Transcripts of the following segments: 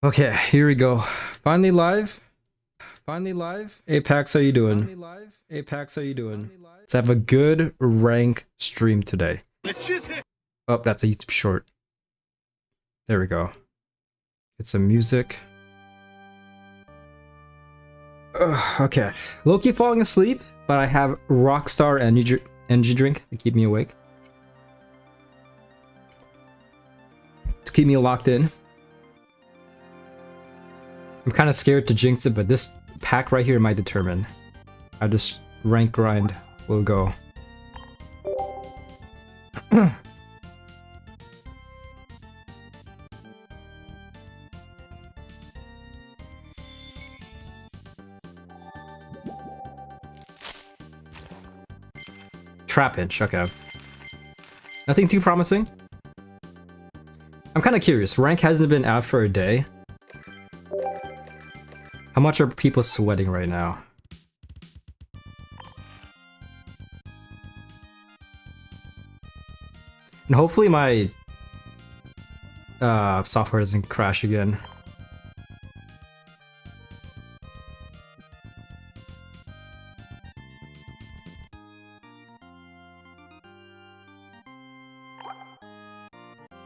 Okay, here we go. Finally live. Finally live. Apex, how you doing? Finally live. Apex, how you doing? Let's have a good rank stream today. Oh, that's a YouTube short. There we go. Get some music. Okay. Low-key falling asleep, but I have Rockstar energy drink to keep me awake. To keep me locked in. I'm kind of scared to jinx it, but this pack right here might determine how this rank grind will go. Trap Hinge, okay. Nothing too promising. I'm kind of curious. Rank hasn't been out for a day. How much are people sweating right now? And hopefully my software doesn't crash again.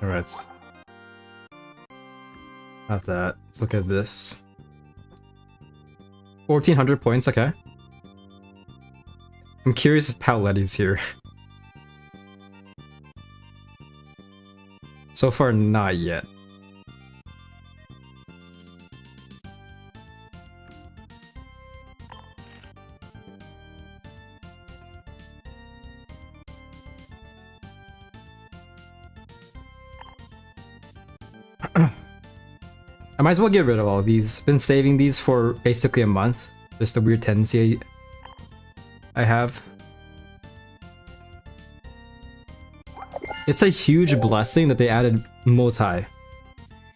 Alright. Not that. Let's look at this. 1400 points, okay. I'm curious if Pauletti's here. So far, not yet. I might as well get rid of all of these. Been saving these for basically a month. Just a weird tendency I have. It's a huge blessing that they added multi.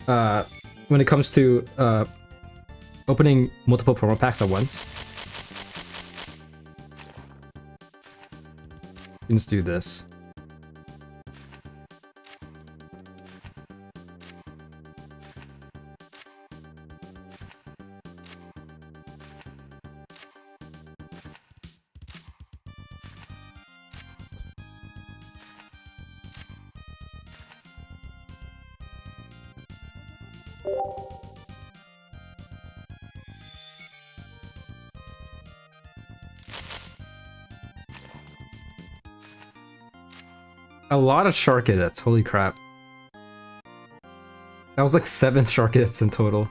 When it comes to opening multiple promo packs at once. Let's do this. A lot of shark edits, holy crap. That was like 7 shark edits in total.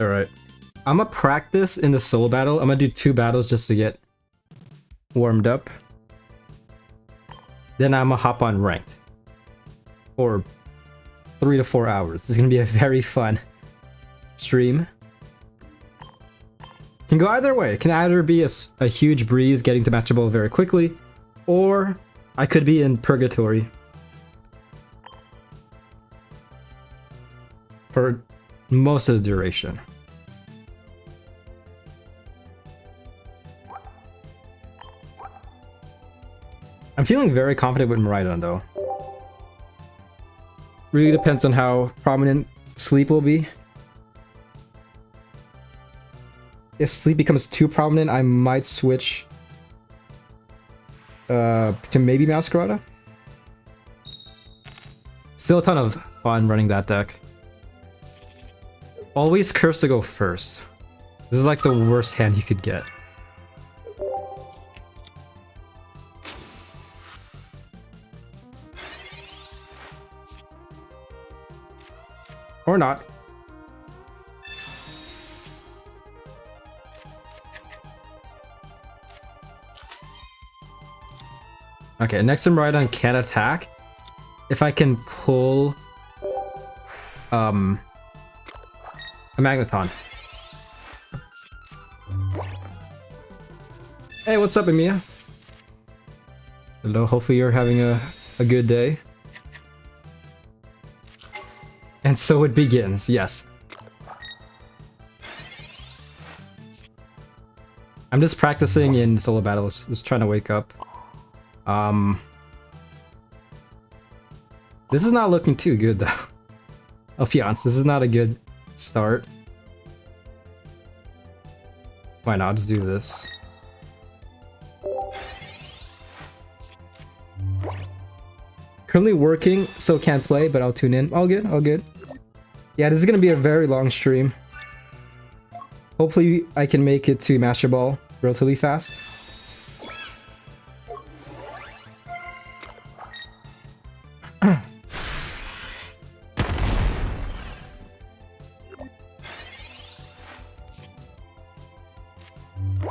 Alright. I'm gonna practice in the solo battle. I'm gonna do 2 battles just to get warmed up. Then I'm gonna hop on ranked. For 3 to 4 hours. This is gonna be a very fun stream. Can go either way. It can either be a huge breeze getting to matchable very quickly, or I could be in purgatory for most of the duration. I'm feeling very confident with Maridon though. Really depends on how prominent sleep will be. If sleep becomes too prominent, I might switch to maybe Masquerada. Still a ton of fun running that deck. Always curse to go first. This is like the worst hand you could get. Or not. Okay, next time Maridon can attack. If I can pull a Magneton. Hey, what's up, Emiya? Hello, hopefully you're having a good day. And so it begins, yes. I'm just practicing in solo battles, just trying to wake up. This is not looking too good though. I'll be honest, this is not a good start. Why not? Just do this. Currently working, so can't play, but I'll tune in. All good, all good. Yeah, this is gonna be a very long stream. Hopefully I can make it to Master Ball relatively fast.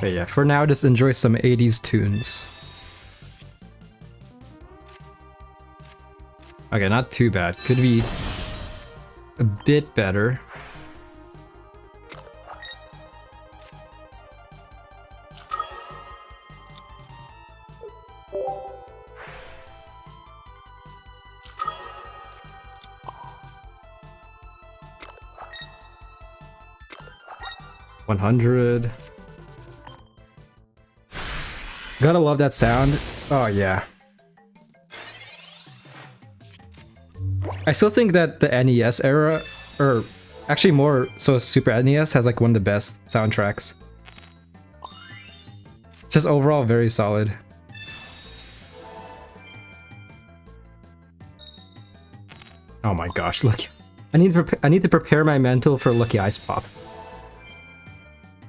But yeah, for now, just enjoy some 80s tunes. Okay, not too bad. Could be a bit better. $100. Gotta love that sound. Oh yeah. I still think that the NES era, or actually more so Super NES, has like one of the best soundtracks. Just overall very solid. Oh my gosh, look. I need to prepare my mental for Lucky Ice Pop.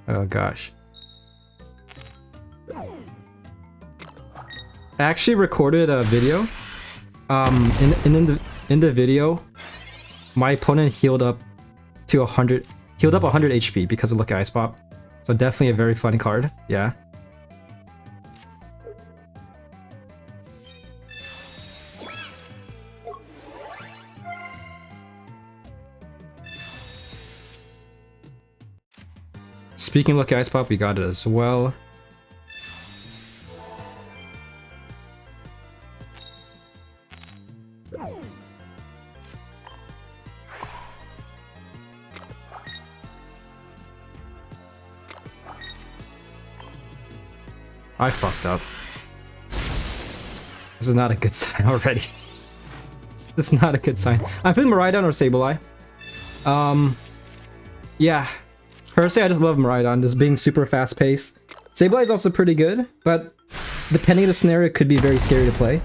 Oh gosh. I actually recorded a video. In the video, my opponent healed up 100 HP because of Lucky Ice Pop. So definitely a very fun card. Yeah. Speaking of Lucky Ice Pop, we got it as well. I fucked up. This is not a good sign already. This is not a good sign. I'm feeling Miraidon or Sableye. Yeah. Personally, I just love Miraidon, just being super fast-paced. Sableye is also pretty good, but depending on the scenario, it could be very scary to play.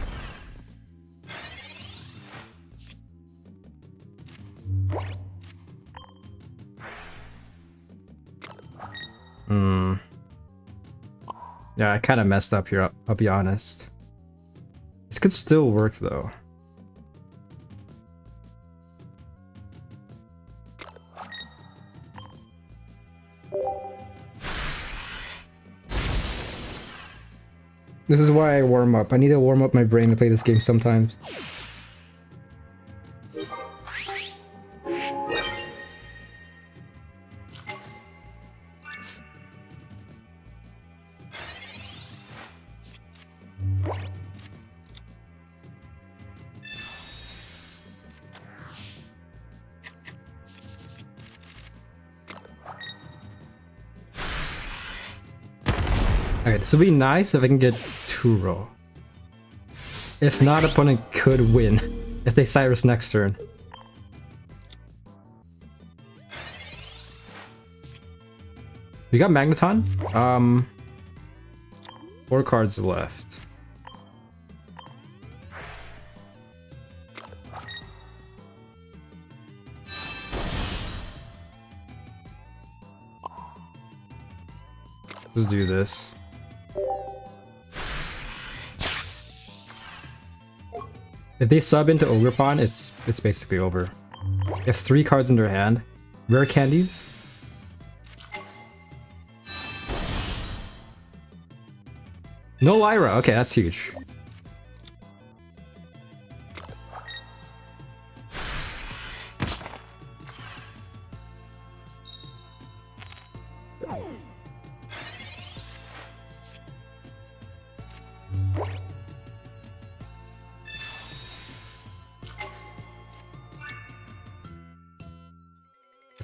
Yeah, I kind of messed up here, I'll be honest. This could still work though. This is why I warm up. I need to warm up my brain to play this game sometimes. Okay, this would be nice if I can get 2-row. If not, opponent could win if they Cyrus next turn. We got Magneton. 4 cards left. Let's do this. If they sub into Ogerpon, it's basically over. They have 3 cards in their hand. Rare candies. No Lyra. Okay, that's huge.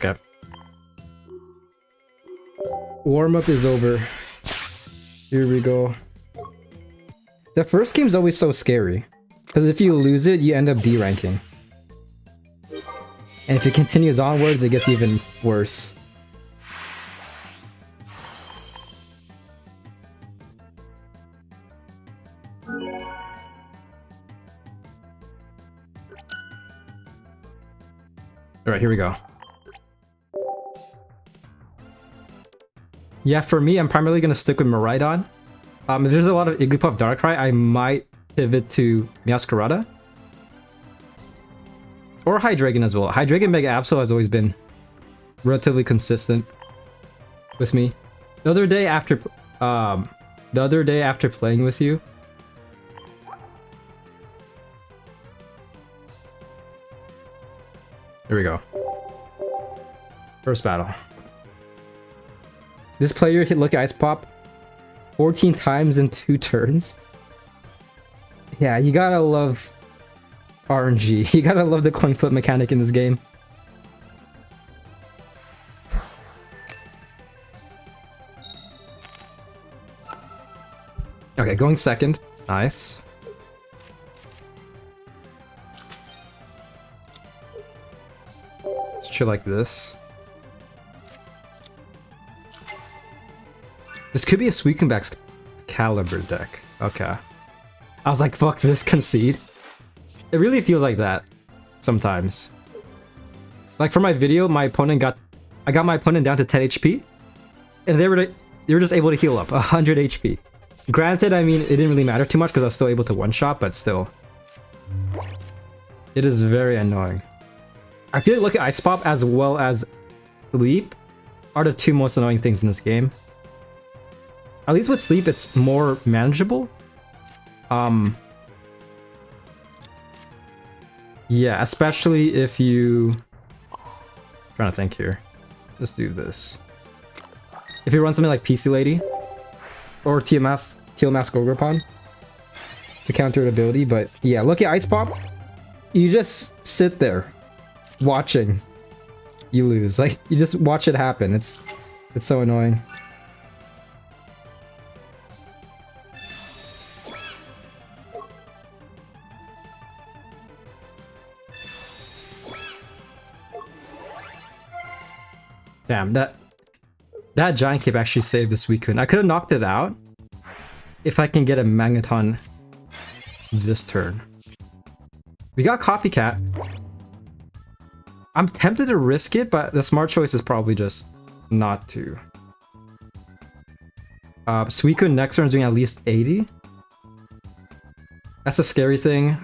Okay. Warm-up is over. Here we go. The first game's always so scary. Because if you lose it, you end up D-ranking. And if it continues onwards, it gets even worse. Alright, here we go. Yeah, for me, I'm primarily going to stick with Miraidon. If there's a lot of Igglybuff Darkrai, I might pivot to Meowscarada. Or Hydreigon as well. Hydreigon Mega Absol has always been relatively consistent with me. The other day after playing with you, here we go. First battle. This player hit Lucky Ice Pop 14 times in 2 turns. Yeah, you gotta love RNG. You gotta love the coin flip mechanic in this game. Okay, going second. Nice. Let's chill like this. This could be a Suicuneback's Caliber deck. Okay. I was like, fuck this, concede. It really feels like that sometimes. Like for my video, I got my opponent down to 10 HP, and they were just able to heal up 100 HP. Granted, I mean, it didn't really matter too much because I was still able to one-shot, but still. It is very annoying. I feel like Lucky Ice Pop as well as Sleep are the 2 most annoying things in this game. At least with Sleep, it's more manageable. Yeah, especially if you... I'm trying to think here. Let's do this. If you run something like PC Lady or Teal'c Gogurpon to counter an ability, but yeah, Lucky Ice Pop, you just sit there watching you lose. Like, you just watch it happen. It's so annoying. Damn, that Giant Cape actually saved the Suicune. I could have knocked it out if I can get a Magneton this turn. We got Copycat. I'm tempted to risk it, but the smart choice is probably just not to. Suicune next turn is doing at least 80. That's a scary thing.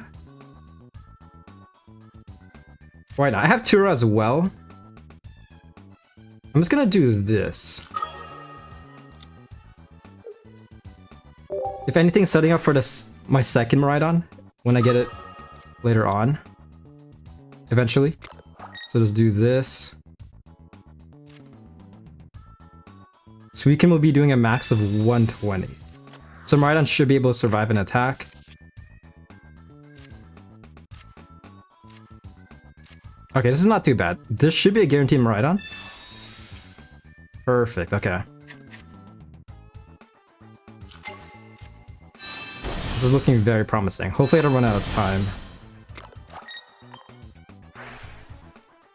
Why not? I have Tura as well. I'm just gonna do this. If anything, setting up for my second Miraidon when I get it later on. Eventually. So just do this. Suicune will be doing a max of 120. So Miraidon should be able to survive an attack. Okay, this is not too bad. This should be a guaranteed Miraidon. Perfect, okay. This is looking very promising. Hopefully I don't run out of time.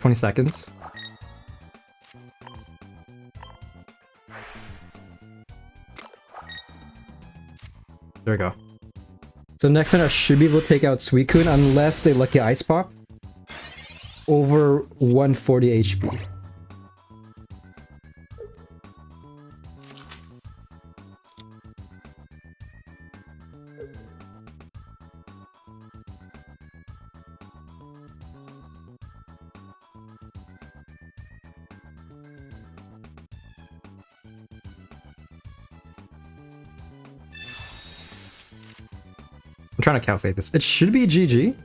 20 seconds. There we go. So next turn I should be able to take out Suicune unless they Lucky Ice Pop over 140 HP. I'm trying to calculate this. It should be GG.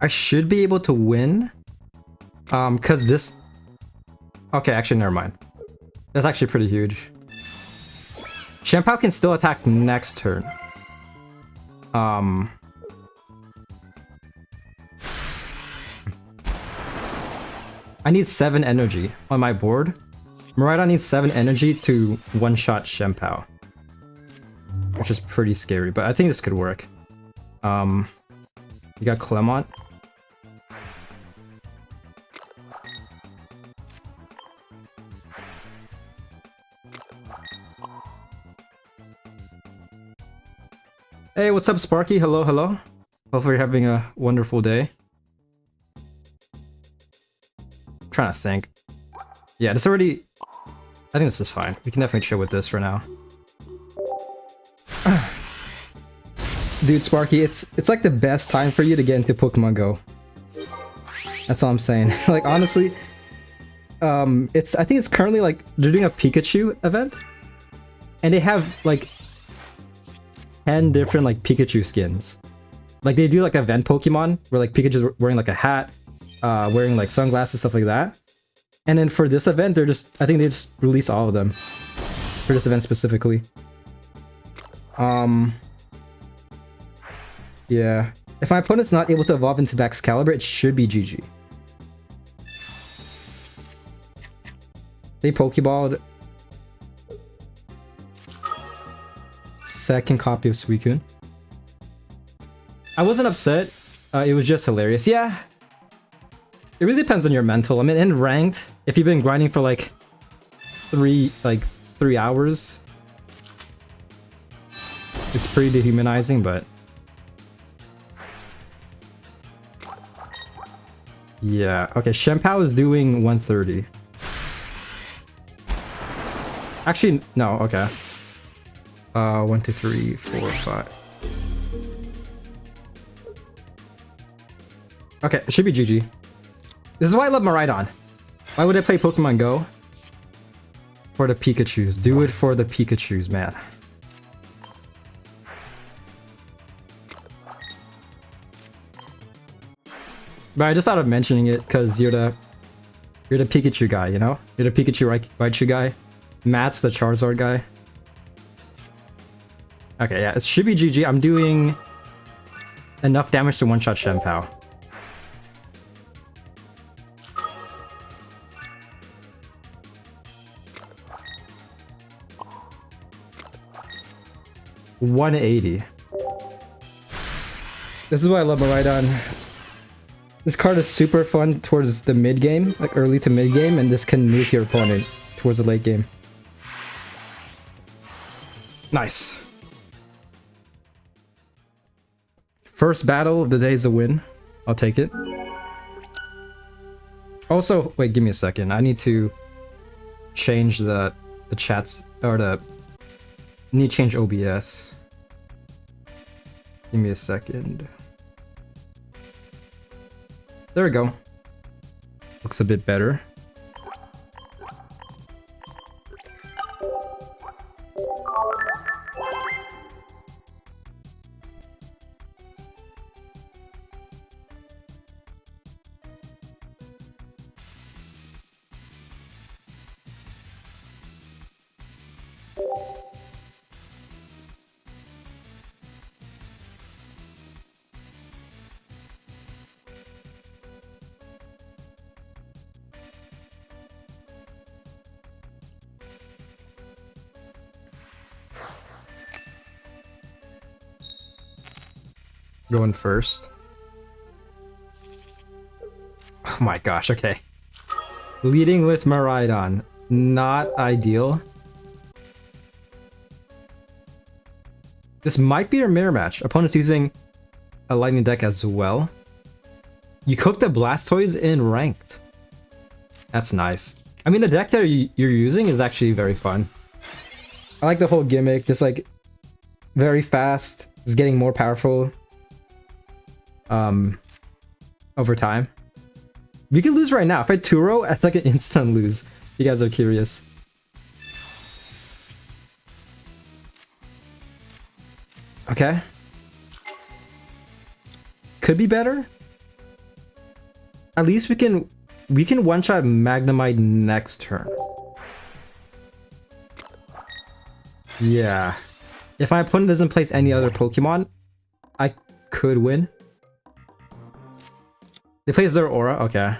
I should be able to win. Cause this... Okay, actually, never mind. That's actually pretty huge. Shampoo can still attack next turn. I need 7 energy on my board. Miraidon needs 7 energy to one-shot Shampoo. which is pretty scary, but I think this could work. You got Clement. Hey, what's up, Sparky? Hello, hello. Hopefully you're having a wonderful day. I'm trying to think. Yeah, this already... I think this is fine. We can definitely chill with this for now. Dude, Sparky, it's like the best time for you to get into Pokemon Go. That's all I'm saying. Like, honestly, I think it's currently like they're doing a Pikachu event, and they have like 10 different like Pikachu skins. Like they do like event Pokemon where like Pikachu's wearing like a hat, wearing like sunglasses, stuff like that. And then for this event, I think they just release all of them for this event specifically. Yeah. If my opponent's not able to evolve into Excalibur, it should be GG. They Pokeballed. Second copy of Suicune. I wasn't upset. It was just hilarious. Yeah. It really depends on your mental. I mean, in ranked, if you've been grinding for like 3 hours, it's pretty dehumanizing, but yeah. Okay, Shenpao is doing 130. Actually, no, okay. 1, 2, 3, 4, 5. Okay, it should be GG. This is why I love Miraidon. Why would I play Pokemon Go? For the Pikachus. Do it for the Pikachus, man. But I just thought of mentioning it because you're the Pikachu guy, you know? You're the Pikachu Raichu guy. Matt's the Charizard guy. Okay, yeah, it should be GG. I'm doing enough damage to one-shot Shenpao. $180. This is why I love Miraidon. This card is super fun towards the mid game, like early to mid game, and this can nuke your opponent towards the late game. Nice. First battle of the day is a win. I'll take it. Also, wait, give me a second. I need to change the chats, or need to change OBS. Give me a second. There we go. Looks a bit better. Going first. Oh my gosh, okay. Leading with Miraidon. Not ideal. This might be your mirror match. Opponent's using a lightning deck as well. You cooked the Blastoise in ranked. That's nice. I mean, the deck that you're using is actually very fun. I like the whole gimmick. Just like very fast. It's getting more powerful. Over time. We could lose right now. If I Turo, that's like an instant lose. If you guys are curious. Okay. Could be better. At least we can one-shot Magnemite next turn. Yeah. If my opponent doesn't place any other Pokemon, I could win. They place their Aura? Okay.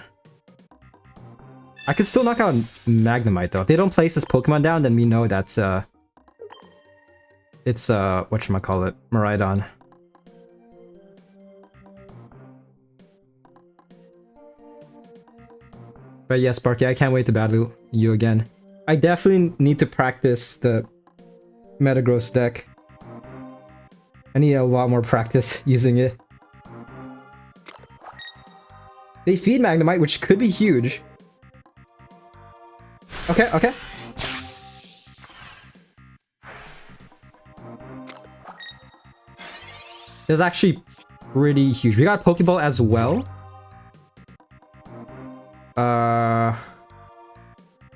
I could still knock out Magnemite though. If they don't place this Pokemon down, then we know that's It's whatchamacallit, Miraidon. But yeah, Sparky, I can't wait to battle you again. I definitely need to practice the Metagross deck. I need a lot more practice using it. They feed Magnemite, which could be huge. Okay, okay. That's actually pretty huge. We got Pokeball as well.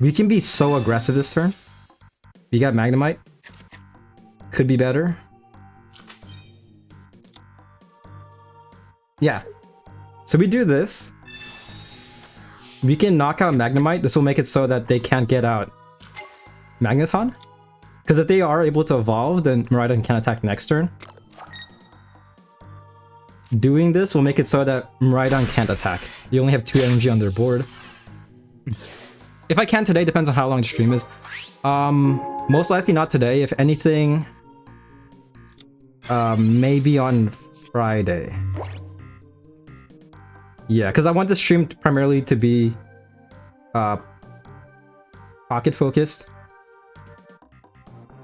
We can be so aggressive this turn. We got Magnemite. Could be better. Yeah. So we do this. We can knock out Magnemite. This will make it so that they can't get out Magneton. Because if they are able to evolve, then Miraidon can attack next turn. Doing this will make it so that Miraidon can't attack. You only have 2 energy on their board. If I can today, depends on how long the stream is. Most likely not today. If anything, maybe on Friday. Yeah, because I want the stream primarily to be pocket focused.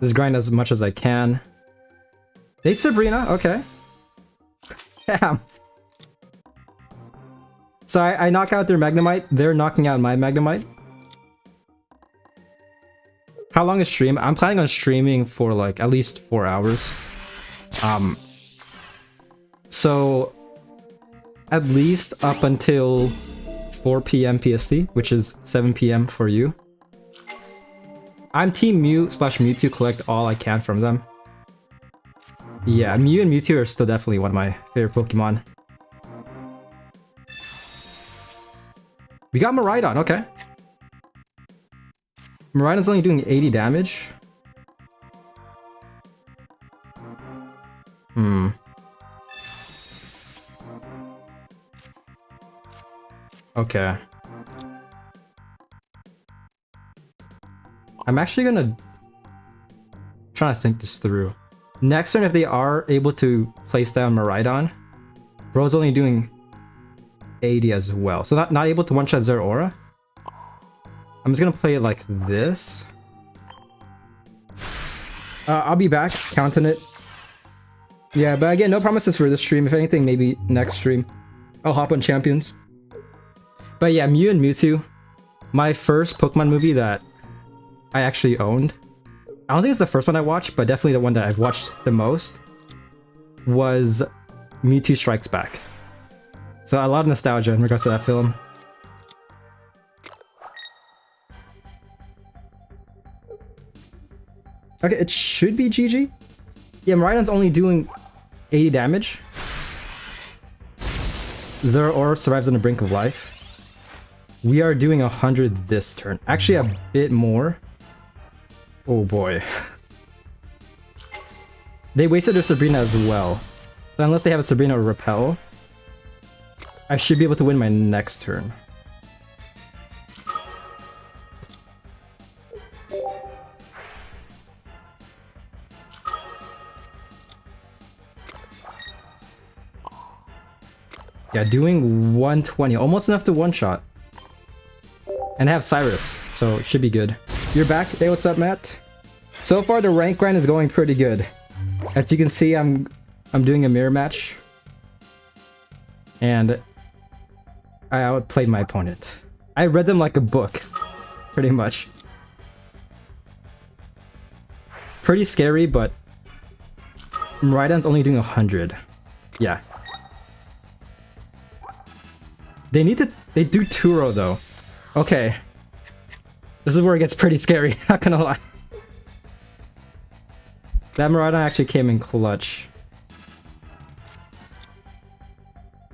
Just grind as much as I can. Hey Sabrina, okay. Damn. So I knock out their Magnemite, they're knocking out my Magnemite. How long is stream? I'm planning on streaming for like at least 4 hours. So at least up until 4 PM PST, which is 7 PM for you. I'm Team Mew/Mewtwo, collect all I can from them. Yeah, Mew and Mewtwo are still definitely one of my favorite Pokemon. We got Miraidon, okay. Miraidon's only doing 80 damage. Okay. I'm actually gonna try to think this through. Next turn, if they are able to place down Miraidon, bro's only doing 80 as well. So not able to one-shot Zeraora. I'm just gonna play it like this. I'll be back, counting it. Yeah, but again, no promises for this stream. If anything, maybe next stream. I'll hop on Champions. But yeah, Mew and Mewtwo. My first Pokemon movie that I actually owned. I don't think it's the first one I watched, but definitely the one that I've watched the most was Mewtwo Strikes Back. So a lot of nostalgia in regards to that film. Okay, it should be GG. Yeah, Miraidon's only doing 80 damage. Zeraora survives on the brink of life. We are doing 100 this turn. Actually, a bit more. Oh boy. They wasted their Sabrina as well. So unless they have a Sabrina or Repel, I should be able to win my next turn. Yeah, doing 120. Almost enough to one-shot. And I have Cyrus, so it should be good. You're back. Hey, what's up, Matt? So far, the rank grind is going pretty good. As you can see, I'm doing a mirror match. And I outplayed my opponent. I read them like a book. Pretty much. Pretty scary, but Miraidon's only doing 100. Yeah. They do Turo though. Okay. This is where it gets pretty scary, not gonna lie. That Miraidon actually came in clutch.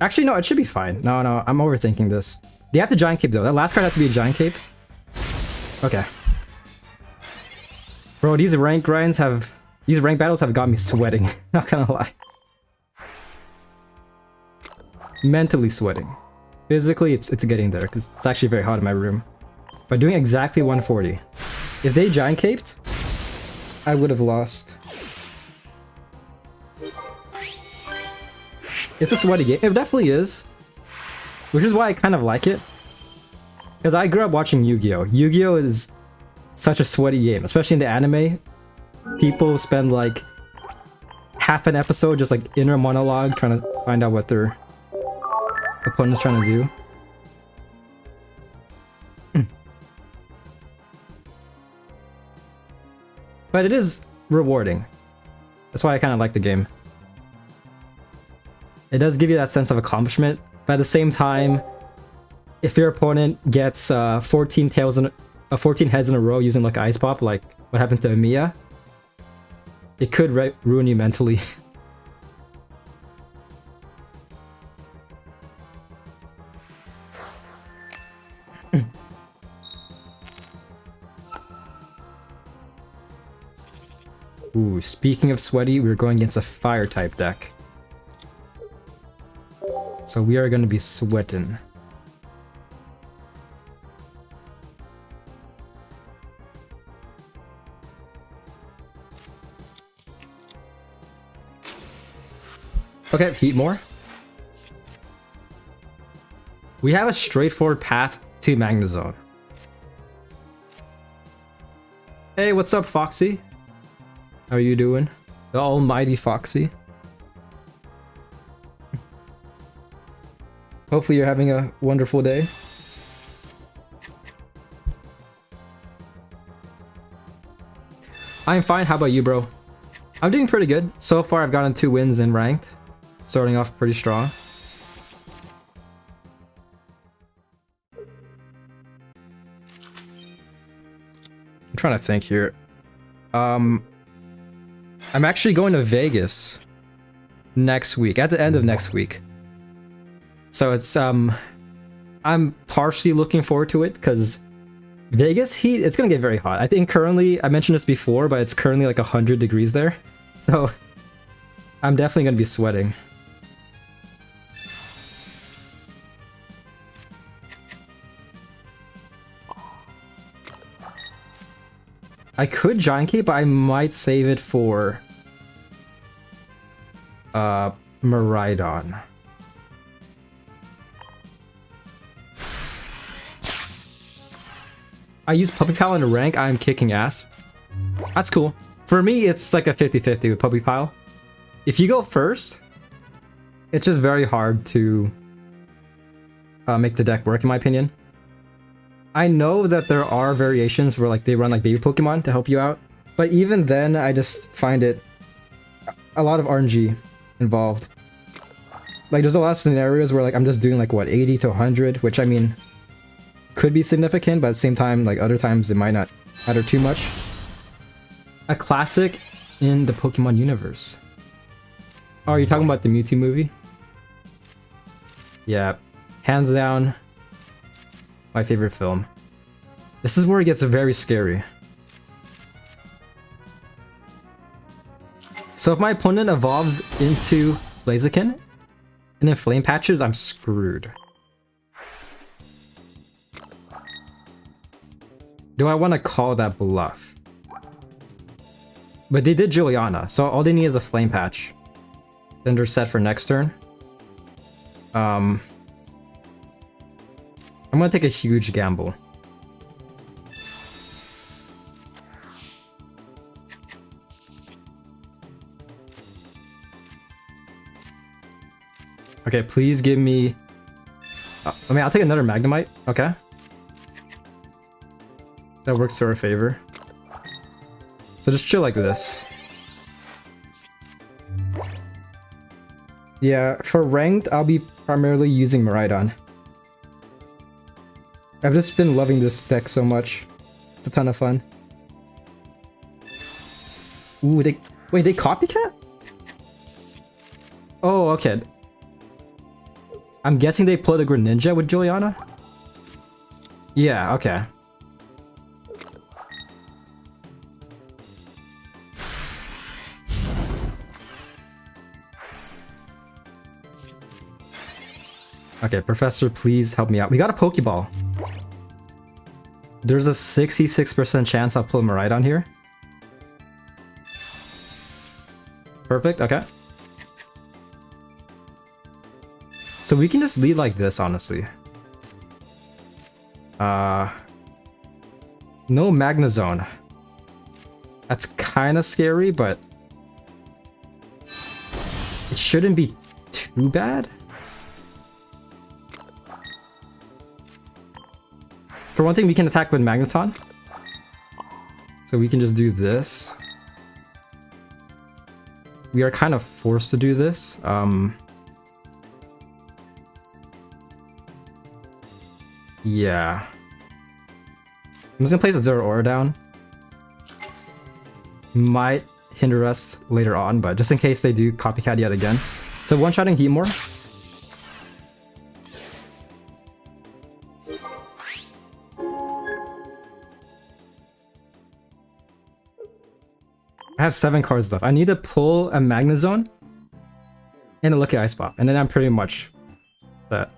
Actually, no, it should be fine. No, I'm overthinking this. They have to Giant Cape though. That last card has to be a Giant Cape. Okay. Bro, these rank battles have got me sweating. Not gonna lie. Mentally sweating. Physically, it's getting there, because it's actually very hot in my room. By doing exactly 140. If they Giant Caped, I would have lost. It's a sweaty game. It definitely is. Which is why I kind of like it. Because I grew up watching Yu-Gi-Oh! Yu-Gi-Oh! Is such a sweaty game, especially in the anime. People spend like half an episode just like inner monologue trying to find out what their opponent's trying to do. But it is rewarding. That's why I kind of like the game. It does give you that sense of accomplishment, but at the same time, if your opponent gets 14 heads in a row using like Ice Pop, like what happened to Amiya, it could ruin you mentally. Ooh, speaking of sweaty, we're going against a fire type deck. So we are going to be sweating. Okay, heat more. We have a straightforward path to Magnezone. Hey, what's up, Foxy? How are you doing? The almighty Foxy. Hopefully you're having a wonderful day. I'm fine, how about you, bro? I'm doing pretty good. So far I've gotten 2 wins in ranked. Starting off pretty strong. I'm trying to think here. I'm actually going to Vegas next week, at the end of next week. So it's I'm partially looking forward to it because Vegas it's gonna get very hot. I think currently, I mentioned this before, but it's currently like 100 degrees there. So I'm definitely gonna be sweating. I could Giant Cape, but I might save it for Miraidon. I use Puppy Pile in a rank, I am kicking ass. That's cool. For me, it's like a 50-50 with Puppy Pile. If you go first, it's just very hard to make the deck work, in my opinion. I know that there are variations where like they run like baby Pokemon to help you out, but even then I just find it a lot of RNG involved. Like there's a lot of scenarios where like I'm just doing like what 80 to 100, which I mean could be significant, but at the same time like other times it might not matter too much. A classic in the Pokemon universe. Oh, are you talking about the Mewtwo movie? Yeah, hands down my favorite film. This is where it gets very scary. So if my opponent evolves into Blaziken and then Flame Patches, I'm screwed. Do I want to call that bluff? But they did Juliana, so all they need is a Flame Patch. Then they're set for next turn. I'm gonna take a huge gamble. Okay, please give me... I mean, I'll take another Magnemite. Okay. That works to our favor. So just chill like this. Yeah, for ranked, I'll be primarily using Miraidon. I've just been loving this deck so much. It's a ton of fun. Ooh, they copycat? Oh, okay. I'm guessing they played a Greninja with Juliana? Yeah, okay. Okay, Professor, please help me out. We got a Pokeball. There's a 66% chance I'll pull Miraidon here. Perfect, okay. So we can just lead like this, honestly. No Magnezone. That's kind of scary, but it shouldn't be too bad. For one thing, we can attack with Magneton. So we can just do this. We are kind of forced to do this. Yeah. I'm just gonna place a Zeraora down. Might hinder us later on, but just in case they do copycat yet again. So one-shotting Heatmore. I have 7 cards left. I need to pull a Magnezone and a Lucky Ice Pop, and then I'm pretty much set.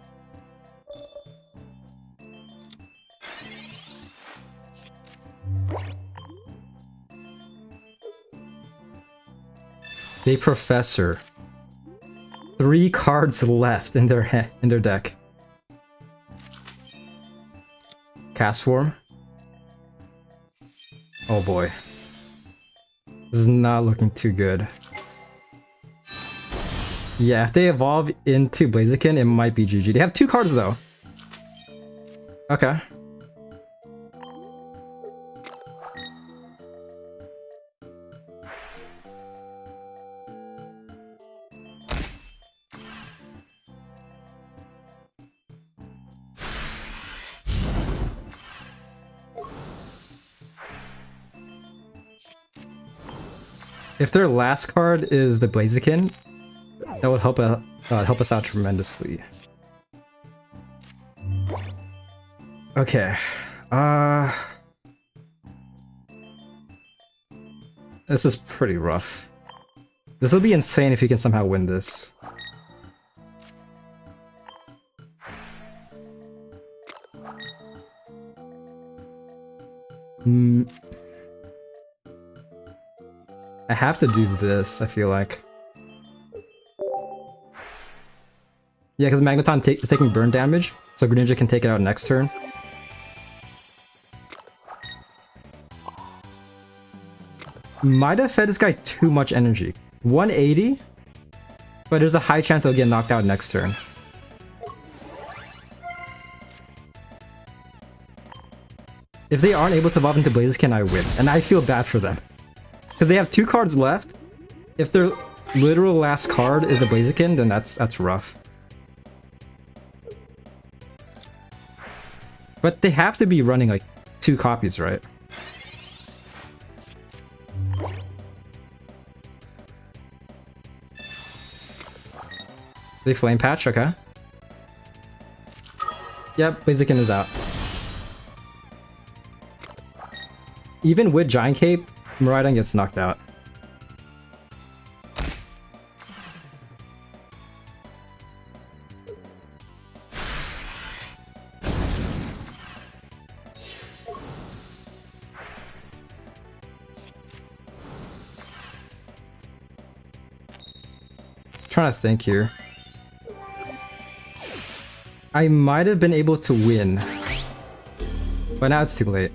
A Professor. 3 cards left in their deck. Cast Form. Oh boy. This is not looking too good. Yeah, if they evolve into Blaziken, it might be GG. They have 2 cards though. Okay. If their last card is the Blaziken, that would help us out tremendously. Okay. This is pretty rough. This will be insane if you can somehow win this. I have to do this, I feel like. Yeah, because Magneton is taking burn damage, so Greninja can take it out next turn. Might have fed this guy too much energy. 180? But there's a high chance he'll get knocked out next turn. If they aren't able to evolve into Blaziken, I win. And I feel bad for them. Because they have 2 cards left. If their literal last card is a Blaziken, then that's rough. But they have to be running like 2 copies, right? They Flame Patch, okay. Yep, Blaziken is out. Even with Giant Cape, Miraidon gets knocked out. Trying to think here. I might have been able to win, but now it's too late.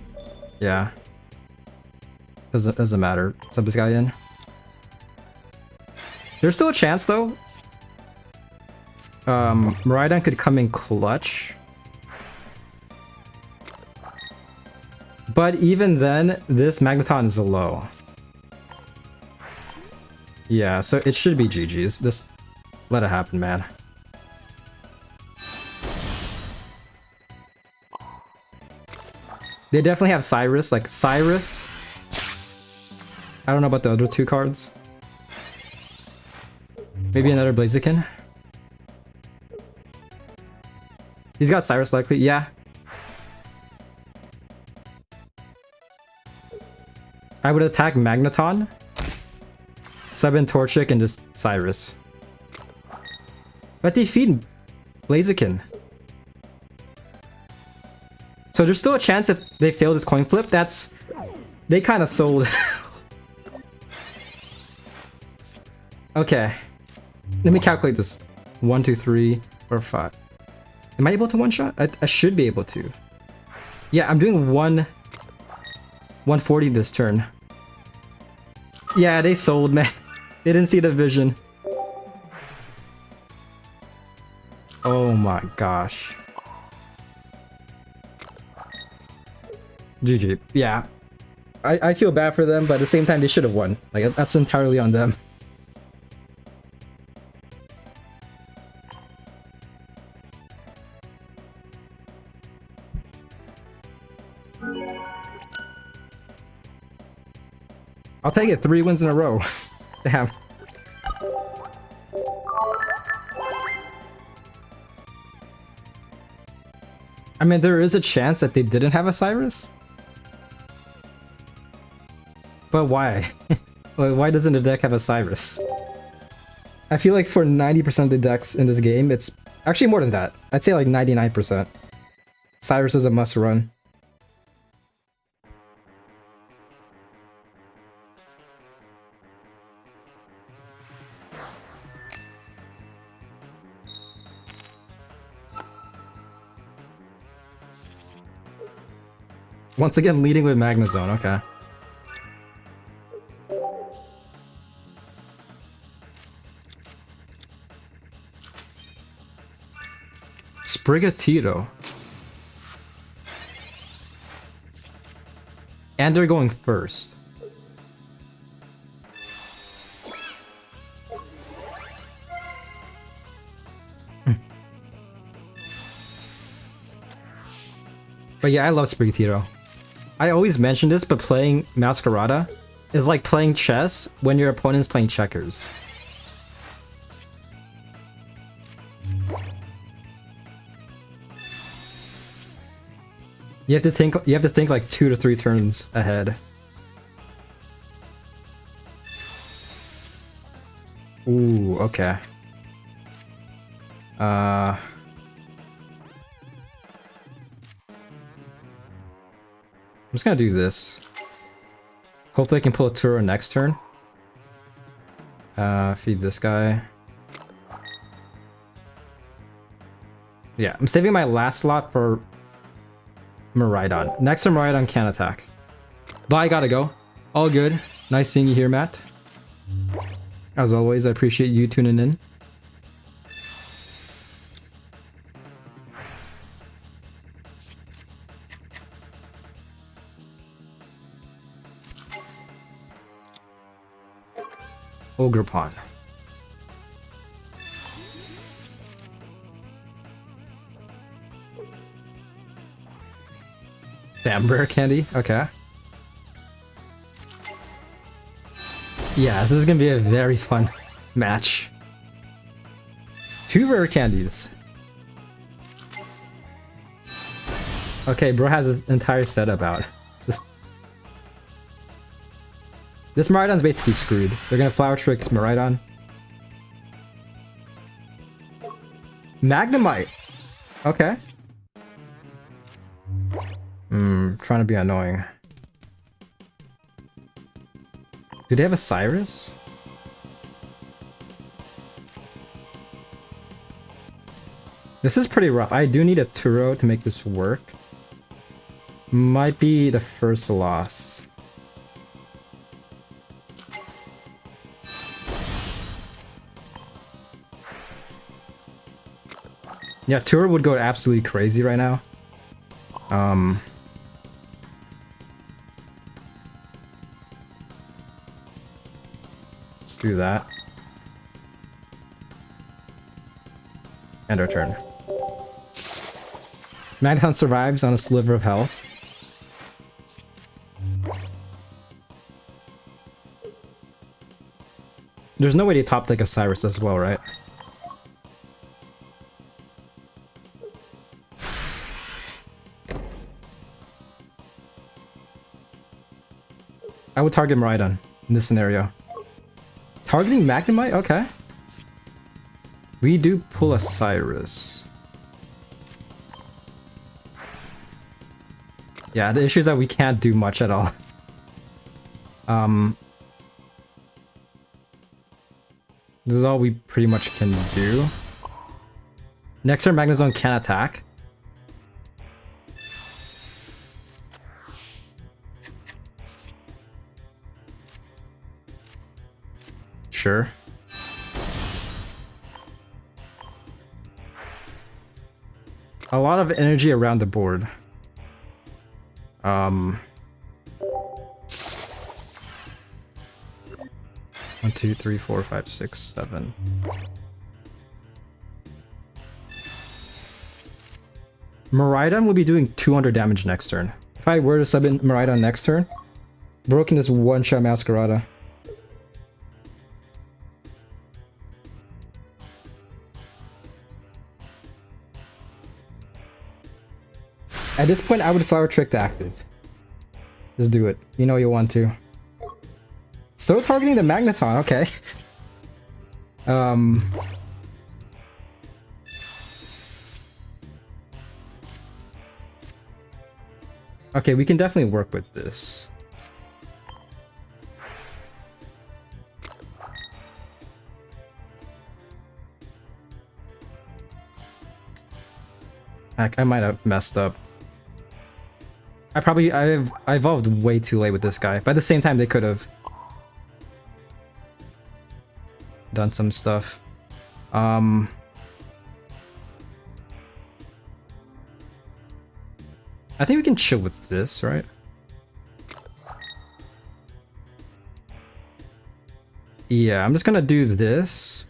Yeah. Doesn't matter. Sub this guy in. There's still a chance though. Miraidon could come in clutch. But even then, this Magneton is low. Yeah, so it should be GG's. Just let it happen, man. They definitely have Cyrus, like Cyrus. I don't know about the other 2 cards. Maybe another Blaziken. He's got Cyrus likely, yeah. I would attack Magneton, sub in Torchic, and just Cyrus. But they feed Blaziken. So there's still a chance if they fail this coin flip, that's... They kind of sold. Okay. Let me calculate this. 1, 2, 3, Or 5. Am I able to one-shot? I should be able to. Yeah, I'm doing 140 this turn. Yeah, they sold, man. They didn't see the vision. Oh my gosh. GG. Yeah. I feel bad for them, but at the same time, they should have won. Like, that's entirely on them. I'll take it. 3 wins in a row. Damn. I mean, there is a chance that they didn't have a Cyrus. But why? Why doesn't the deck have a Cyrus? I feel like for 90% of the decks in this game, it's actually more than that. I'd say like 99%. Cyrus is a must run. Once again, leading with Magnezone, okay. Sprigatito. And they're going first. But yeah, I love Sprigatito. I always mention this, but playing Masquerada is like playing chess when your opponent's playing checkers. You have to think like 2 to 3 turns ahead. Ooh, okay. I'm just gonna do this. Hopefully I can pull a Turo next turn. Feed this guy. Yeah, I'm saving my last slot for Miraidon. Next time Miraidon can attack. But I gotta go. All good. Nice seeing you here, Matt. As always, I appreciate you tuning in. Ogerpon. Damn, rare candy. Okay. Yeah, this is gonna be a very fun match. 2 rare candies. Okay, bro has an entire setup out. This Miraidon's basically screwed. They're gonna Flower Trick Miraidon. Magnemite! Okay. Trying to be annoying. Do they have a Cyrus? This is pretty rough. I do need a Turo to make this work. Might be the first loss. Yeah, Turo would go absolutely crazy right now. Let's do that. End our turn. Maghunt survives on a sliver of health. There's no way to top deck a Cyrus as well, right? I would target Miraidon in this scenario. Targeting Magnemite? Okay. We do pull a Cyrus. Yeah, the issue is that we can't do much at all. This is all we pretty much can do. Next turn, Magnezone can attack. Sure. A lot of energy around the board. 1, 2, 3, 4, 5, 6, 7. Miraidon will be doing 200 damage next turn. If I were to sub in Miraidon next turn, Broken is one-shot Masquerada. At this point, I would Flower Trick the active. Just do it. You know you want to. So targeting the Magneton, okay. Okay, we can definitely work with this. Heck, I might have messed up. I evolved way too late with this guy. But at the same time, they could have done some stuff. I think we can chill with this, right? Yeah, I'm just gonna do this.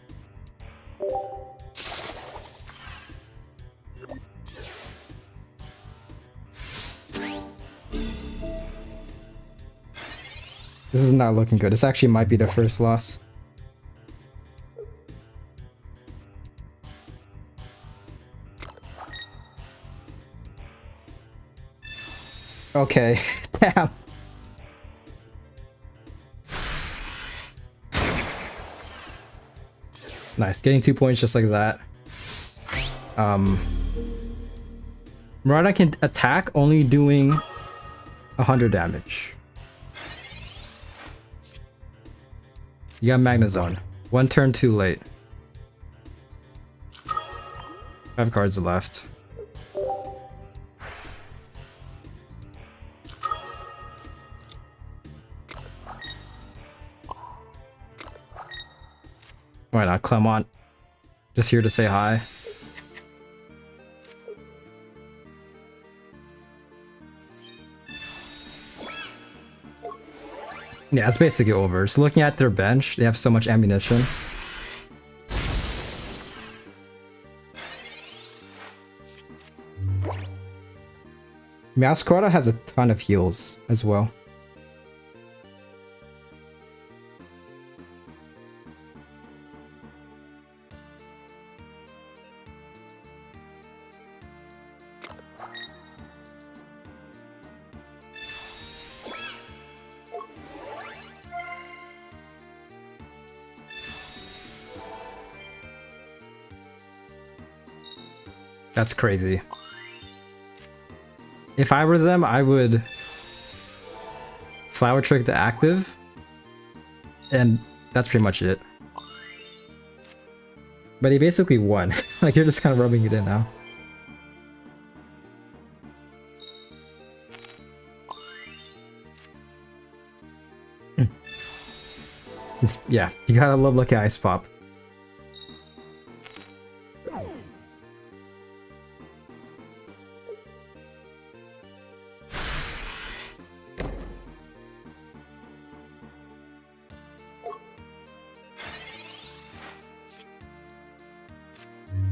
This is not looking good. This actually might be the first loss. Okay, damn. Nice, getting 2 points just like that. Miraidon can attack, only doing 100 damage. You got Magnezone. 1 turn too late. 5 cards left. Why not, Clement? Just here to say hi. Yeah, it's basically over. So looking at their bench, they have so much ammunition. Masquerada has a ton of heals as well. That's crazy. If I were them, I would Flower Trick the active, and that's pretty much it. But he basically won. Like, you're just kind of rubbing it in now. Yeah, you gotta love Lucky Ice Pop.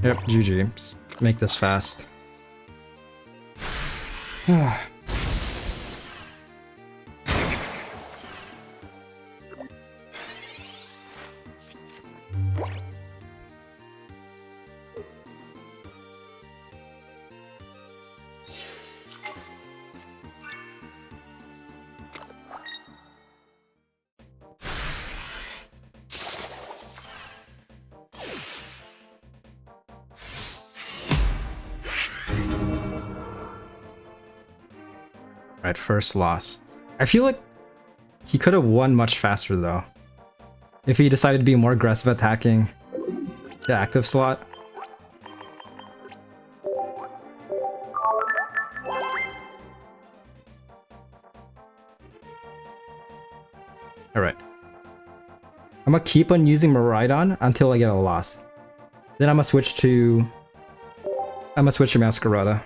Yep, GG. Just make this fast. Right, first loss. I feel like he could have won much faster though, if he decided to be more aggressive attacking the active slot. Alright. I'm gonna keep on using Miraidon until I get a loss. Then I'm gonna switch to Masquerada.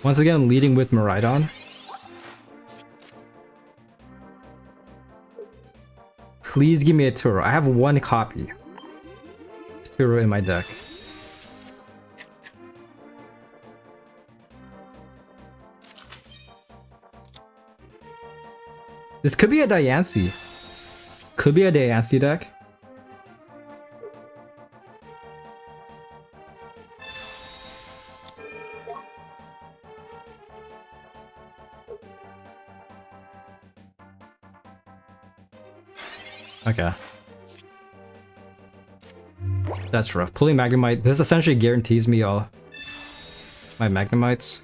Once again, leading with Miraidon. Please give me a Turo. I have one copy of Turo in my deck. This could be a Diancie. Could be a Diancie deck. Okay. That's rough. Pulling Magnemite. This essentially guarantees me all my Magnemites.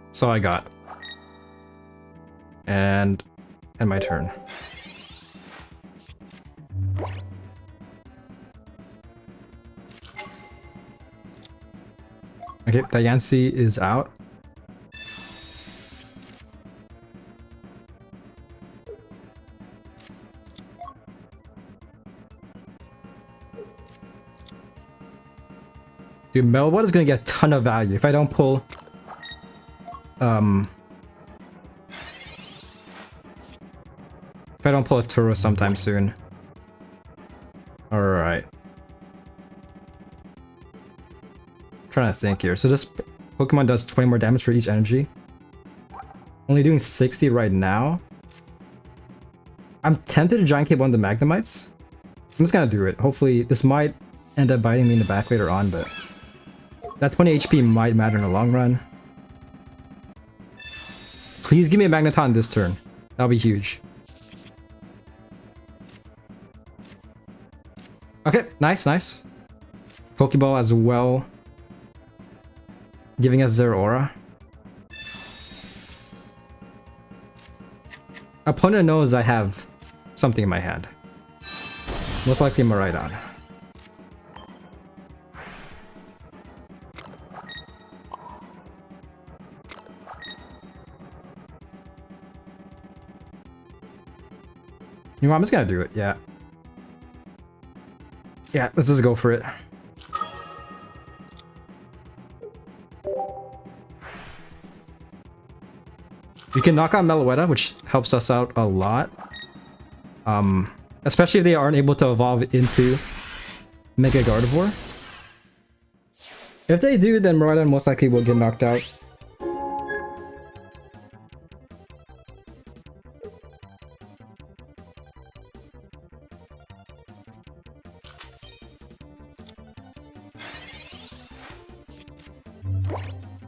That's all I got. And my turn. Okay, Diancie is out. Dude, Melwood is gonna get a ton of value if I don't pull if I don't pull a Turo sometime soon. Alright. Trying to think here. So this Pokemon does 20 more damage for each energy. Only doing 60 right now. I'm tempted to Giant Cape one of the Magnemites. I'm just gonna do it. Hopefully this might end up biting me in the back later on, but that 20 HP might matter in the long run. Please give me a Magneton this turn. That'll be huge. Okay, nice, nice. Pokeball as well. Giving us their aura. Opponent knows I have something in my hand. Most likely Miraidon. You know, I'm just gonna do it, yeah. Yeah, let's just go for it. We can knock out Meloetta, which helps us out a lot. Especially if they aren't able to evolve into Mega Gardevoir. If they do, then Miraidon most likely will get knocked out.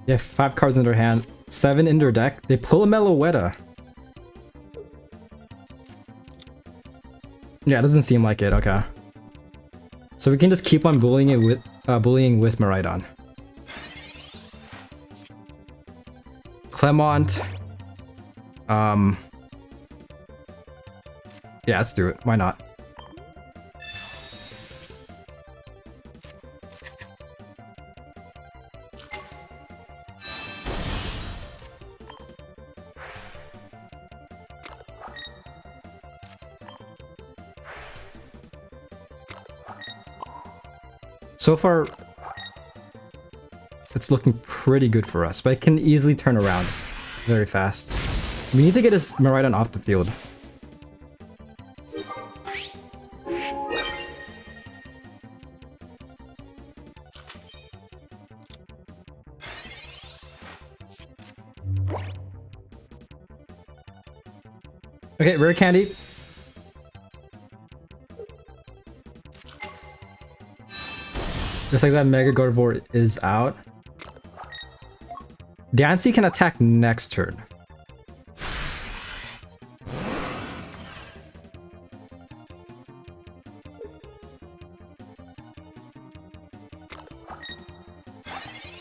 They have 5 cards in their hand, 7 in their deck. They pull a Meloetta. Yeah, it doesn't seem like it. Okay. So we can just keep on bullying it with Miraidon. Clemont. Yeah, let's do it. Why not? So far, it's looking pretty good for us, but it can easily turn around very fast. We need to get his Miraidon off the field. Okay, rare candy. Just like that, Mega Gardevoir is out. Diancie can attack next turn.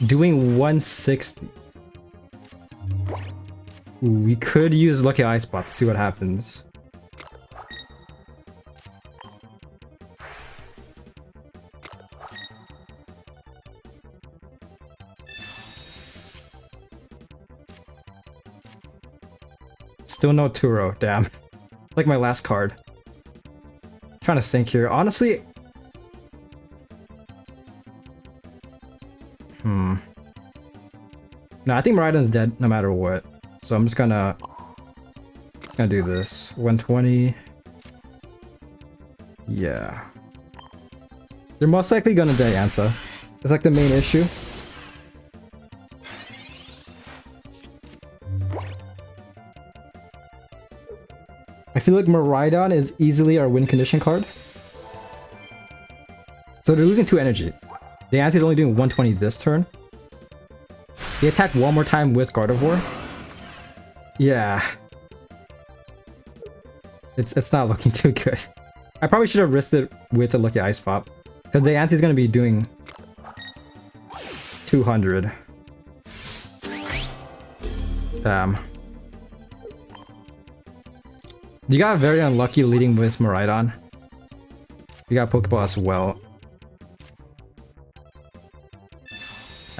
Doing 160. Ooh, we could use Lucky Ice Spot to see what happens. Still no Turo, damn. Like my last card. Trying to think here. Honestly... No, I think Miraidon's dead no matter what. So I'm just gonna do this. 120. Yeah. They're most likely gonna die Anta. That's like the main issue. I feel like Miraidon is easily our win condition card. So they're losing 2 energy. Diancie is only doing 120 this turn. They attack one more time with Gardevoir. Yeah. It's not looking too good. I probably should have risked it with a Lucky Ice Pop. Because Diancie is going to be doing 200. Damn. You got very unlucky leading with Miraidon. You got Pokeball as well.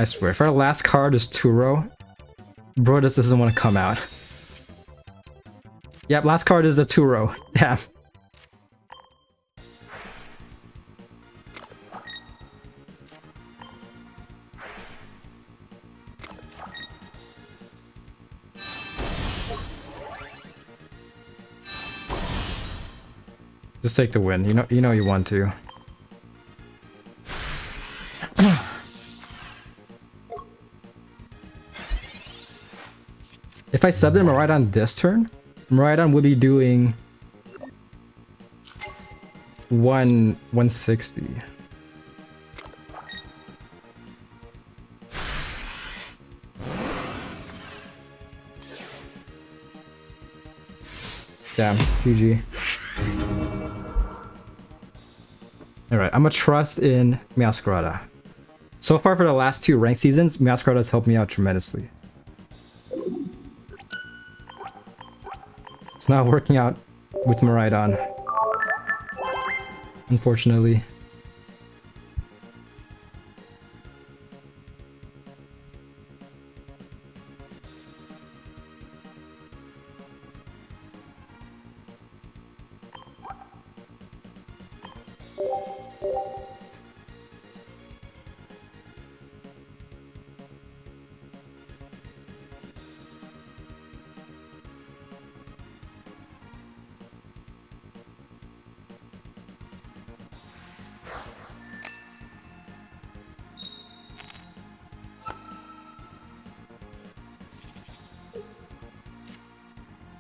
I swear, if our last card is Turo, bro just doesn't want to come out. Yep, last card is a Turo. Damn. Just take the win. You know you want to. If I subbed in Miraidon this turn, Miraidon would be doing 160. Damn, GG. Alright, I'm gonna trust in Meowscarada. So far for the last 2 ranked seasons, Meowscarada has helped me out tremendously. It's not working out with Miraidon, unfortunately.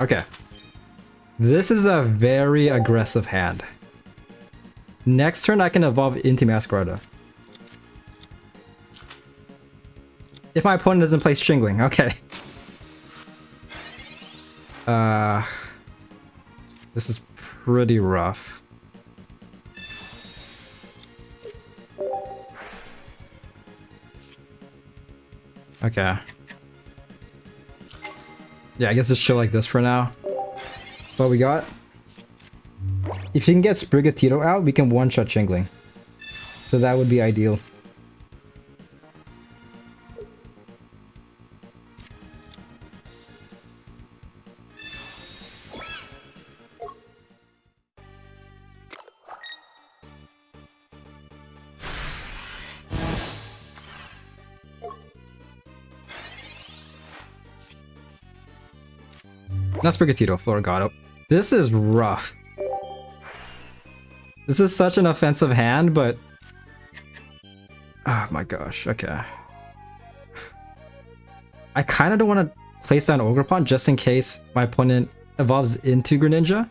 Okay. This is a very aggressive hand. Next turn I can evolve into Meowscarada. If my opponent doesn't play Stringling, okay. This is pretty rough. Okay. Yeah, I guess just chill like this for now. That's all we got. If you can get Sprigatito out, we can one-shot Chingling. So that would be ideal. Not Sprigatito, Floragato. This is rough. This is such an offensive hand, but... Oh my gosh, okay. I kind of don't want to place down Ogerpon just in case my opponent evolves into Greninja.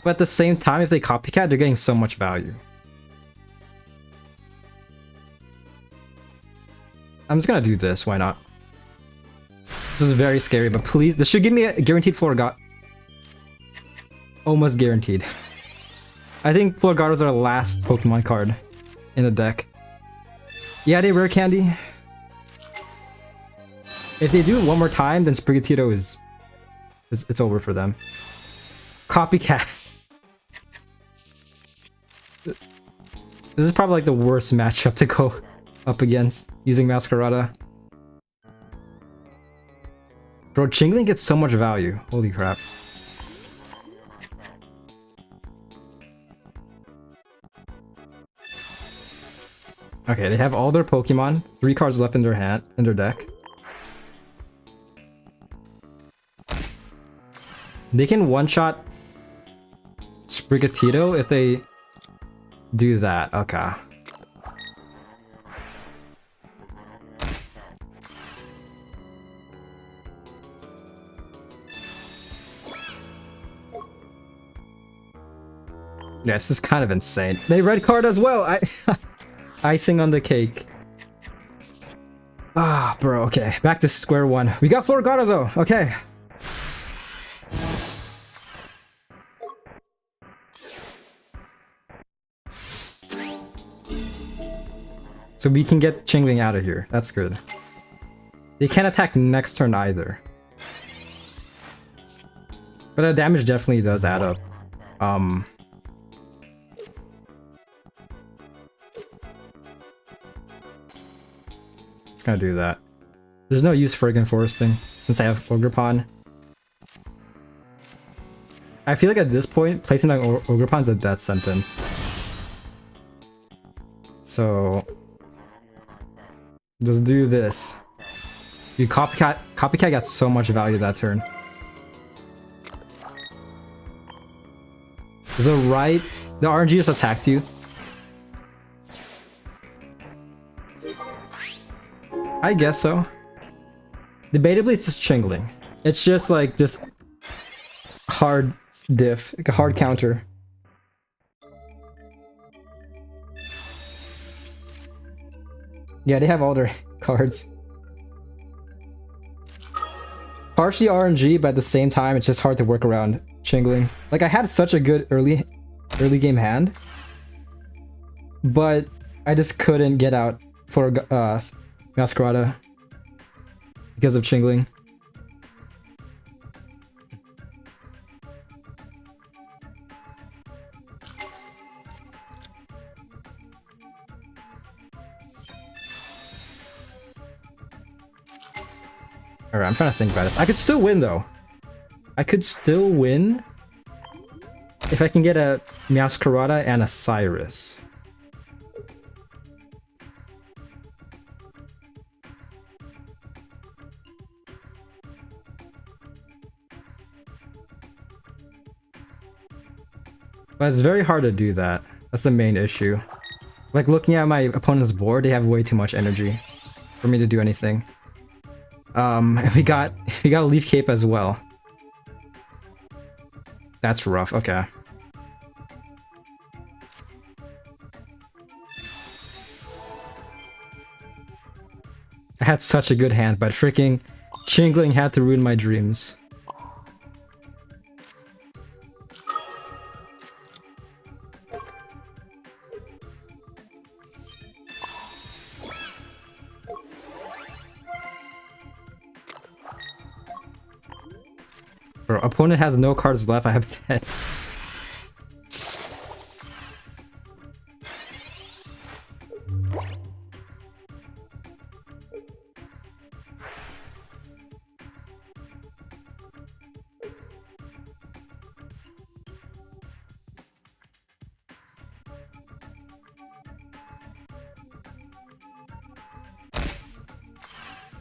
But at the same time, if they copycat, they're getting so much value. I'm just gonna do this, why not? This is very scary, but please, this should give me a guaranteed Florgat. Almost guaranteed. I think Florgatos are the last Pokemon card in the deck. Yeah, they rare candy. If they do it one more time, then Sprigatito is it's over for them. Copycat. This is probably like the worst matchup to go up against using Masquerada. Bro, Chingling gets so much value. Holy crap. Okay, they have all their Pokemon. 3 cards left in their deck. They can one-shot Sprigatito if they do that. Okay. Yeah, this is kind of insane. They red card as well. Icing on the cake. Ah, bro. Okay, back to square one. We got Floragato though. Okay. So we can get Chingling out of here. That's good. They can't attack next turn either. But the damage definitely does add up. It's gonna do that. There's no use for Friggin' Foresting since I have Ogerpon. I feel like at this point, placing that Ogerpon's a death sentence. So just do this. You Copycat got so much value that turn. The RNG just attacked you. I guess so. Debatably, it's just Chingling. It's just like, hard diff, like a hard counter. Yeah, they have all their cards. Partially RNG, but at the same time, it's just hard to work around Chingling. Like, I had such a good early game hand, but I just couldn't get out for Masquerada because of Chingling. Alright, I'm trying to think about this. I could still win though. I could still win if I can get a Masquerada and a Cyrus. But it's very hard to do that. That's the main issue. Like, looking at my opponent's board, they have way too much energy for me to do anything. We got a Leaf Cape as well. That's rough. Okay. I had such a good hand, but freaking Chingling had to ruin my dreams. Bro, opponent has no cards left. I have 10.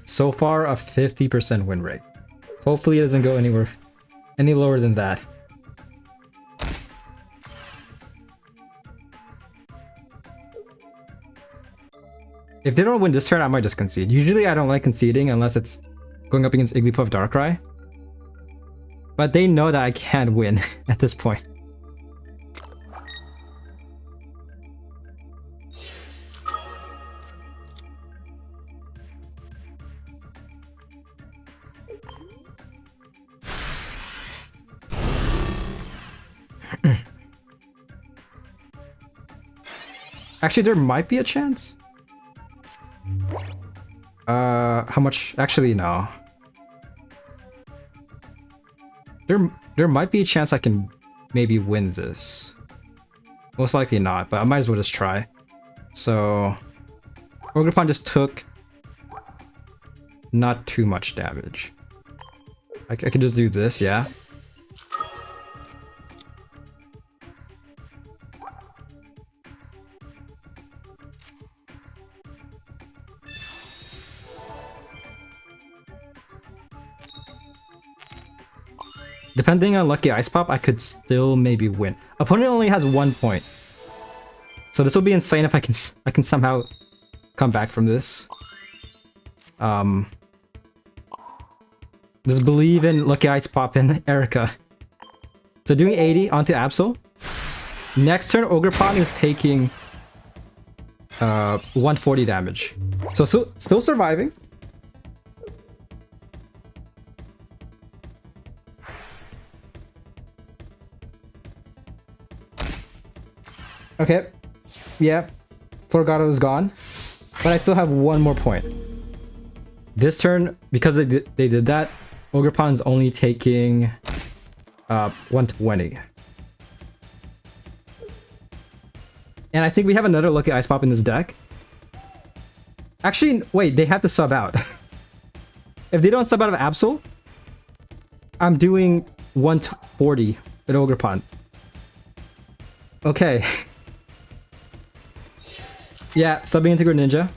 So far, a 50% win rate. Hopefully it doesn't go any lower than that. If they don't win this turn, I might just concede. Usually I don't like conceding unless it's going up against Igglybuff Darkrai. But they know that I can't win at this point. Actually, there might be a chance. How much? Actually, no. There might be a chance I can maybe win this. Most likely not, but I might as well just try. So, Ogerpon just took not too much damage. I could just do this, yeah. Depending on Lucky Ice Pop, I could still maybe win. Opponent only has 1 point. So this will be insane if I can somehow come back from this. Just believe in Lucky Ice Pop and Erica. So doing 80 onto Absol. Next turn, Ogerpon is taking 140 damage. So still surviving. Okay. Yeah. Florgato is gone. But I still have 1 more point. This turn, because they did that, Ogerpon is only taking 120. And I think we have another Lucky Ice Pop in this deck. Actually, wait, they have to sub out. If they don't sub out of Absol, I'm doing 140 at Ogerpon. Okay. Yeah, subbing into Greninja.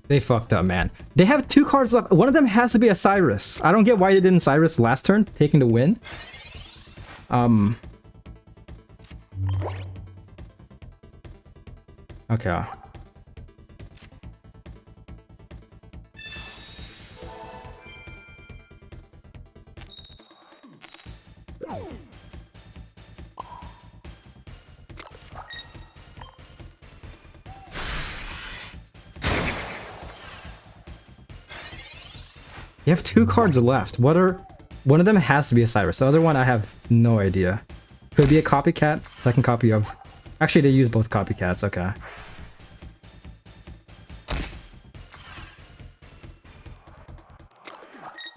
They fucked up, man. They have 2 cards left. One of them has to be a Cyrus. I don't get why they didn't Cyrus last turn, taking the win. Okay. You have 2 cards left. One of them has to be a Cyrus. The other one I have no idea. Could be a copycat. Second copy of. Actually, they use both copycats. Okay.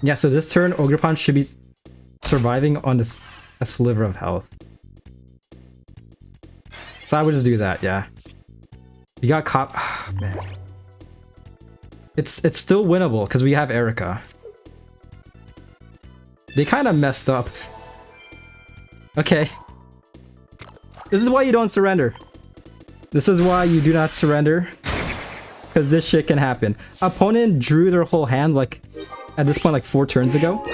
Yeah. So this turn, Ogerpon should be surviving on this a sliver of health. So I would just do that. Yeah. You got man. It's still winnable because we have Erica. They kind of messed up. Okay. This is why you don't surrender. This is why you do not surrender. Because this shit can happen. Opponent drew their whole hand like at this point like 4 turns ago.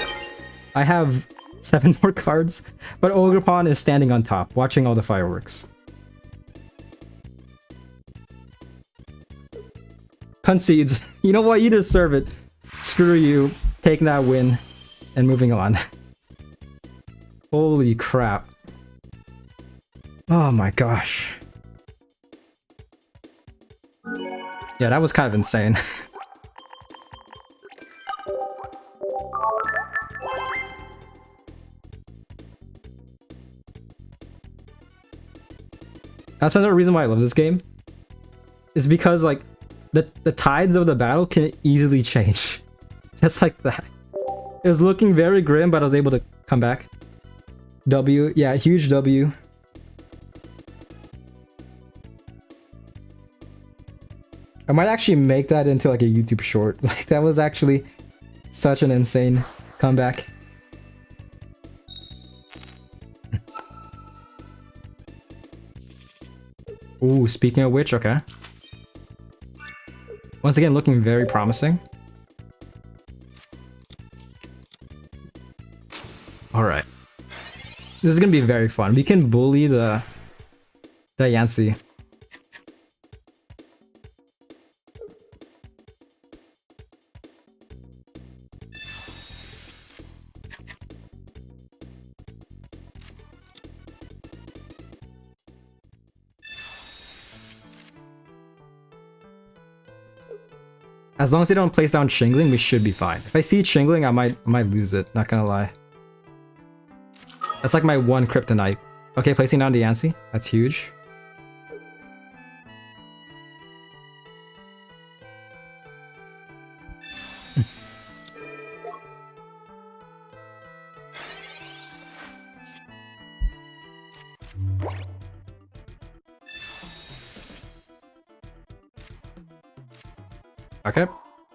I have 7 more cards. But Ogerpon is standing on top, watching all the fireworks. Concedes. You know what? You deserve it. Screw you. Taking that win. And moving on. Holy crap. Oh my gosh. Yeah, that was kind of insane. That's another reason why I love this game. Is because like the tides of the battle can easily change. Just like that. It was looking very grim, but I was able to come back. W, yeah, huge W. I might actually make that into like a YouTube short. Like that was actually such an insane comeback. Ooh, speaking of which, okay. Once again, looking very promising. Alright. This is gonna be very fun. We can bully the Yancy. As long as they don't place down Shingling, we should be fine. If I see Shingling, I might lose it, not gonna lie. That's like my one kryptonite. Okay, placing down the Yancy. That's huge. Okay,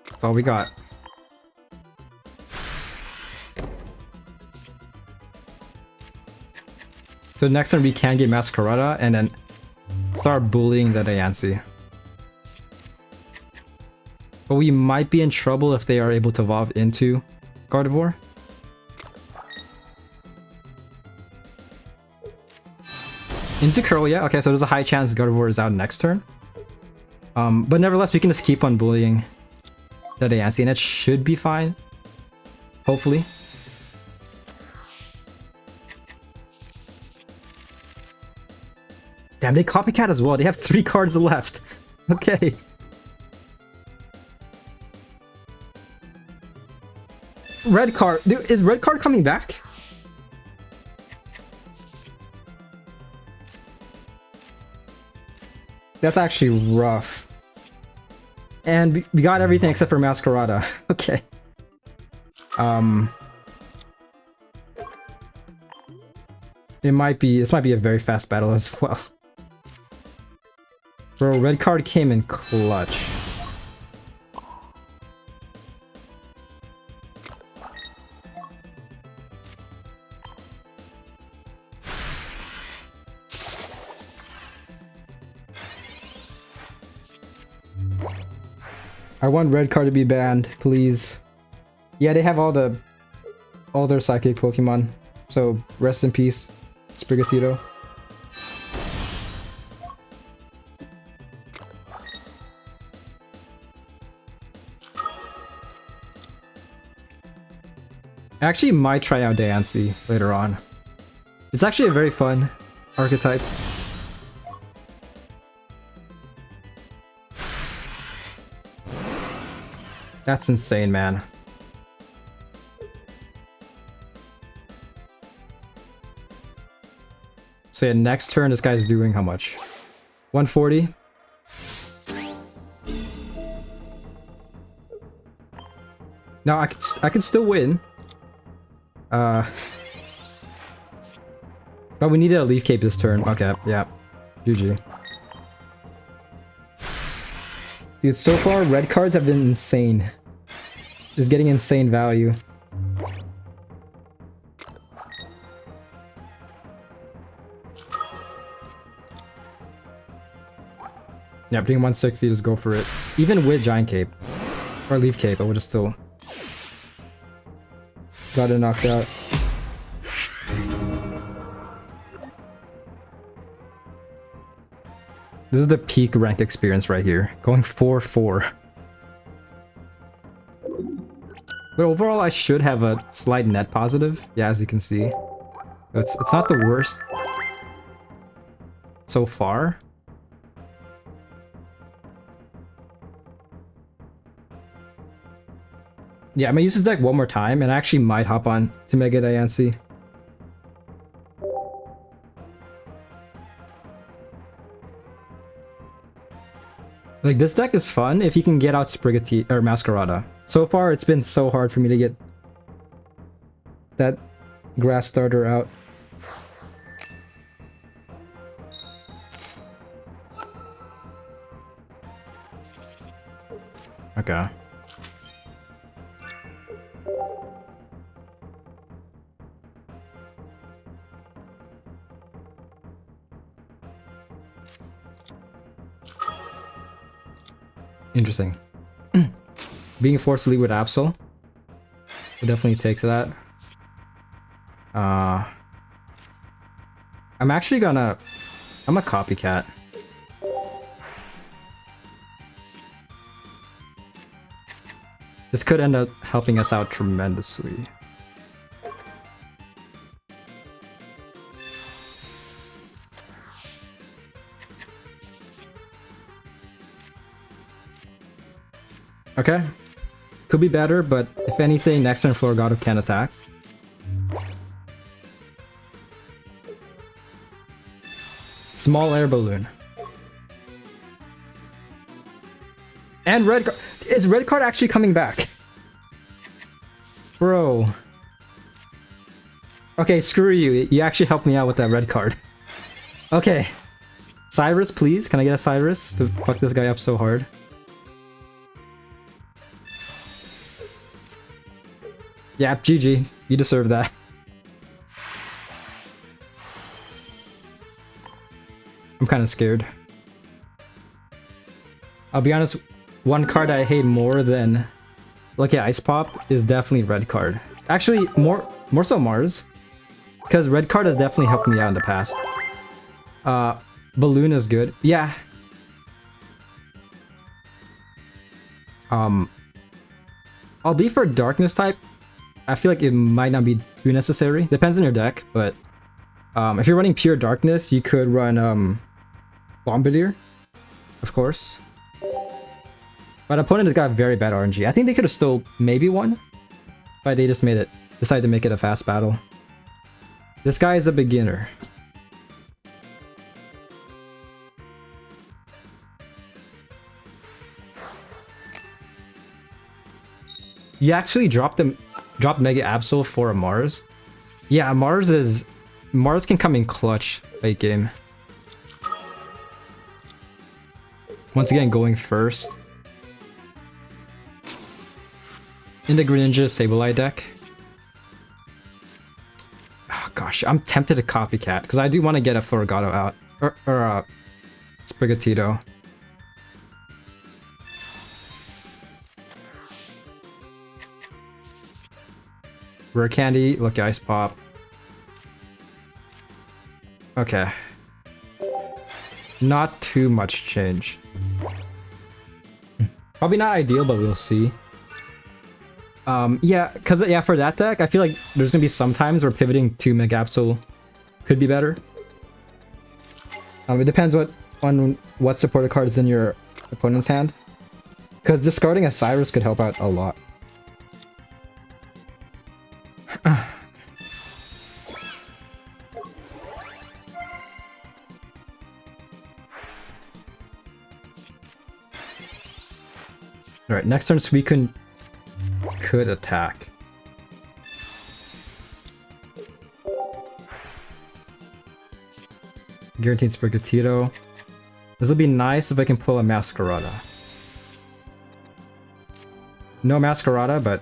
that's all we got. So next turn we can get Masquerada and then start bullying the Yancy. But we might be in trouble if they are able to evolve into Gardevoir. Into Curl, yeah. Okay, so there's a high chance Gardevoir is out next turn. But nevertheless, we can just keep on bullying the Yancy and it should be fine. Hopefully. Damn, they copycat as well. They have 3 cards left. Okay. Red card. Dude, is red card coming back? That's actually rough. And we got everything except for Masquerada. Okay. This might be a very fast battle as well. Bro, red card came in clutch. I want red card to be banned, please. Yeah, they have all their psychic Pokemon. So rest in peace, Sprigatito. I actually might try out Diancie later on. It's actually a very fun archetype. That's insane, man. So yeah, next turn this guy's doing how much? 140? No, I can still win. But we needed a Leaf Cape this turn. Okay, yeah. GG. Dude, so far red cards have been insane. Just getting insane value. Yeah, being 160, just go for it. Even with Giant Cape. Or Leaf Cape, I would have still got it knocked out. This is the peak rank experience right here. Going 4-4. But overall, I should have a slight net positive. Yeah, as you can see. It's not the worst so far. Yeah, I'm gonna use this deck one more time, and I actually might hop on to Mega Diancie. Like, this deck is fun if you can get out Sprigatito or Masquerada. So far, it's been so hard for me to get that grass starter out. Okay. Interesting. Being forced to leave with Absol. We'll definitely take that. I'm a copycat. This could end up helping us out tremendously. Okay. Could be better, but if anything, next turn Floragato can attack. Small air balloon. And red card. Is red card actually coming back? Bro. Okay, screw you. You actually helped me out with that red card. Okay. Cyrus, please. Can I get a Cyrus to fuck this guy up so hard? Yeah, GG. You deserve that. I'm kind of scared. I'll be honest, one card I hate more than Lucky Ice Pop is definitely red card. Actually, more so Mars. Because red card has definitely helped me out in the past. Balloon is good. Yeah. I'll be for darkness type. I feel like it might not be too necessary. Depends on your deck, but if you're running pure darkness, you could run Bombardier, of course. But opponent has got very bad RNG. I think they could have still maybe won, but they just decided to make it a fast battle. This guy is a beginner. You actually dropped Mega Absol for a Mars? Yeah, Mars can come in clutch late game. Once again, going first. In the Greninja Sableye deck. Oh gosh, I'm tempted to copycat because I do want to get a Floragato out or a Sprigatito. Rare Candy, Lucky Ice Pop. Okay. Not too much change. Probably not ideal, but we'll see. Yeah, for that deck, I feel like there's gonna be some times where pivoting to Megapsol could be better. It depends on what supported card is in your opponent's hand. Because discarding a Cyrus could help out a lot. Alright, next turn Suicune could attack. Guaranteed Sprigatito. This will be nice if I can pull a Masquerada. No Masquerada, but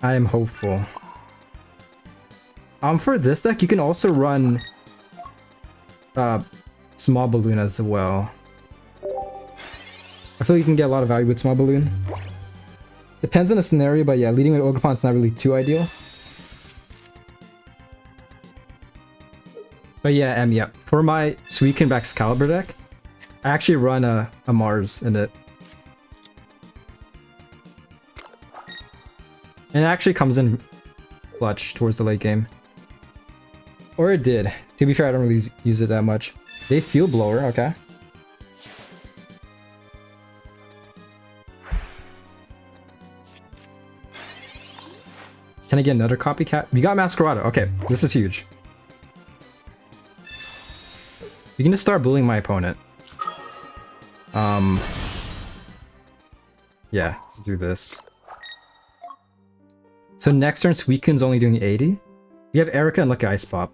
I am hopeful. For this deck, you can also run Small Balloon as well. I feel like you can get a lot of value with Small Balloon. Depends on the scenario, but yeah, leading with Ogerpon's not really too ideal. But yeah, yeah. For my Suicune Excalibur deck, I actually run a Mars in it. And it actually comes in clutch towards the late game. Or it did. To be fair, I don't really use it that much. They feel blower, okay. Can I get another copycat? We got Masquerada. Okay, this is huge. You can just start bullying my opponent. Yeah, let's do this. So next turn, Suicune's only doing 80. We have Erica and Lucky Ice Pop.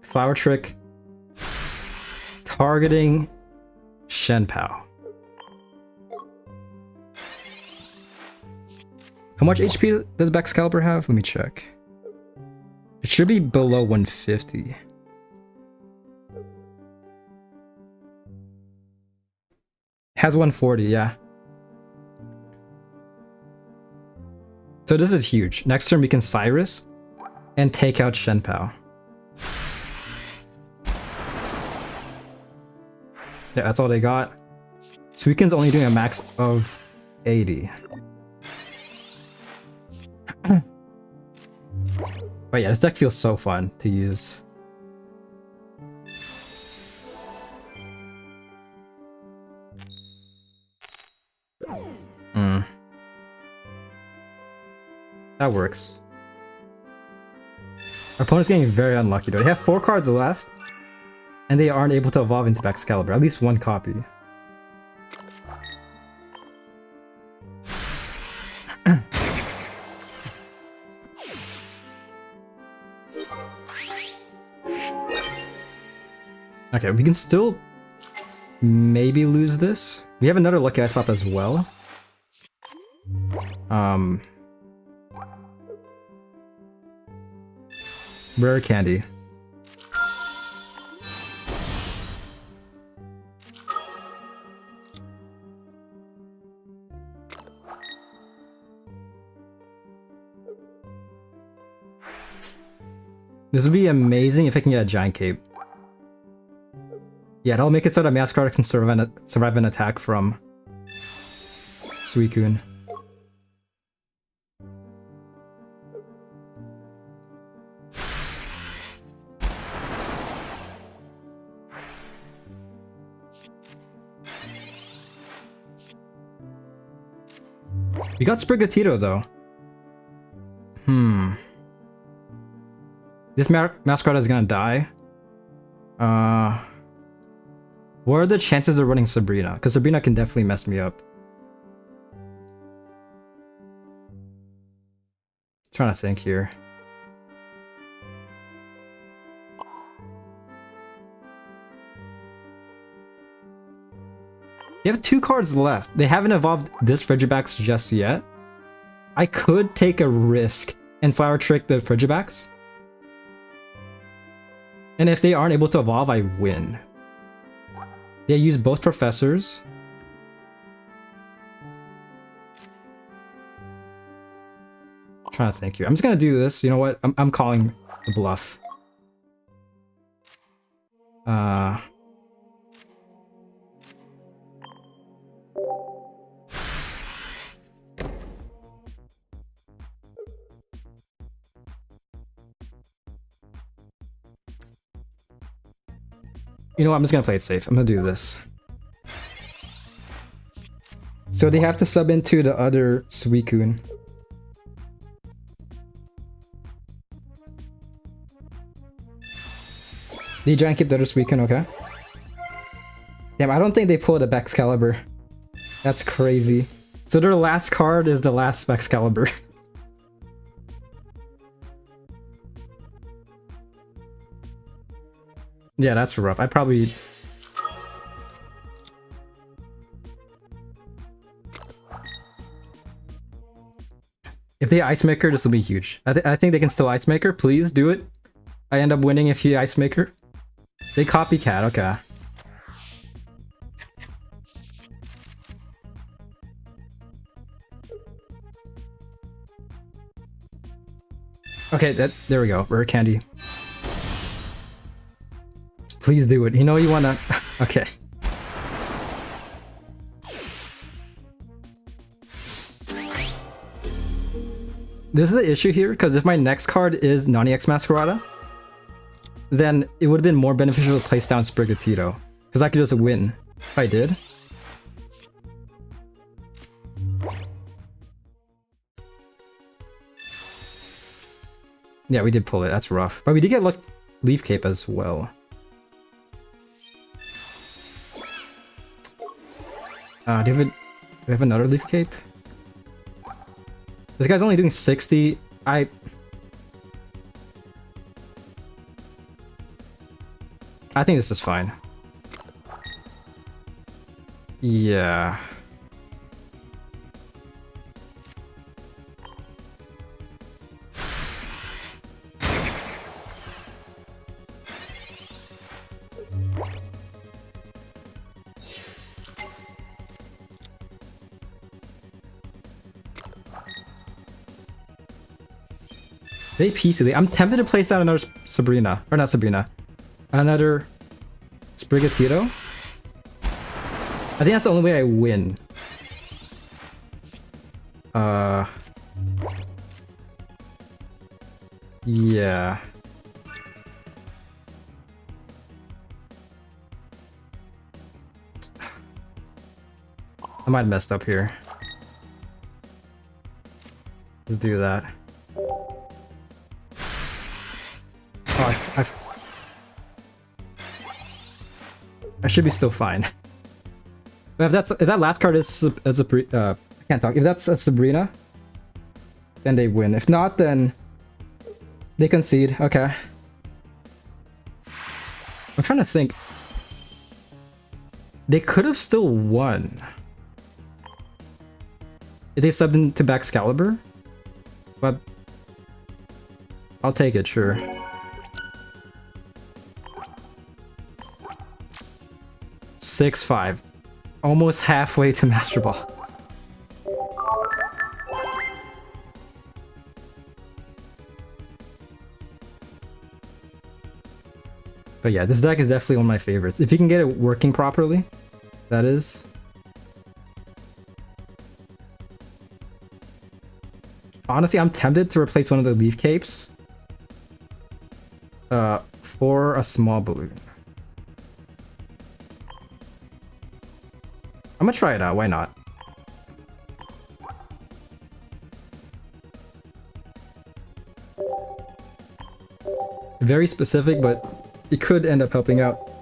Flower Trick. Targeting Shenpao. How much HP does Excalibur have? Let me check. It should be below 150. Has 140, yeah. So this is huge. Next turn we can Cyrus and take out Shenpao. Yeah, that's all they got. Suicune's only doing a max of 80. But yeah, this deck feels so fun to use. That works. Our opponent's getting very unlucky though. They have 4 cards left, and they aren't able to evolve into Excalibur. At least 1 copy. Okay, we can still maybe lose this. We have another lucky ice pop as well. Rare candy. This would be amazing if I can get a giant cape. Yeah, that'll make it so that Masquerade can survive an attack from Suicune. We got Sprigatito though. This Masquerade is gonna die. What are the chances of running Sabrina? Because Sabrina can definitely mess me up. Trying to think here. They have 2 cards left. They haven't evolved this Frigibax just yet. I could take a risk and Flower Trick the Frigibax. And if they aren't able to evolve, I win. They use both professors. I'm trying to think here. I'm just gonna do this. You know what? I'm calling the bluff. You know what? I'm just gonna play it safe. I'm gonna do this. So they have to sub into the other Suicune. They giant keep the other Suicune, okay? Damn, I don't think they pulled a Excalibur. That's crazy. So their last card is the last Excalibur. Yeah, that's rough. I probably... If they Ice Maker, this will be huge. I think they can still Ice Maker. Please do it. I end up winning if he Ice Maker. They copycat, okay. Okay, there we go. Rare candy. Please do it. You know you wanna... Okay. This is the issue here, because if my next card is Nani X Masquerada, then it would have been more beneficial to place down Sprigatito, because I could just win if I did. Yeah, we did pull it. That's rough. But we did get Leaf Cape as well. Do we have another Leaf Cape? This guy's only doing 60. I think this is fine. Yeah. They PC. I'm tempted to place down another Sabrina. Or not Sabrina. Another Sprigatito. I think that's the only way I win. Yeah. I might have messed up here. Let's do that. I should be still fine. But if that last card is a I can't talk. If that's a Sabrina, then they win. If not, then they concede. Okay. I'm trying to think. They could have still won. If they subbed into Baxcalibur, but I'll take it, sure. Six, 5. Almost halfway to Master Ball. But yeah, this deck is definitely one of my favorites. If you can get it working properly, that is. Honestly, I'm tempted to replace one of the Leaf Capes for a small balloon. I'm gonna try it out, why not? Very specific, but it could end up helping out.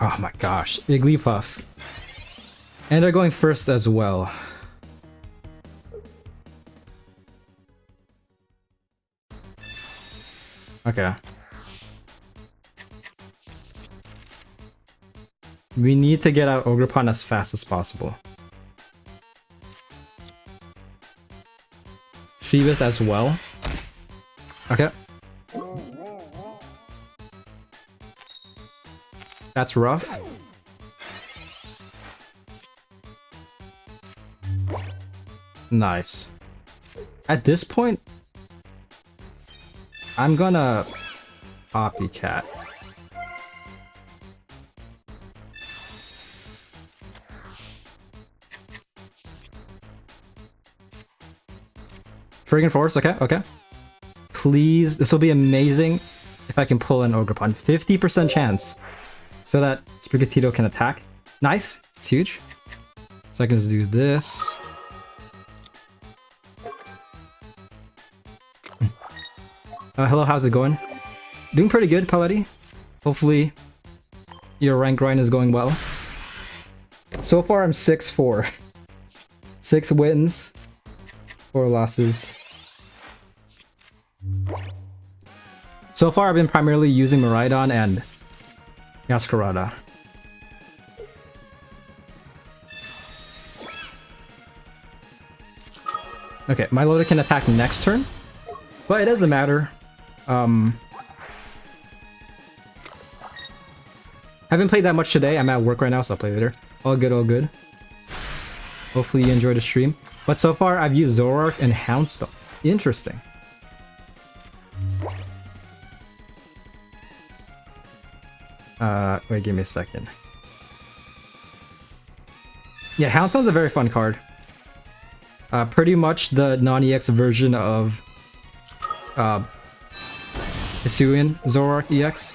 Oh my gosh, Igglypuff. And they're going first as well. Okay. We need to get out Ogerpon as fast as possible. Phoebus as well. Okay. That's rough. Nice. At this point, I'm gonna copycat. Friggin' Force, okay, okay. Please, this will be amazing if I can pull an Ogerpon. 50% chance. So that Sprigatito can attack. Nice, it's huge. So I can just do this. Hello, how's it going? Doing pretty good, Paletti. Hopefully your rank grind is going well. So far I'm 6-4. 6 wins, 4 losses. So far I've been primarily using Miraidon and Yaskarada. Okay, my Loda can attack next turn, but it doesn't matter. Haven't played that much today. I'm at work right now, so I'll play later. All good, all good. Hopefully you enjoyed the stream. But so far, I've used Zoroark and Houndstone. Interesting. Wait, give me a second. Yeah, Houndstone's a very fun card. Pretty much the non-EX version of Hisuian Zoroark EX.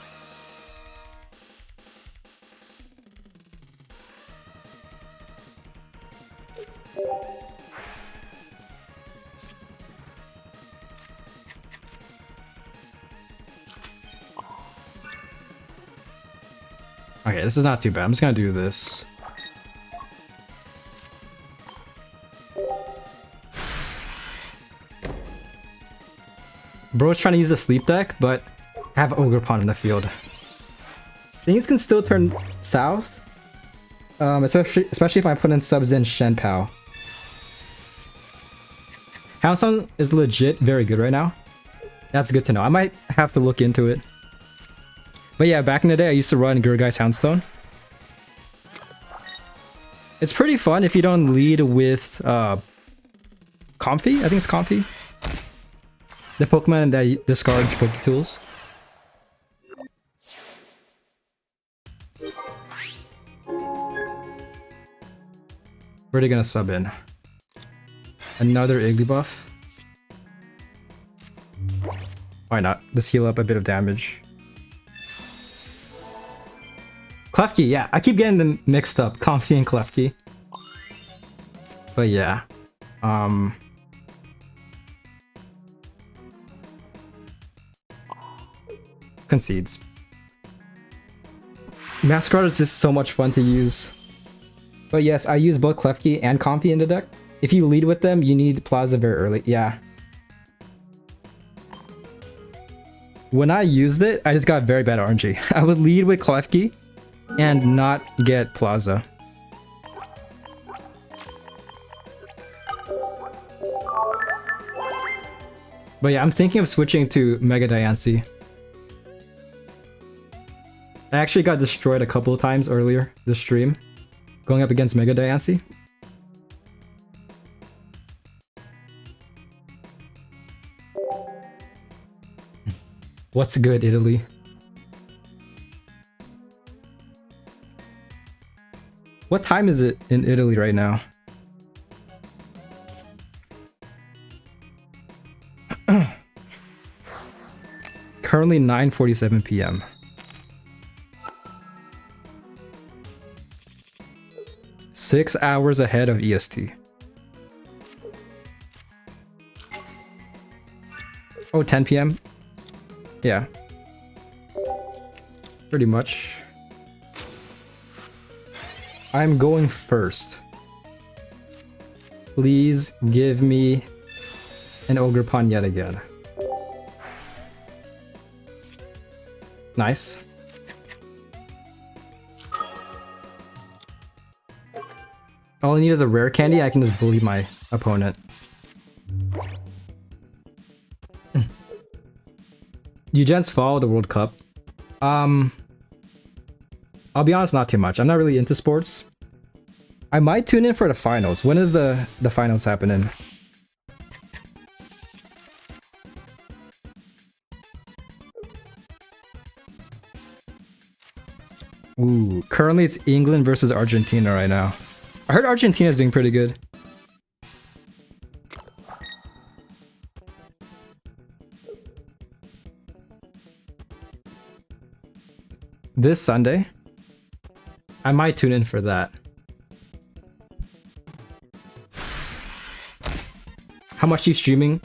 Okay, this is not too bad. I'm just gonna do this. Bro's trying to use the sleep deck, but I have Ogerpon in the field. Things can still turn south, especially if my opponent subs in Shenpao. Houndstone is legit very good right now. That's good to know. I might have to look into it. But yeah, back in the day, I used to run Gurgai's Houndstone. It's pretty fun if you don't lead with Comfy. I think it's Comfy. The Pokemon that discards Poketools. Where are they gonna sub in? Another Igglybuff? Why not? Just heal up a bit of damage. Klefki, yeah. I keep getting them mixed up. Comfy and Klefki. But yeah. Concedes. Mascot is just so much fun to use. But yes, I use both Klefki and Comfy in the deck. If you lead with them, you need Plaza very early. Yeah. When I used it, I just got very bad RNG. I would lead with Klefki and not get Plaza. But yeah, I'm thinking of switching to Mega Diancie. I actually got destroyed a couple of times earlier this stream, going up against Mega Diancie. What's good, Italy? What time is it in Italy right now? Currently 9:47 p.m. Six hours ahead of EST. Oh, 10 p.m. Yeah. Pretty much. I'm going first. Please give me an Ogerpon yet again. Nice. All I need is a rare candy. I can just bully my opponent. You gents follow the World Cup? I'll be honest, not too much. I'm not really into sports. I might tune in for the finals. When is the finals happening? Ooh, currently it's England versus Argentina right now. I heard Argentina's doing pretty good. This Sunday, I might tune in for that. How much are you streaming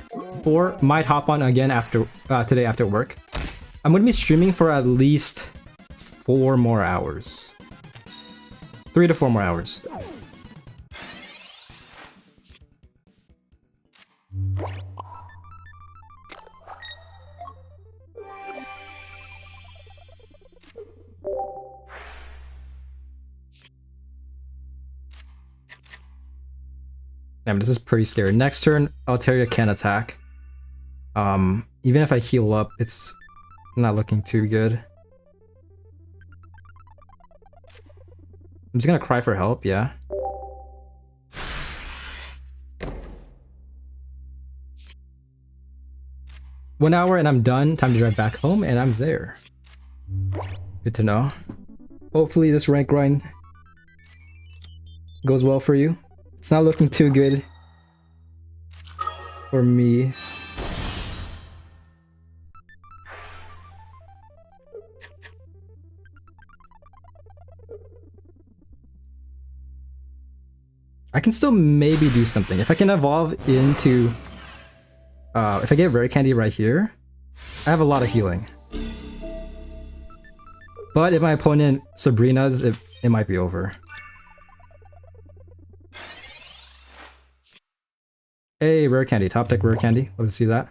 for? Might hop on again after today after work. I'm gonna be streaming for at least 4 more hours. 3 to 4 more hours. Damn, this is pretty scary. Next turn, Altaria can attack. Even if I heal up, it's not looking too good. I'm just gonna cry for help, yeah. One hour and I'm done. Time to drive back home and I'm there. Good to know. Hopefully this rank grind goes well for you. It's not looking too good for me. I can still maybe do something. If I can evolve into... if I get Rare Candy right here, I have a lot of healing. But if my opponent Sabrina's, it might be over. Hey, Rare Candy. Top deck Rare Candy. Let's see that.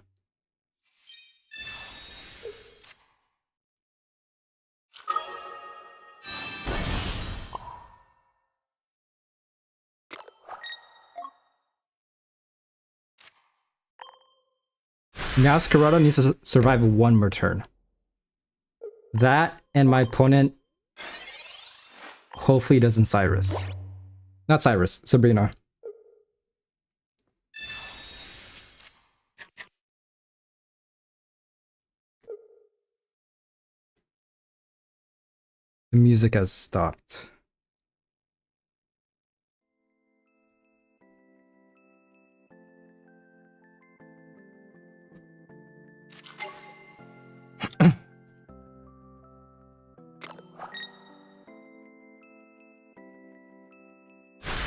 Now Scarado needs to survive 1 more turn. That and my opponent hopefully doesn't Cyrus. Not Cyrus, Sabrina. The music has stopped.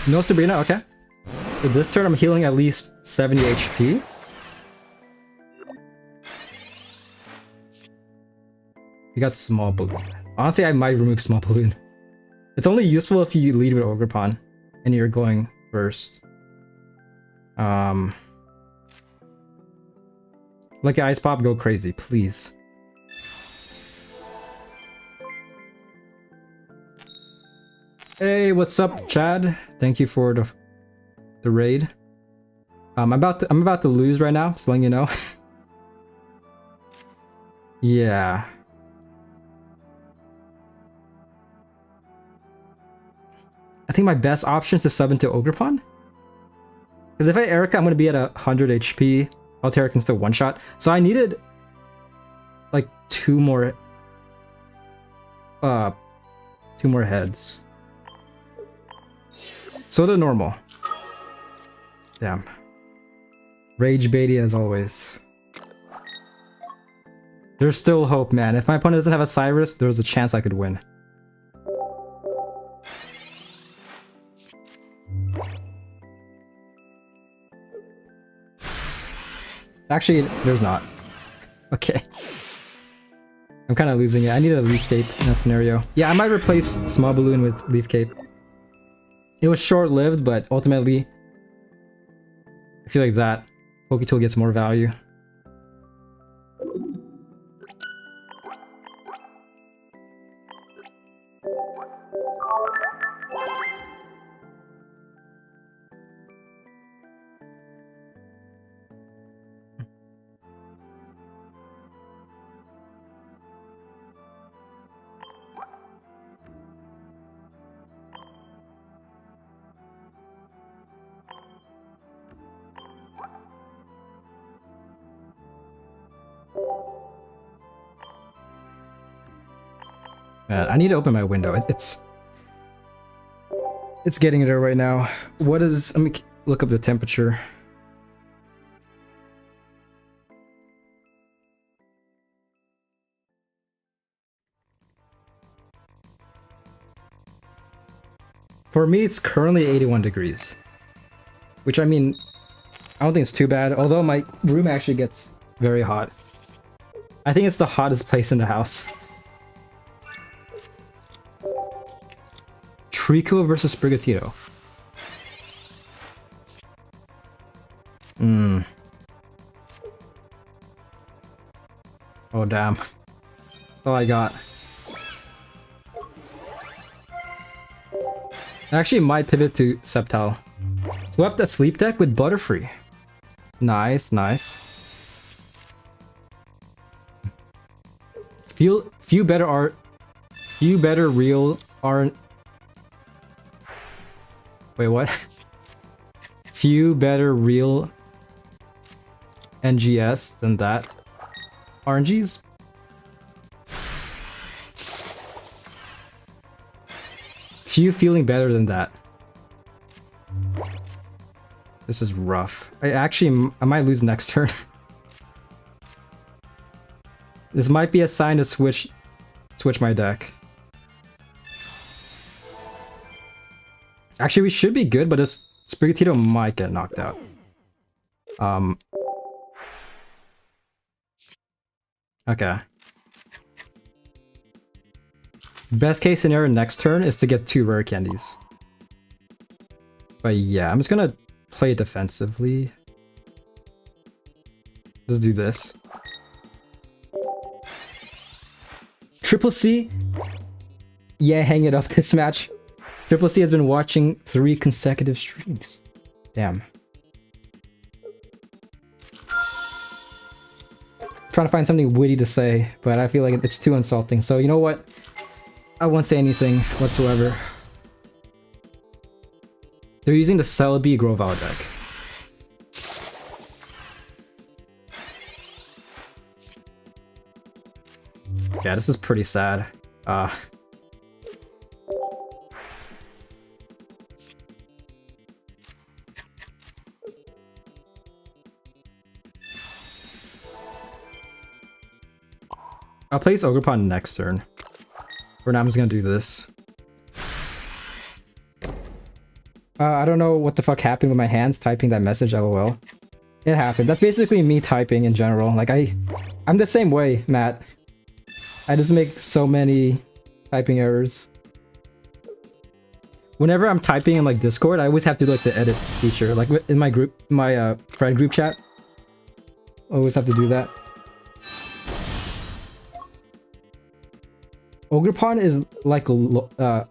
No Sabrina, okay. So this turn I'm healing at least 70 HP. You got small balloon. Honestly, I might remove small balloon. It's only useful if you lead with Ogre Pawn and you're going first. Like Ice Pop, go crazy, please. Hey, what's up, Chad? Thank you for the raid. I'm about to lose right now, just letting you know. Yeah. I think my best option is to sub into Ogre Pawn. Because if I Erica, I'm gonna be at 100 HP. Altera can still one shot. So I needed like two more heads. So the normal. Damn. Rage baity as always. There's still hope, man. If my opponent doesn't have a Cyrus, there's a chance I could win. Actually, there's not. Okay. I'm kind of losing it. I need a Leaf Cape in that scenario. Yeah, I might replace Small Balloon with Leaf Cape. It was short-lived, but ultimately, I feel like that Poketool gets more value. Man, I need to open my window. It's getting there right now. What is... Let me look up the temperature. For me, it's currently 81 degrees. Which, I mean, I don't think it's too bad. Although my room actually gets very hot. I think it's the hottest place in the house. Trico versus Sprigatito. Oh, damn. That's all I got. I actually might pivot to Sceptile. Swept that sleep deck with Butterfree. Nice, nice. Few better real aren't... Wait, what? Few better real NGS than that. RNGs? Few feeling better than that. This is rough. I might lose next turn. This might be a sign to switch my deck. Actually, we should be good, but this Sprigatito might get knocked out. Okay. Best case scenario next turn is to get 2 rare candies. But yeah, I'm just gonna play defensively. Just do this. Triple C? Yeah, hang it up this match. Triple C has been watching 3 consecutive streams. Damn. Trying to find something witty to say, but I feel like it's too insulting. So you know what? I won't say anything whatsoever. They're using the Celebi Grovyle deck. Yeah, this is pretty sad. I'll place Ogerpon next turn. For now, I'm just gonna do this. I don't know what the fuck happened with my hands typing that message, lol. It happened. That's basically me typing in general. Like, I'm the same way, Matt. I just make so many typing errors. Whenever I'm typing in, like, Discord, I always have to do, like, the edit feature. Like, in my group, my friend group chat. I always have to do that. Ogerpon is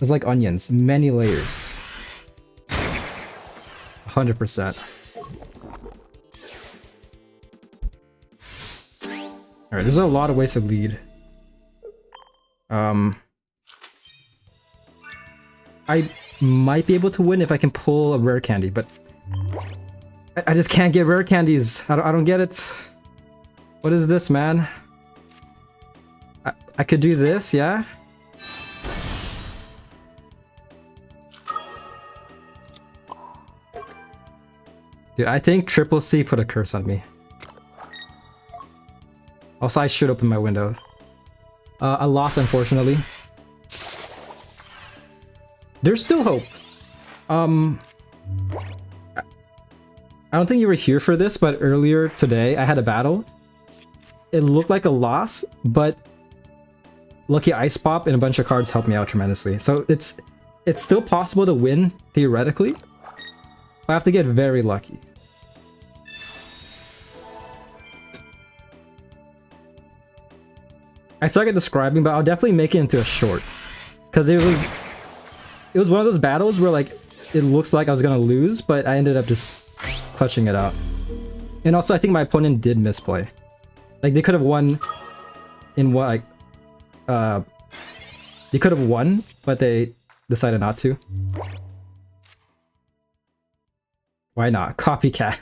like onions. Many layers. 100%. Alright, there's a lot of ways to lead. I might be able to win if I can pull a rare candy, but I just can't get rare candies. I don't get it. What is this, man? I could do this, yeah? Dude, I think Triple C put a curse on me. Also, I should open my window. I lost, unfortunately. There's still hope. I don't think you were here for this, but earlier today, I had a battle. It looked like a loss, but Lucky Ice Pop and a bunch of cards helped me out tremendously. So it's still possible to win, theoretically. I have to get very lucky. I suck at describing, but I'll definitely make it into a short. Because it was one of those battles where, like, it looks like I was gonna lose, but I ended up just clutching it out. And also, I think my opponent did misplay. Like, they could have won in what, like, they could have won, but they decided not to. Why not? Copycat.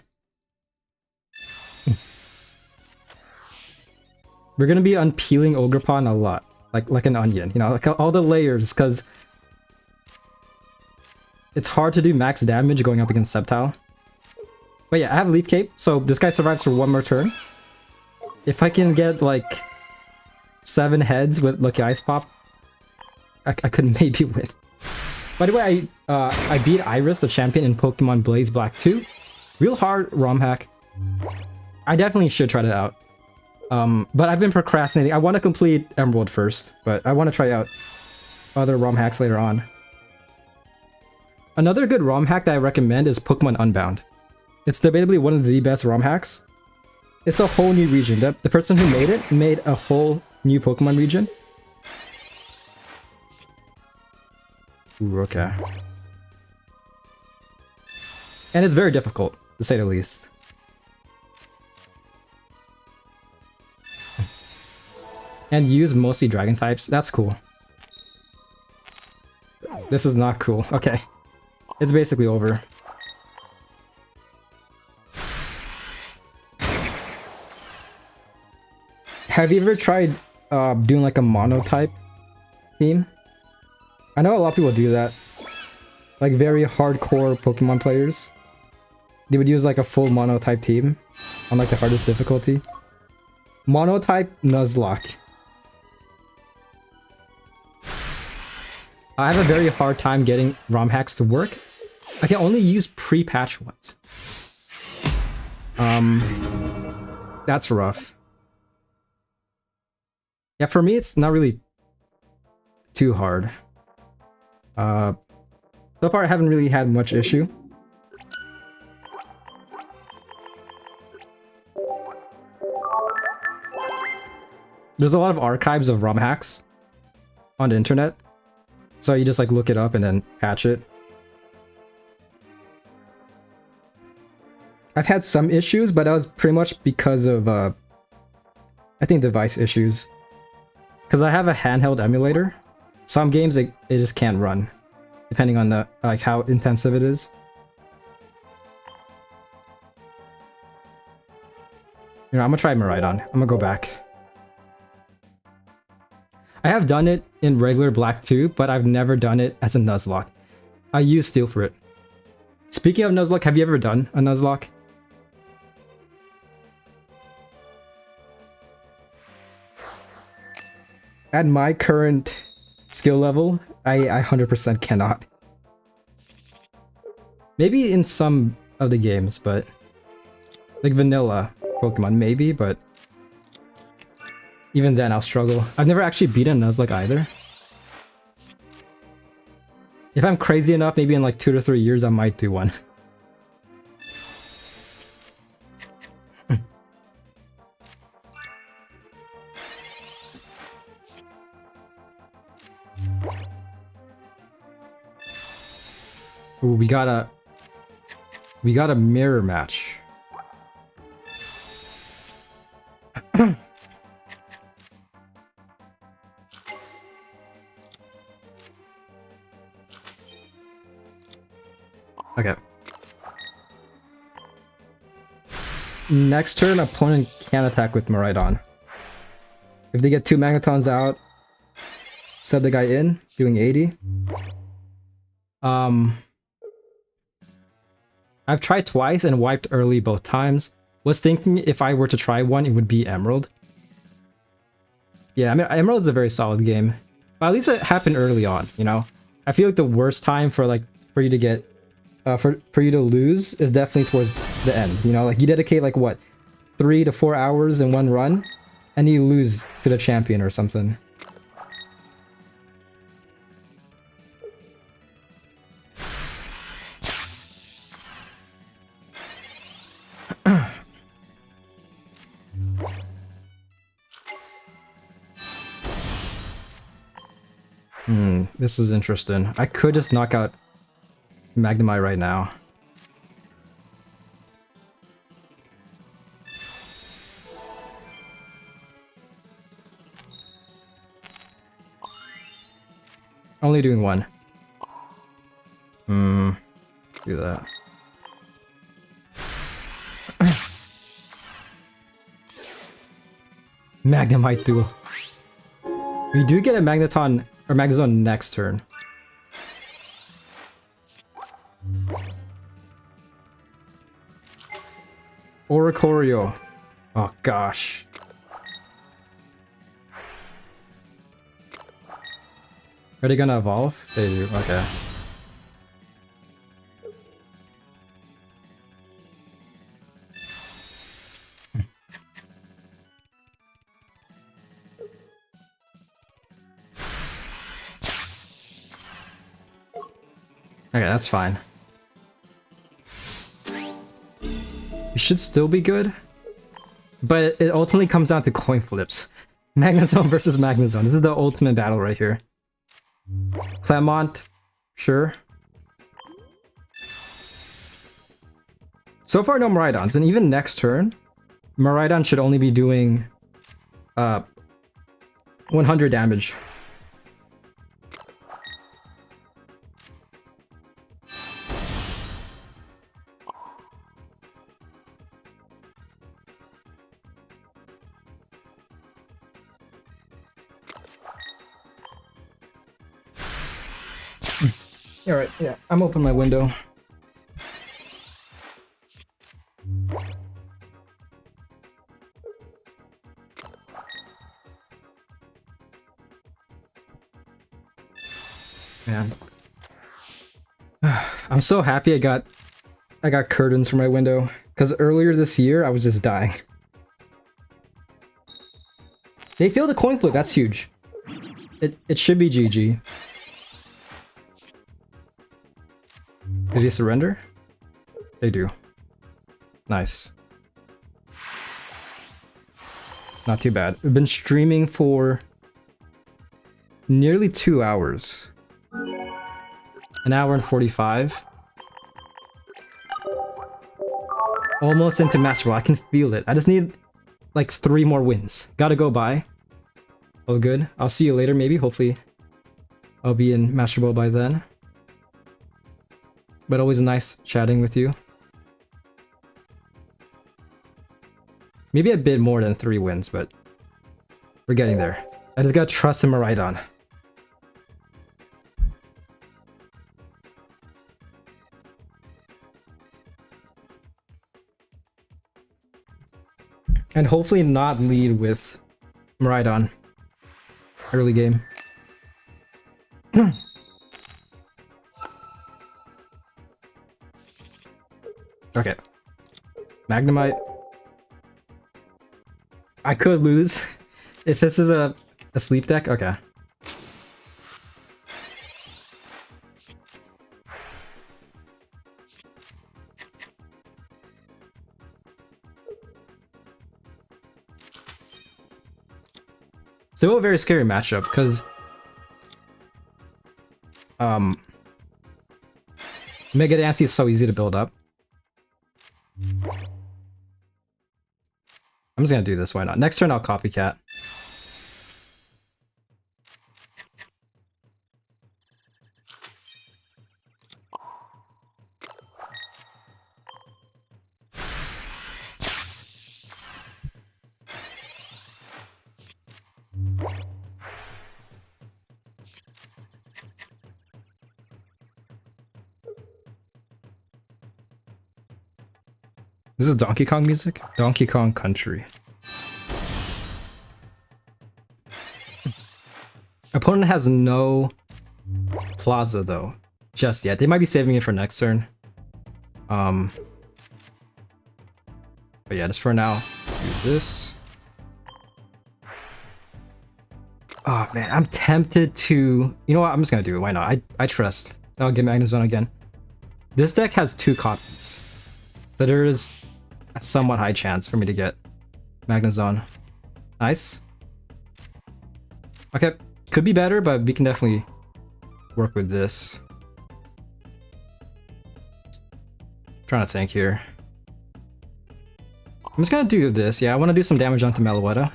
We're gonna be unpeeling Ogerpon a lot. Like an onion, you know, like all the layers, because it's hard to do max damage going up against Sceptile. But yeah, I have Leaf Cape, so this guy survives for one more turn. If I can get, like, 7 heads with Lucky Ice Pop, I could maybe win. By the way, I beat Iris, the champion, in Pokemon Blaze Black 2. Real hard ROM hack. I definitely should try that out. But I've been procrastinating. I want to complete Emerald first, but I want to try out other ROM hacks later on. Another good ROM hack that I recommend is Pokemon Unbound. It's debatably one of the best ROM hacks. It's a whole new region. The person who made it made a whole new Pokemon region. Ooh, okay. And it's very difficult, to say the least. And use mostly dragon types. That's cool. This is not cool. Okay. It's basically over. Have you ever tried doing like a monotype team? I know a lot of people do that. Like very hardcore Pokemon players. They would use like a full monotype team on like the hardest difficulty. Monotype Nuzlocke. I have a very hard time getting ROM hacks to work. I can only use pre-patch ones. That's rough. Yeah, for me it's not really too hard. So far I haven't really had much issue. There's a lot of archives of ROM hacks on the internet. So you just like look it up and then patch it. I've had some issues, but that was pretty much because of I think device issues. Because I have a handheld emulator. Some games it just can't run, depending on the like how intensive it is. You know, I'm gonna try Miraidon. I'm gonna go back. I have done it in regular Black 2, but I've never done it as a Nuzlocke. I use Steel for it. Speaking of Nuzlocke, have you ever done a Nuzlocke? At my current skill level, I 100% cannot. Maybe in some of the games, but like vanilla Pokemon, maybe, but even then I'll struggle. I've never actually beaten Nuzlocke either. If I'm crazy enough, maybe in like 2 to 3 years I might do one. Ooh, we got a mirror match. Okay. Next turn, opponent can attack with Miraidon. If they get 2 Magnetons out, sub the guy in, doing 80. I've tried twice and wiped early both times. Was thinking if I were to try one, it would be Emerald. Yeah, I mean, Emerald is a very solid game. But at least it happened early on, you know? I feel like the worst time for you to get for you to lose is definitely towards the end, you know? Like you dedicate like what, 3 to 4 hours in one run and you lose to the champion or something. This is interesting. I could just knock out Magnemite right now. Only doing one. Do that. Magnemite duel. We do get a Magneton or Magneton next turn. Oricorio. Oh gosh. Are they gonna evolve? They do, okay. Okay, that's fine. It should still be good, but it ultimately comes down to coin flips. Magnezone versus Magnezone. This is the ultimate battle right here. Clemont, sure. So far, no Miraidons, and even next turn, Miraidon should only be doing 100 damage. Alright, yeah, I'm opening my window. Man. I'm so happy I got curtains for my window, because earlier this year I was just dying. They failed the coin flip, that's huge. It should be GG. Did he surrender? They do. Nice. Not too bad. We've been streaming for nearly 2 hours. 1 hour and 45. Almost into Master Ball. I can feel it. I just need like 3 more wins. Gotta go by. Oh good. I'll see you later maybe. Hopefully I'll be in Master Ball by then. But always nice chatting with you. Maybe a bit more than 3 wins, but we're getting there. I just gotta trust in Miraidon. And hopefully not lead with Miraidon. early game. Okay. Magnemite. I could lose if this is a sleep deck. Okay. Still a very scary matchup because Mega Dancy is so easy to build up. I'm just gonna do this, why not? Next turn I'll copycat. This is Donkey Kong music? Donkey Kong Country. Opponent has no Plaza though, just yet. They might be saving it for next turn. But yeah, just for now, do this. Oh man, I'm tempted to... You know what, I'm just gonna do it, why not? I trust. I'll get Magnezone again. This deck has 2 copies. So there is a somewhat high chance for me to get Magnezone. Nice. Okay, could be better, but we can definitely work with this. Trying to think here. I'm just gonna do this. Yeah, I want to do some damage onto Meloetta.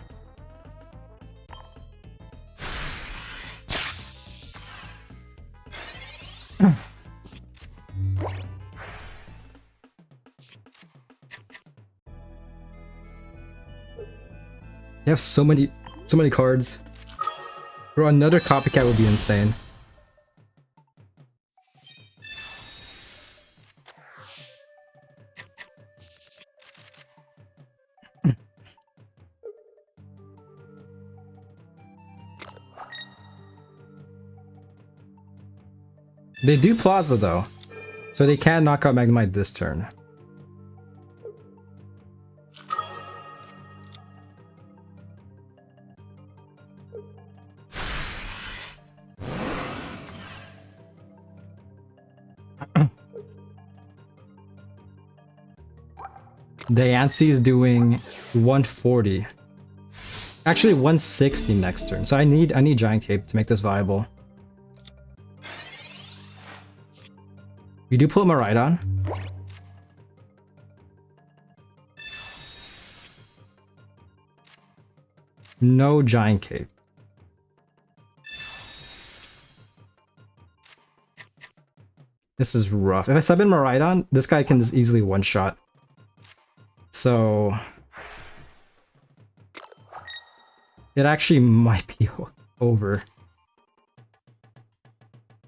They have so many cards. Bro, another copycat would be insane. They do Plaza though, so they can knock out Magnemite this turn. Diancie is doing 140. Actually 160 next turn. So I need Giant Cape to make this viable. We do pull Miraidon. No Giant Cape. This is rough. If I sub in Miraidon, this guy can just easily one-shot. So it actually might be over.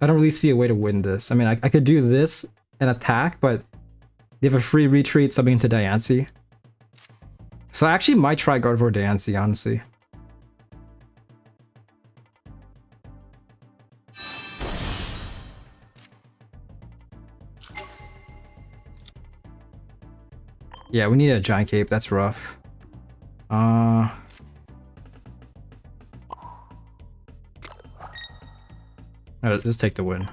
I don't really see a way to win this. I mean, I could do this and attack, but they have a free retreat subbing into Diancie. So I actually might try Gardevoir Diancie, honestly. Yeah, we need a Giant Cape. That's rough. Let's take the win.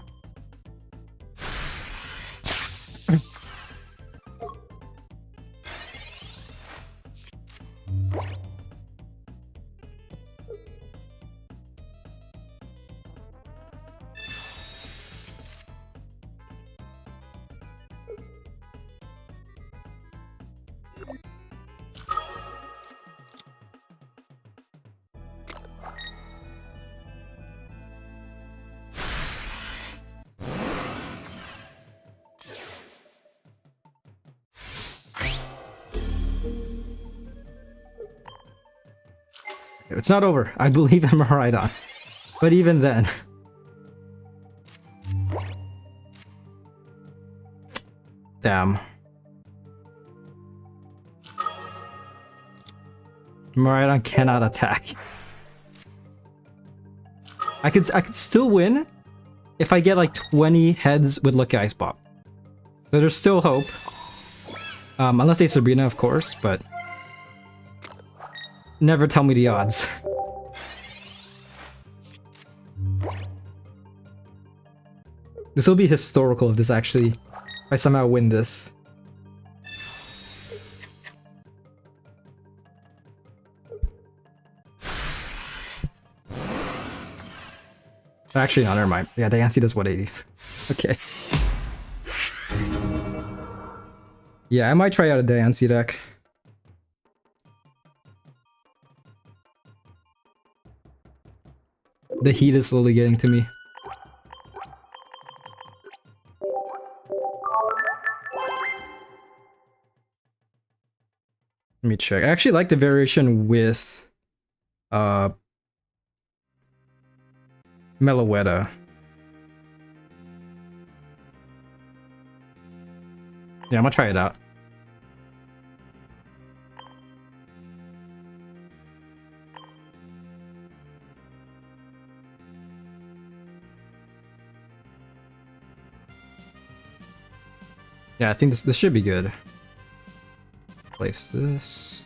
It's not over. I believe in Miraidon. But even then... Damn. Miraidon cannot attack. I could still win if I get like 20 heads with Lucky Ice Pop. So there's still hope. Unless it's Sabrina, of course, but never tell me the odds. This will be historical if if I somehow win this. Actually, no, never mind. Yeah, Diancie does 180. Okay. Yeah, I might try out a Diancie deck. The heat is slowly getting to me. Let me check. I actually like the variation with Meloetta. Yeah, I'm gonna try it out. Yeah, I think this should be good. Place this.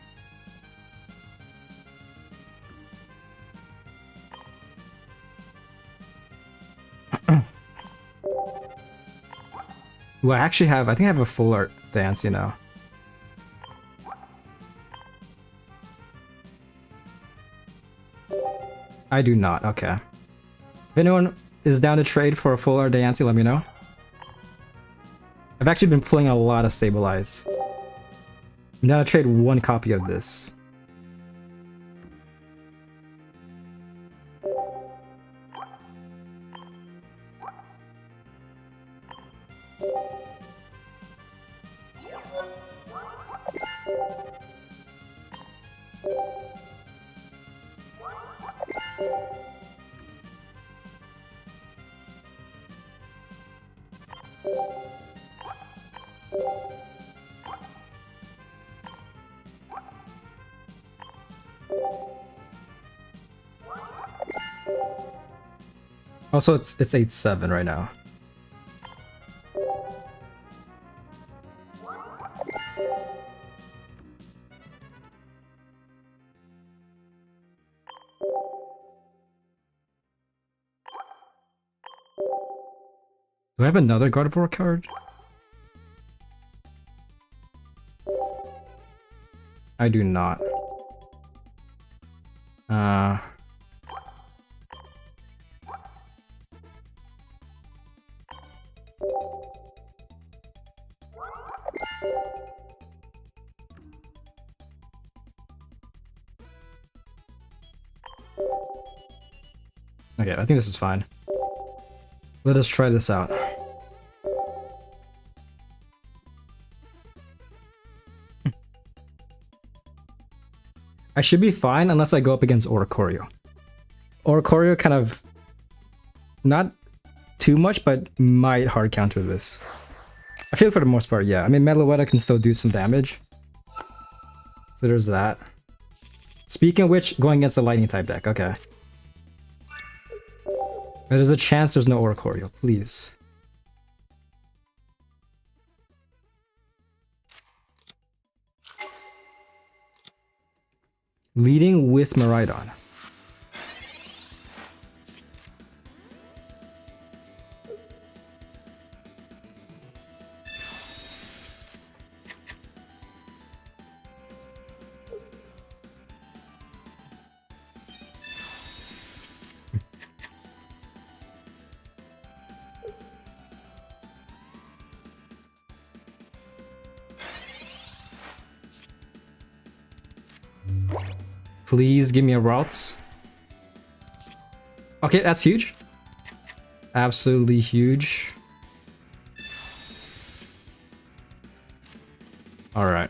Well, I think I have a full art dance, you know. I do not, okay. If anyone is down to trade for a full art Dancey, let me know. I've actually been pulling a lot of Sableye. I'm down to trade one copy of this. Also, it's 8-7 right now. Do I have another Gardevoir card? I do not. Okay, I think this is fine. Let us try this out. I should be fine unless I go up against Oricorio. Oricorio kind of... not too much, but might hard counter this. I feel for the most part, yeah. I mean, Meloetta can still do some damage. So there's that. Speaking of which, going against the lightning type deck, okay. But there's a chance there's no Oricorio, please. Leading with Miraidon. Please give me a route. Okay, that's huge. Absolutely huge. Alright.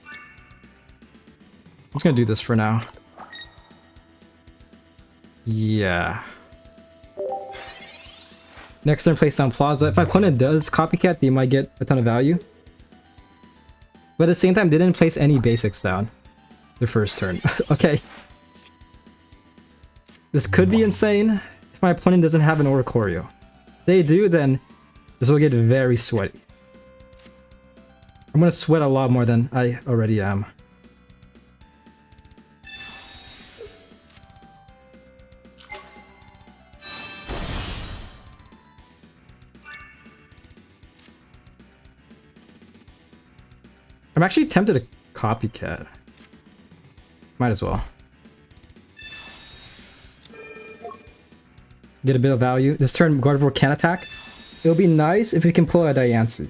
I'm just gonna do this for now. Yeah. Next turn, place down Plaza. If my opponent does copycat, they might get a ton of value. But at the same time, they didn't place any basics down. Their first turn. Okay. This could be insane if my opponent doesn't have an Oricorio. If they do, then this will get very sweaty. I'm gonna sweat a lot more than I already am. I'm actually tempted to copycat. Might as well. Get a bit of value. This turn, Gardevoir can attack. It'll be nice if we can pull a Diancie.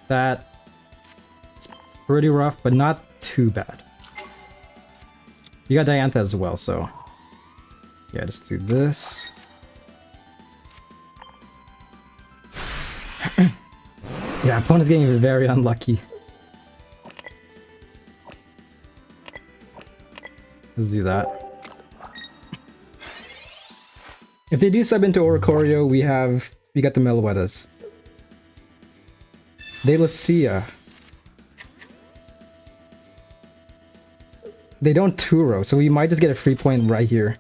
That's pretty rough, but not too bad. You got Diantha as well, so yeah, just do this. Yeah, opponent's getting very unlucky. Let's do that. If they do sub into Oricorio, we got the Meloetas. De Lucia. They don't Turo, so we might just get a free point right here.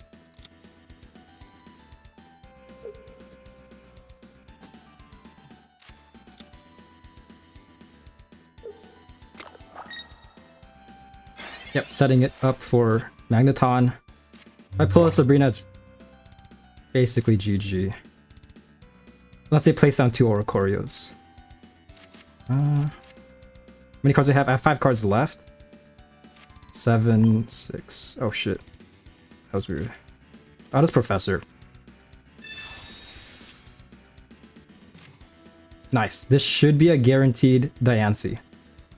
Yep, setting it up for Magneton. If I pull a Sabrina, it's basically GG. Unless they place down 2 Oricorios. How many cards do I have? I have 5 cards left. 7, 6. Oh shit. That was weird. Oh, that's Professor. Nice. This should be a guaranteed Diancie.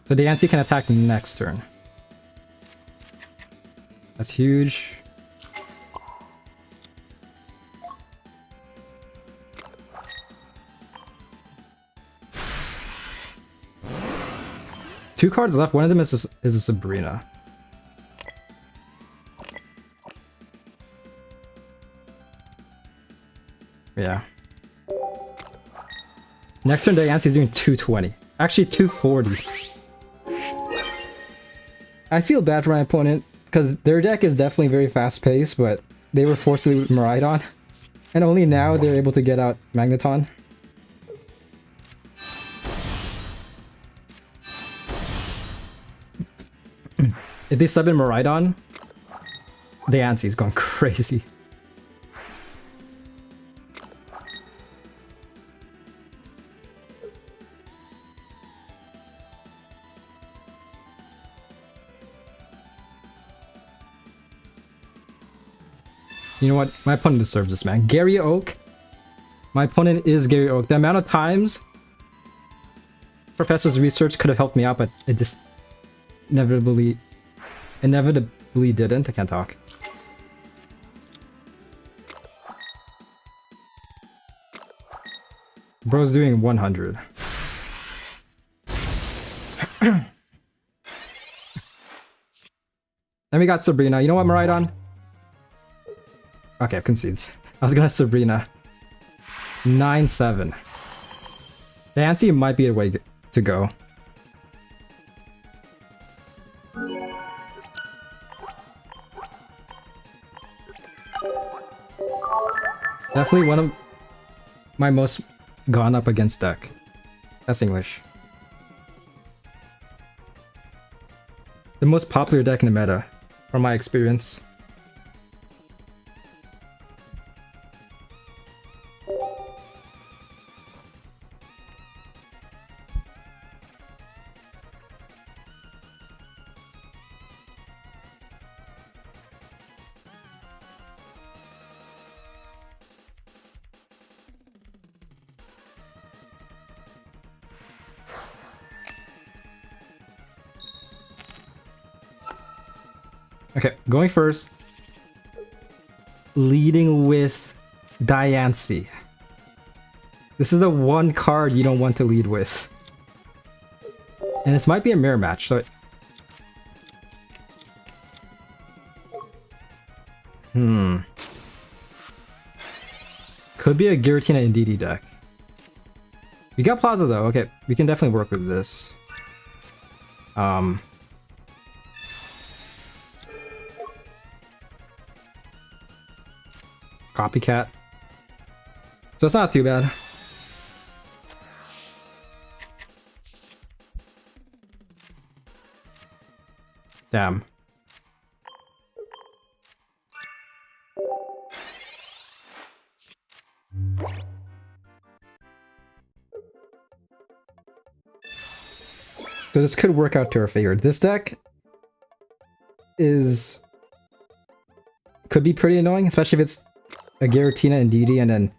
So Diancie can attack next turn. That's huge. Two cards left. One of them is a Sabrina. Yeah. Next turn, Diancie is doing 220. Actually, 240. I feel bad for my opponent because their deck is definitely very fast-paced, but they were forced to leave Miraidon, and only now they're able to get out Magneton. If they sub in Miraidon, Diancie's gone crazy. You know what? My opponent deserves this, man. Gary Oak. My opponent is Gary Oak. The amount of times Professor's research could have helped me out, but it just inevitably didn't. I can't talk. Bro's doing 100. Then we got Sabrina. You know what, Miraidon? Okay, concedes. I was gonna Sabrina. 9-7. Diancie might be a way to go. Definitely one of my most gone up against deck. That's English. The most popular deck in the meta, from my experience. Okay, going first. Leading with Diancie. This is the one card you don't want to lead with. And this might be a mirror match, so... Could be a Giratina Indeedee deck. We got Plaza though, okay. We can definitely work with this. Copycat. So it's not too bad. Damn. So this could work out to our favor. This deck could be pretty annoying, especially if it's a Giratina and DD and then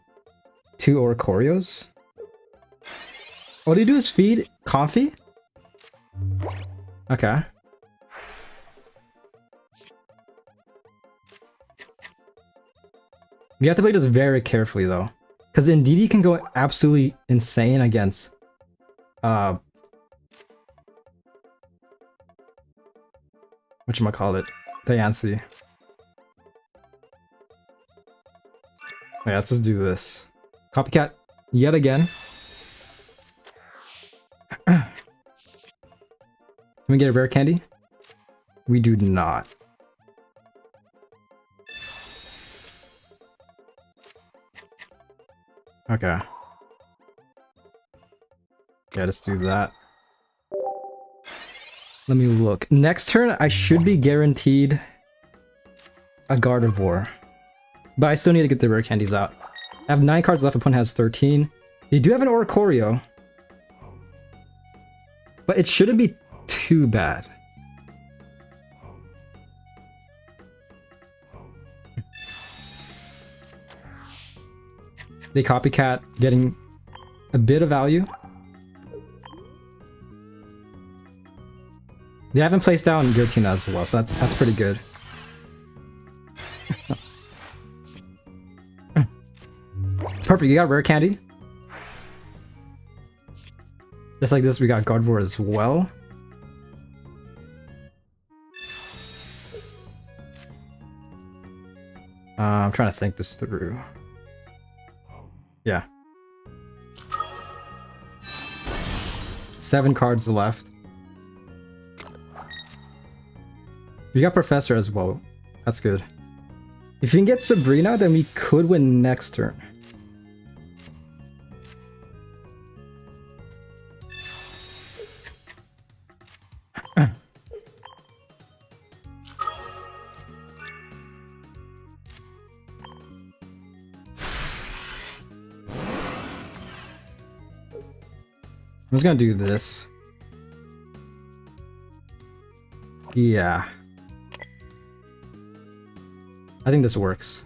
2 Oricorios. All you do is feed Comfy? Okay. You have to play this very carefully though. Because Indeedee can go absolutely insane against whatchamacallit? Diancie. Yeah, let's just do this. Copycat yet again. Can we get a rare candy? We do not. Okay. Yeah, let's do that. Let me look. Next turn, I should be guaranteed a Gardevoir. But I still need to get the rare candies out. I have 9 cards left, opponent has 13. They do have an Oricorio. But it shouldn't be too bad. They copycat, getting a bit of value. They haven't placed down Giratina as well, so that's pretty good. Perfect, you got rare candy. Just like this, we got Gardevoir as well. I'm trying to think this through. Yeah. 7 cards left. We got Professor as well. That's good. If we can get Sabrina, then we could win next turn. I'm just gonna do this. Yeah. I think this works.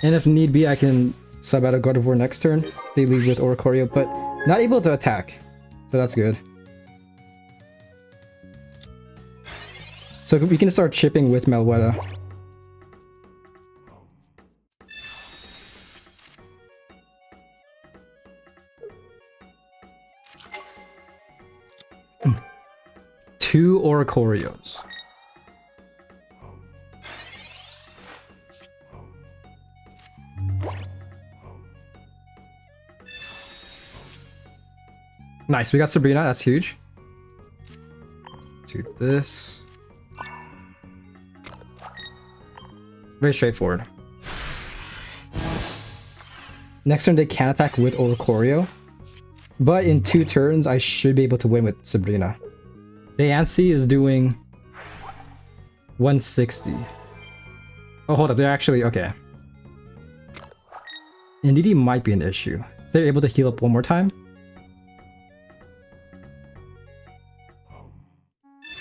And if need be, I can sub out a Gardevoir next turn. They lead with Oricorio, but not able to attack. So that's good. So we can start chipping with Melwetta. Two Oricorios. Nice, we got Sabrina, that's huge. Let's do this. Very straightforward. Next turn they can attack with Oricorio. But in 2 turns, I should be able to win with Sabrina. Diancie is doing 160. Oh, hold up, they're actually, okay. Indeedee might be an issue. They're able to heal up one more time.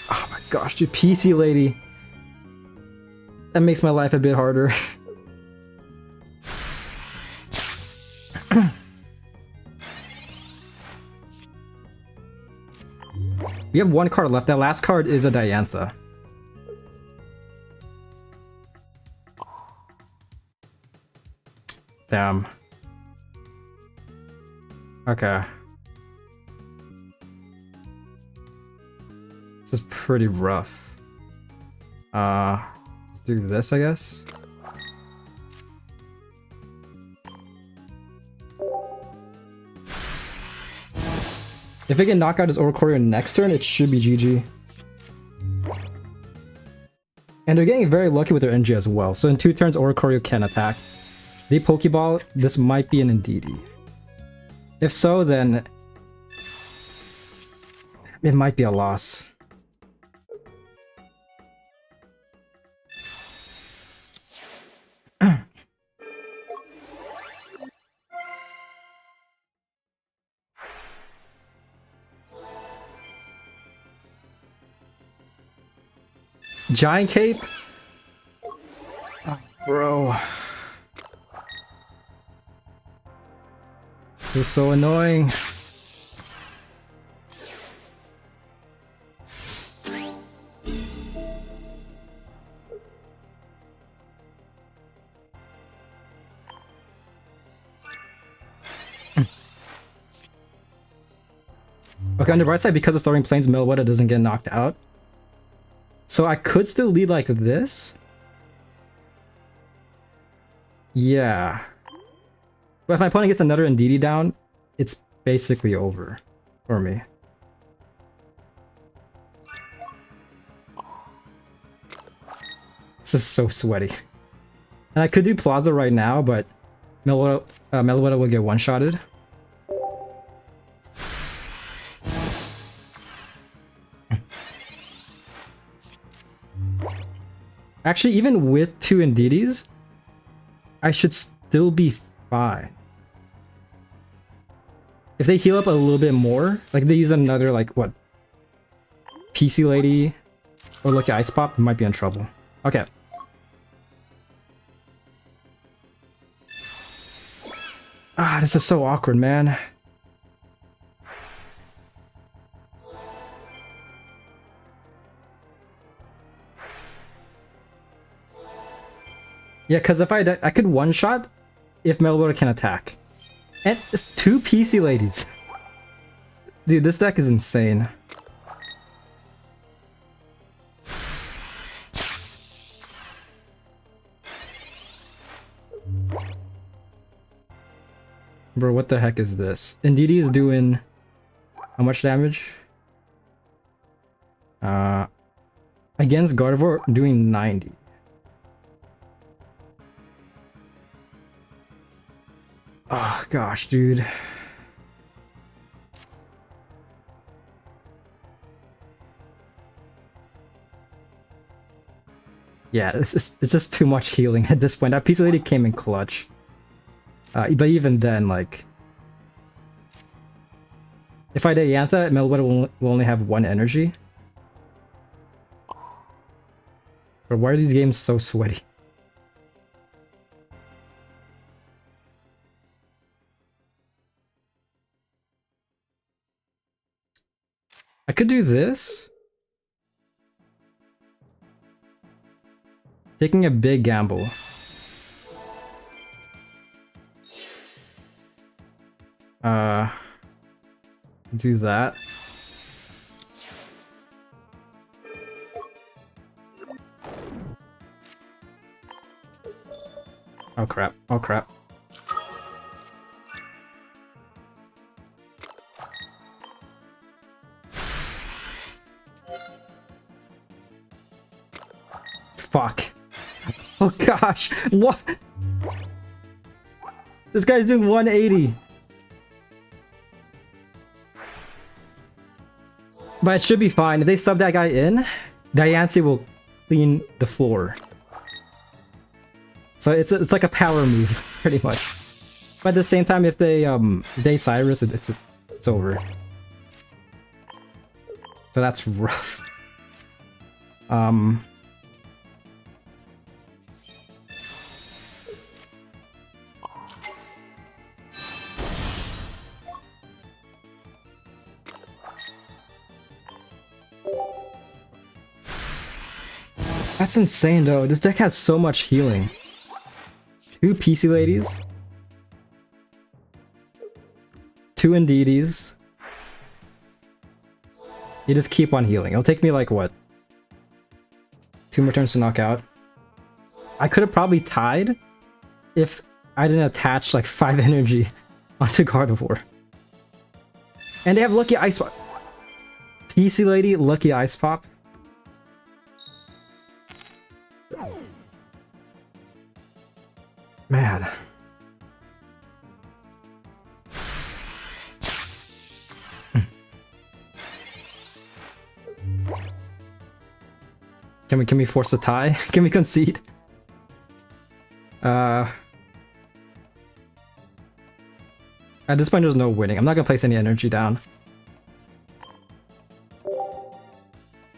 Oh my gosh, dude, PC lady. That makes my life a bit harder. We have 1 card left. That last card is a Diantha. Damn. Okay. This is pretty rough. Let's do this, I guess. If it can knock out his Oricorio next turn, it should be GG. And they're getting very lucky with their NG as well. So in 2 turns, Oricorio can attack. They Pokeball, this might be an Indeedee. If so, then it might be a loss. Giant Cape? Oh, bro. This is so annoying. Okay, on the right side, because of Starting Plains, Meloetta doesn't get knocked out. So I could still lead like this. Yeah. But if my opponent gets another Indeedee down, it's basically over for me. This is so sweaty. And I could do Plaza right now, but Meloetta will get one-shotted. Actually, even with 2 Indeedees, I should still be fine. If they heal up a little bit more, like they use another, like, what? PC Lady or Lucky Ice Pop, might be in trouble. Okay. Ah, this is so awkward, man. Yeah, because if I could one-shot if Meloetta can attack. And it's 2 PC Ladies. Dude, this deck is insane. Bro, what the heck is this? Indeedee is doing how much damage? Against Gardevoir, doing 90. Oh gosh, dude. Yeah, it's just too much healing at this point. That PC Lady came in clutch. But even then, like, if I Diantha, Meloetta will only have 1 energy. But why are these games so sweaty? I could do this. Taking a big gamble. Do that. Oh crap, oh crap. Fuck. Oh gosh, what? This guy's doing 180. But it should be fine. If they sub that guy in, Diancie will clean the floor. So it's like a power move, pretty much. But at the same time, if they Cyrus, it's over. So that's rough. That's insane though. This deck has so much healing. 2 PC Ladies. 2 Indeedees. You just keep on healing. It'll take me like what? 2 more turns to knock out. I could have probably tied if I didn't attach like 5 energy onto Gardevoir. And they have Lucky Ice Pop. PC Lady, Lucky Ice Pop. Man. Can we force a tie? Can we concede? At this point, there's no winning. I'm not gonna place any energy down.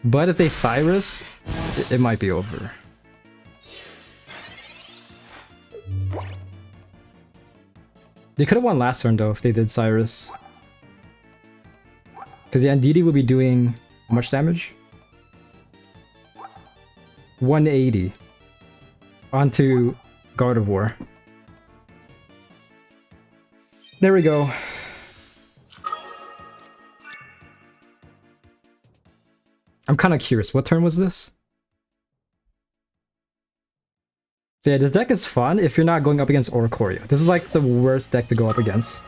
But if they Cyrus, it might be over. They could have won last turn though if they did Cyrus. Because yeah, Ndidi will be doing how much damage? 180 onto Gardevoir. There we go. I'm kind of curious. What turn was this? So yeah, this deck is fun if you're not going up against Oricorio. This is like the worst deck to go up against.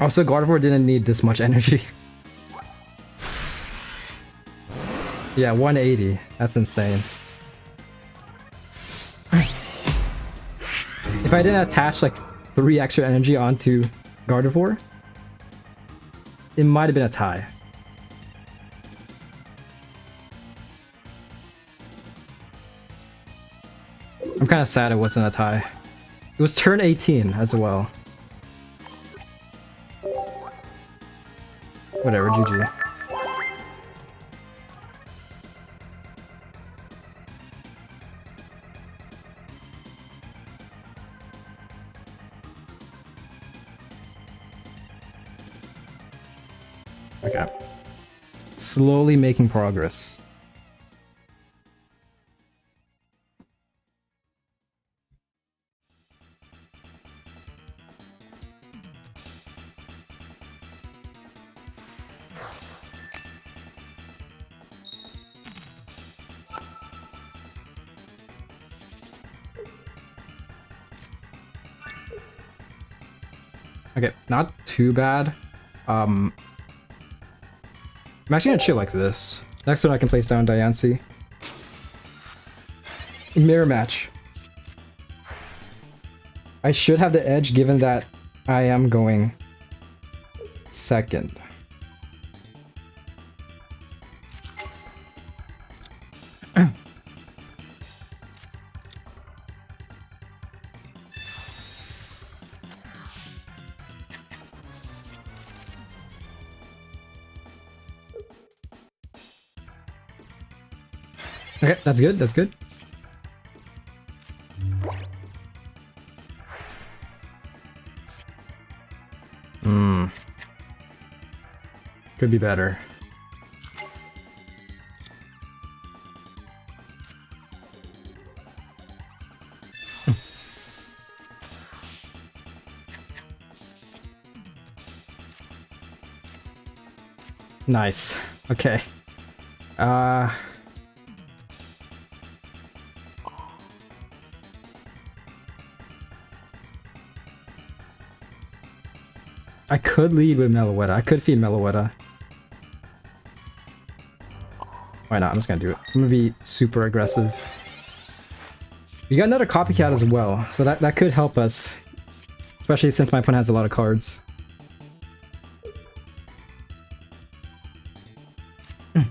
Also, Gardevoir didn't need this much energy. Yeah, 180. That's insane. If I didn't attach like 3 extra energy onto Gardevoir, it might have been a tie. I'm kind of sad it wasn't a tie. It was turn 18 as well. Whatever, GG. Okay. Slowly making progress. Okay, not too bad. I'm actually gonna chill like this. Next one I can place down Diancie. Mirror match. I should have the edge given that I am going second. Okay, that's good, that's good. Could be better. Nice. Okay. I could lead with Meloetta. I could feed Meloetta. Why not? I'm just gonna do it. I'm gonna be super aggressive. We got another copycat as well, so that could help us. Especially since my opponent has a lot of cards. It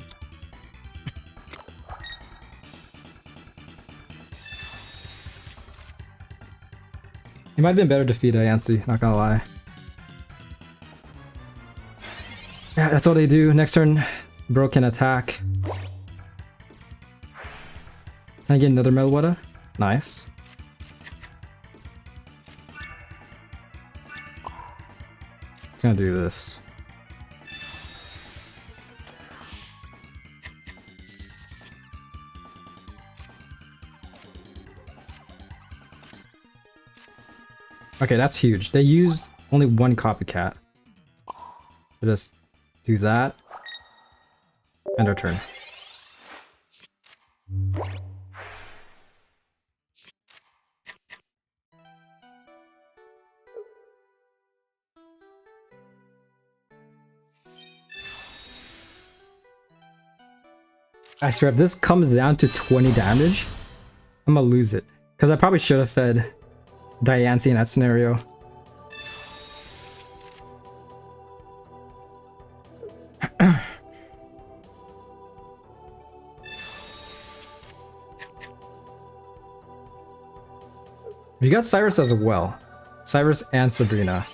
might have been better to feed Diancie, not gonna lie. Yeah, that's all they do. Next turn, Bro can attack. Can I get another Meloetta? Nice. Just gonna do this. Okay, that's huge. They used only one copycat. So just do that. End our turn. I swear, if this comes down to 20 damage, I'm gonna lose it. Because I probably should have fed Diancie in that scenario. You got Cyrus as well. Cyrus and Sabrina.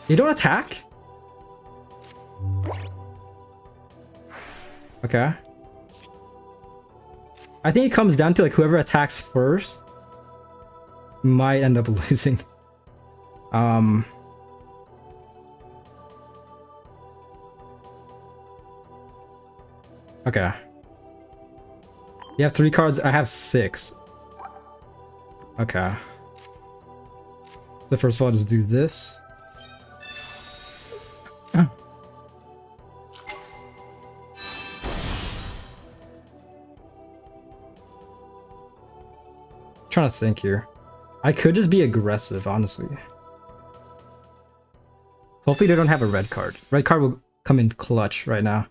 You don't attack? Okay. I think it comes down to like whoever attacks first might end up losing. Okay. You have 3 cards, I have 6. Okay. So first of all, I'll just do this. Trying to think here. I could just be aggressive, honestly. Hopefully they don't have a red card. Red card will come in clutch right now.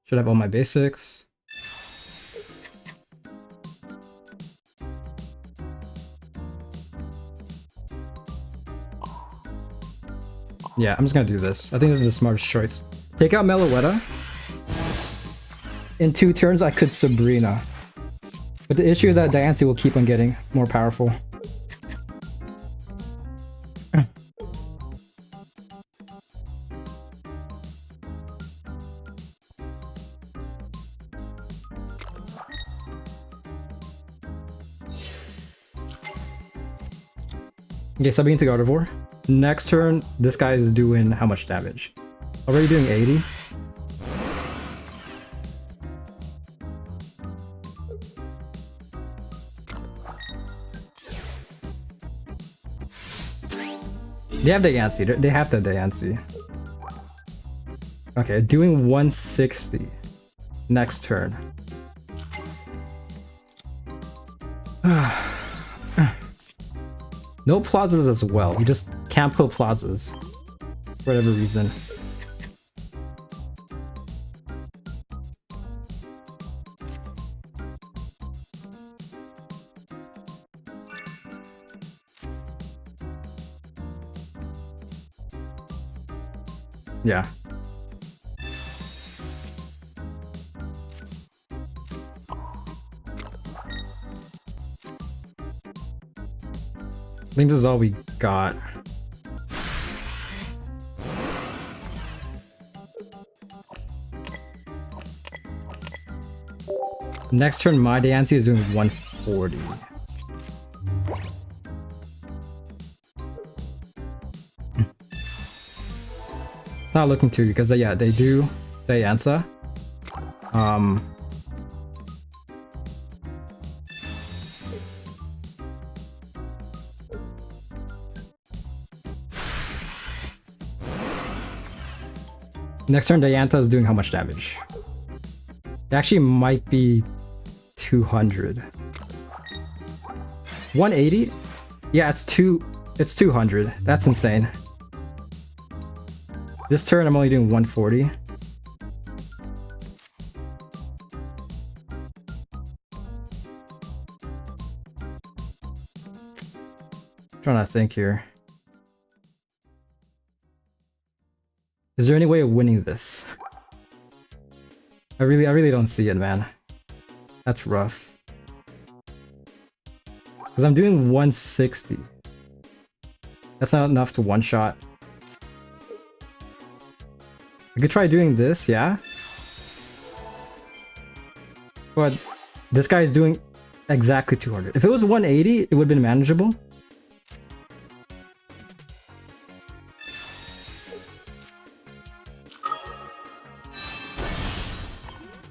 Should have all my basics. Yeah, I'm just gonna do this. I think this is the smartest choice. Take out Meloetta. In 2 turns, I could Sabrina. But the issue is that Diancie will keep on getting more powerful. Okay, subbing into Gardevoir. Next turn, this guy is doing how much damage? Already doing 80? They have Diancie. They have the Diancie. Okay, doing 160 next turn. No plazas as well. You just can't put plazas for whatever reason. Yeah. I think this is all we got. Next turn, my Diancie is doing 140. It's not looking too good because yeah, they do Diantha. Next turn, Diantha is doing how much damage? It actually might be 200. 180? Yeah, it's 200. That's insane. This turn, I'm only doing 140. Trying to think here. Is there any way of winning this? I really don't see it, man. That's rough. Because I'm doing 160. That's not enough to one-shot. I could try doing this, yeah? But this guy is doing exactly 200. If it was 180, it would have been manageable.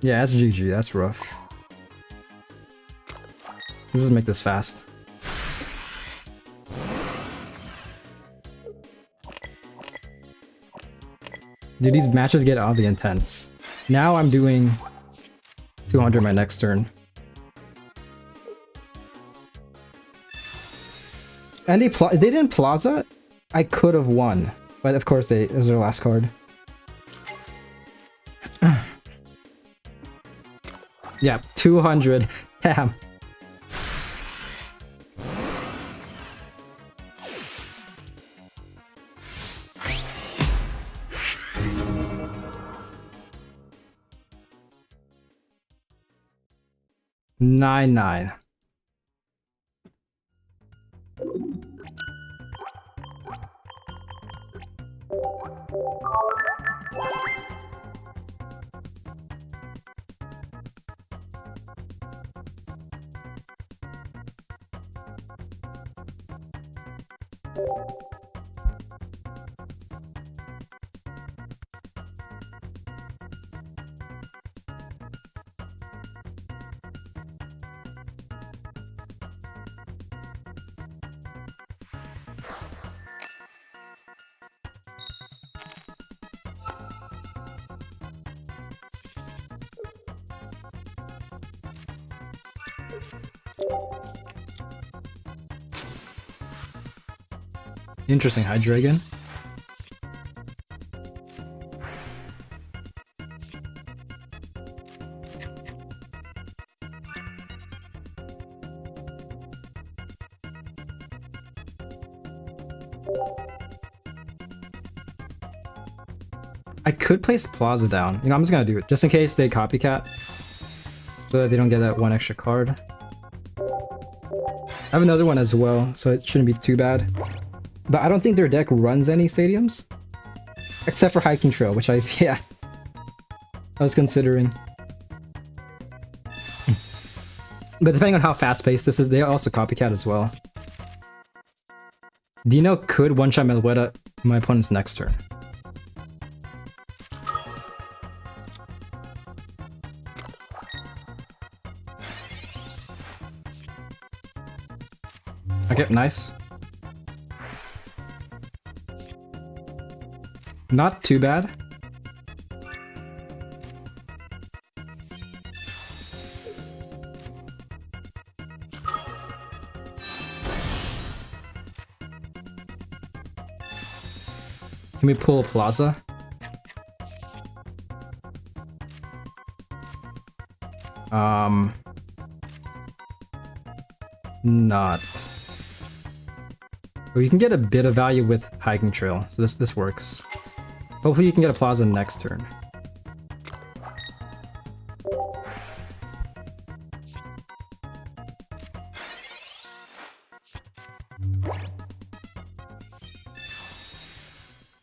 Yeah, that's GG. That's rough. Let's just make this fast. Dude, these matches get oddly intense. Now I'm doing 200 my next turn. And they didn't Plaza? I could have won. But of course, it was their last card. Yeah, 200. Damn. Nine. Interesting, Hydreigon. I could place Plaza down. You know, I'm just gonna do it just in case they copycat, so that they don't get that one extra card. I have another one as well, so it shouldn't be too bad. But I don't think their deck runs any stadiums, except for Hiking Trail, which I was considering. But depending on how fast-paced this is, they also copycat as well. Dino could one-shot Meloetta my opponent's next turn. Okay, nice. Not too bad. Can we pull a Plaza? Not. But you can get a bit of value with Hiking Trail, so this works. Hopefully you can get a Plaza next turn.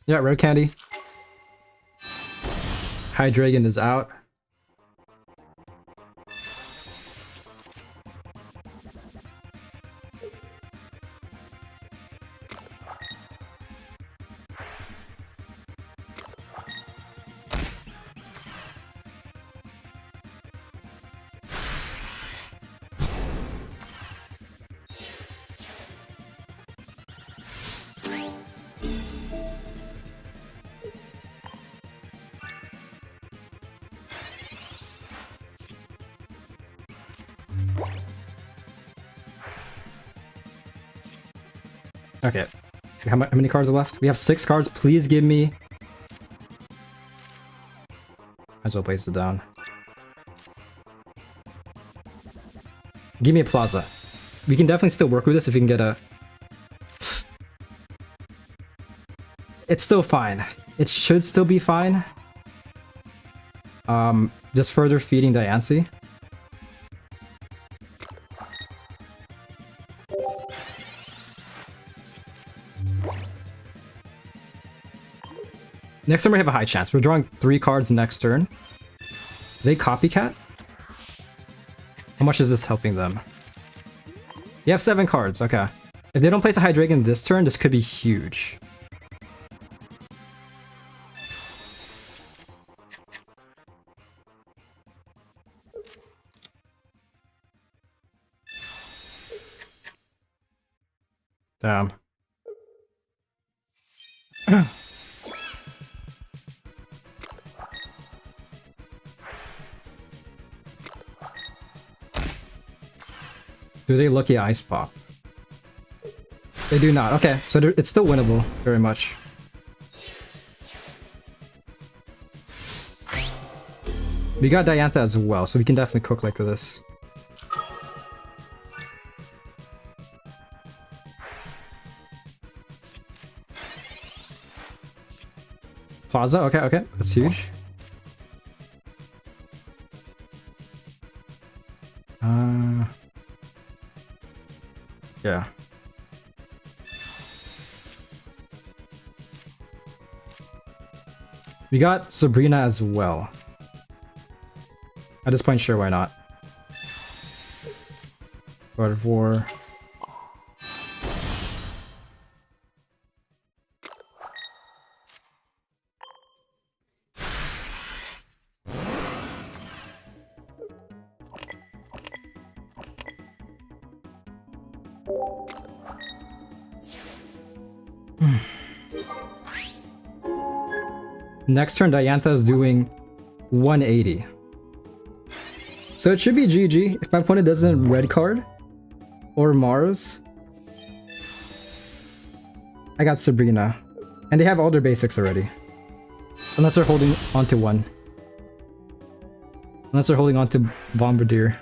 Yeah, Rare Candy. Hydreigon is out. Okay. How many cards are left? We have 6 cards. Please give me... Might as well place it down. Give me a Plaza. We can definitely still work with this if we can get a... It's still fine. It should still be fine. Just further feeding Diancie. Next turn we have a high chance. We're drawing 3 cards next turn. They copycat? How much is this helping them? You have 7 cards, okay. If they don't place a Hydreigon this turn, this could be huge. Damn. Do they lucky Ice Pop? They do not. Okay, so it's still winnable, very much. We got Diantha as well, so we can definitely cook like this. Plaza, okay, okay, that's huge. Yeah. We got Sabrina as well. At this point, sure, why not? God of War. Next turn, Diantha is doing 180. So it should be GG if my opponent doesn't red card or Mars. I got Sabrina. And they have all their basics already. Unless they're holding onto one. Unless they're holding onto Bombardier.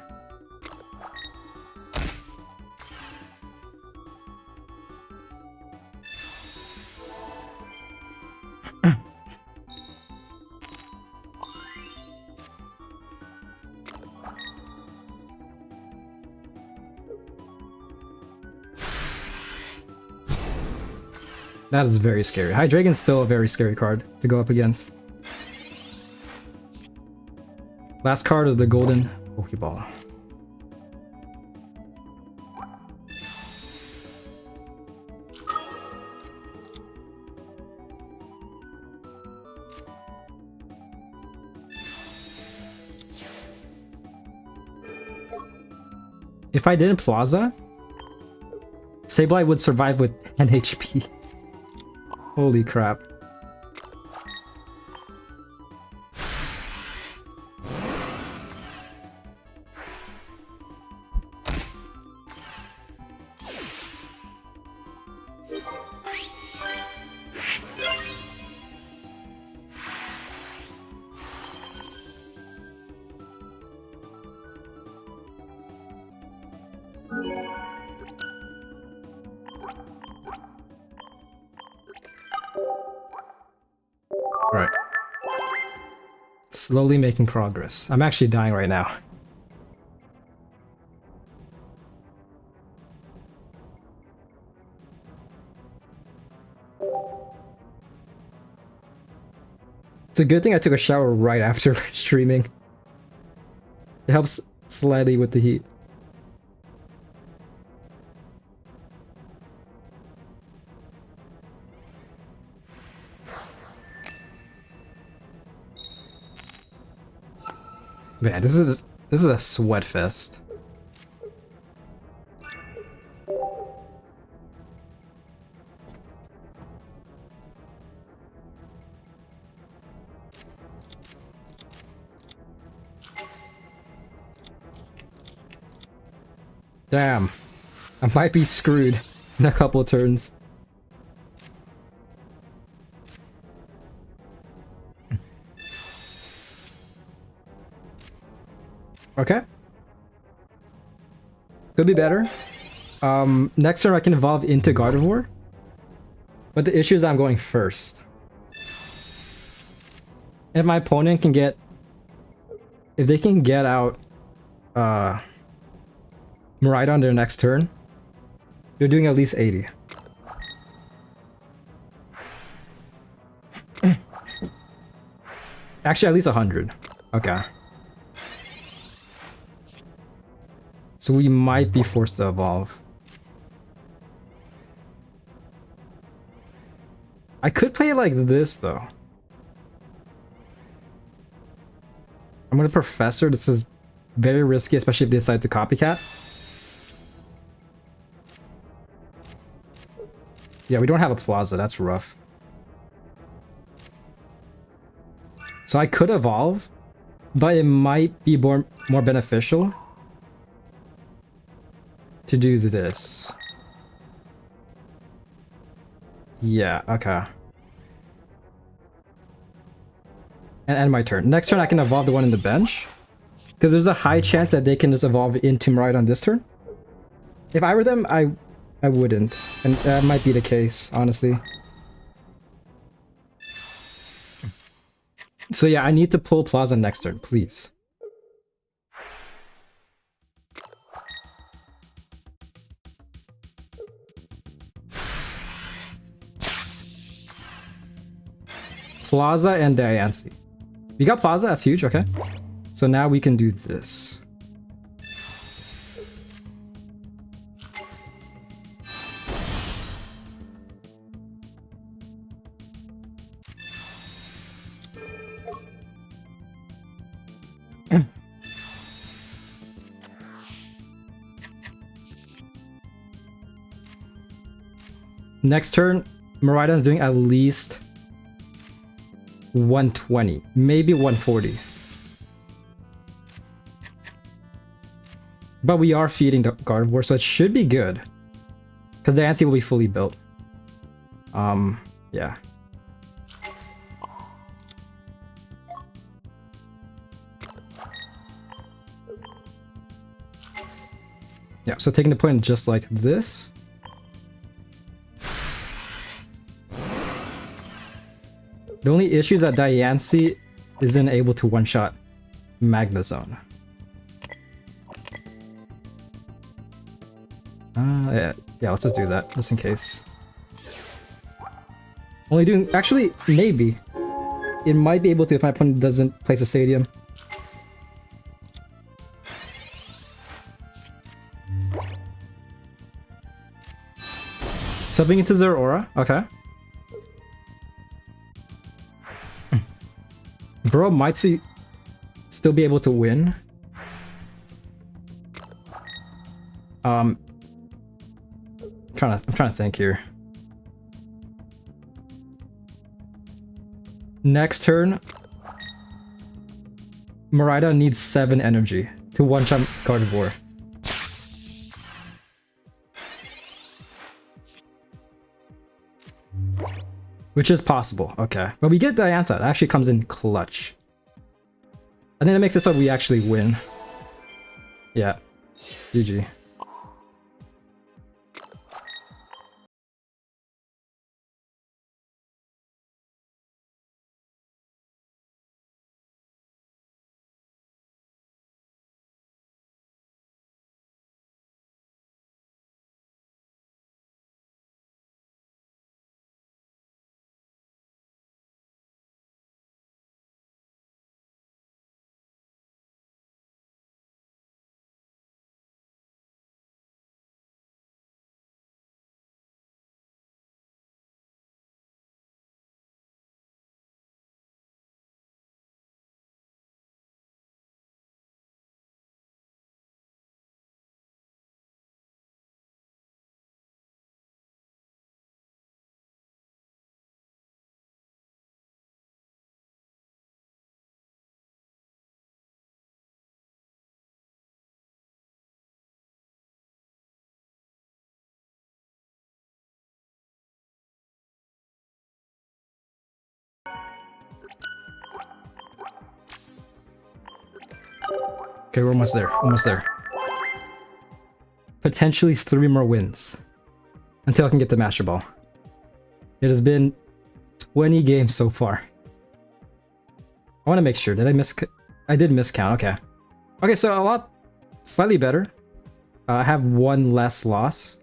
That is very scary. Hydreigon's still a very scary card to go up against. Last card is the Golden Pokeball. If I didn't Plaza, Sableye would survive with 10 HP. Holy crap. Right. Slowly making progress. I'm actually dying right now. It's a good thing I took a shower right after streaming. It helps slightly with the heat. Man, this is a sweat fest. Damn. I might be screwed in a couple of turns. Okay. Could be better. Next turn I can evolve into Gardevoir. But the issue is I'm going first. If my opponent can get... If they can get out... Miraidon on their next turn, they're doing at least 80. Actually, at least 100. Okay. So we might be forced to evolve. I could play it like this, though. I'm gonna Professor. This is very risky, especially if they decide to copycat. Yeah, we don't have a Plaza. That's rough. So I could evolve, but it might be more beneficial to do this. Yeah, okay. and end my turn. Next turn, I can evolve the one in the bench. Because there's a high chance that they can just evolve into Maraudon on this turn. If I were them, I wouldn't. And that might be the case, honestly. So yeah, I need to pull Plaza next turn, please. Plaza and Diancie. We got Plaza, that's huge, okay. So now we can do this. Next turn, Maraudon is doing at least 120, maybe 140. But we are feeding the Gardevoir, so it should be good. Because the Diancie will be fully built. Yeah. Yeah, so taking the point just like this. The only issue is that Diancie isn't able to one-shot Magnezone. Yeah, let's just do that, just in case. Only doing... Actually, maybe. It might be able to if my opponent doesn't place a stadium. Subbing into Zeraora, okay. Bro might still be able to win. I'm trying to think here. Next turn, Maraudon needs 7 energy to one-shot Gardevoir. Which is possible, okay. But we get Diantha, that actually comes in clutch. I think that makes it so we actually win. Yeah. GG. Okay, we're almost there. Almost there. Potentially 3 more wins. Until I can get the Master Ball. It has been 20 games so far. I want to make sure. Did I miss... I did miscount. Okay. Okay, so a lot... Slightly better. I have 1 less loss.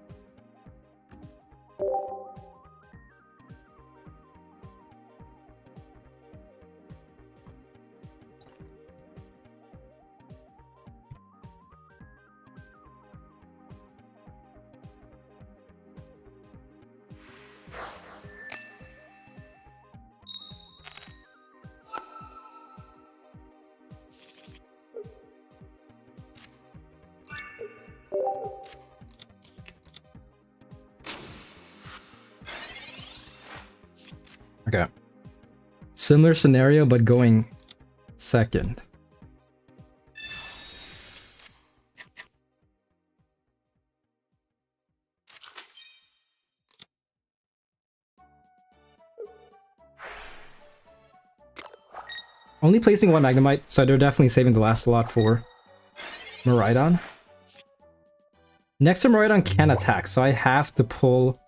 Okay. Similar scenario, but going second. Only placing one Magnemite, so they're definitely saving the last slot for Miraidon. Next turn, Miraidon can attack, so I have to pull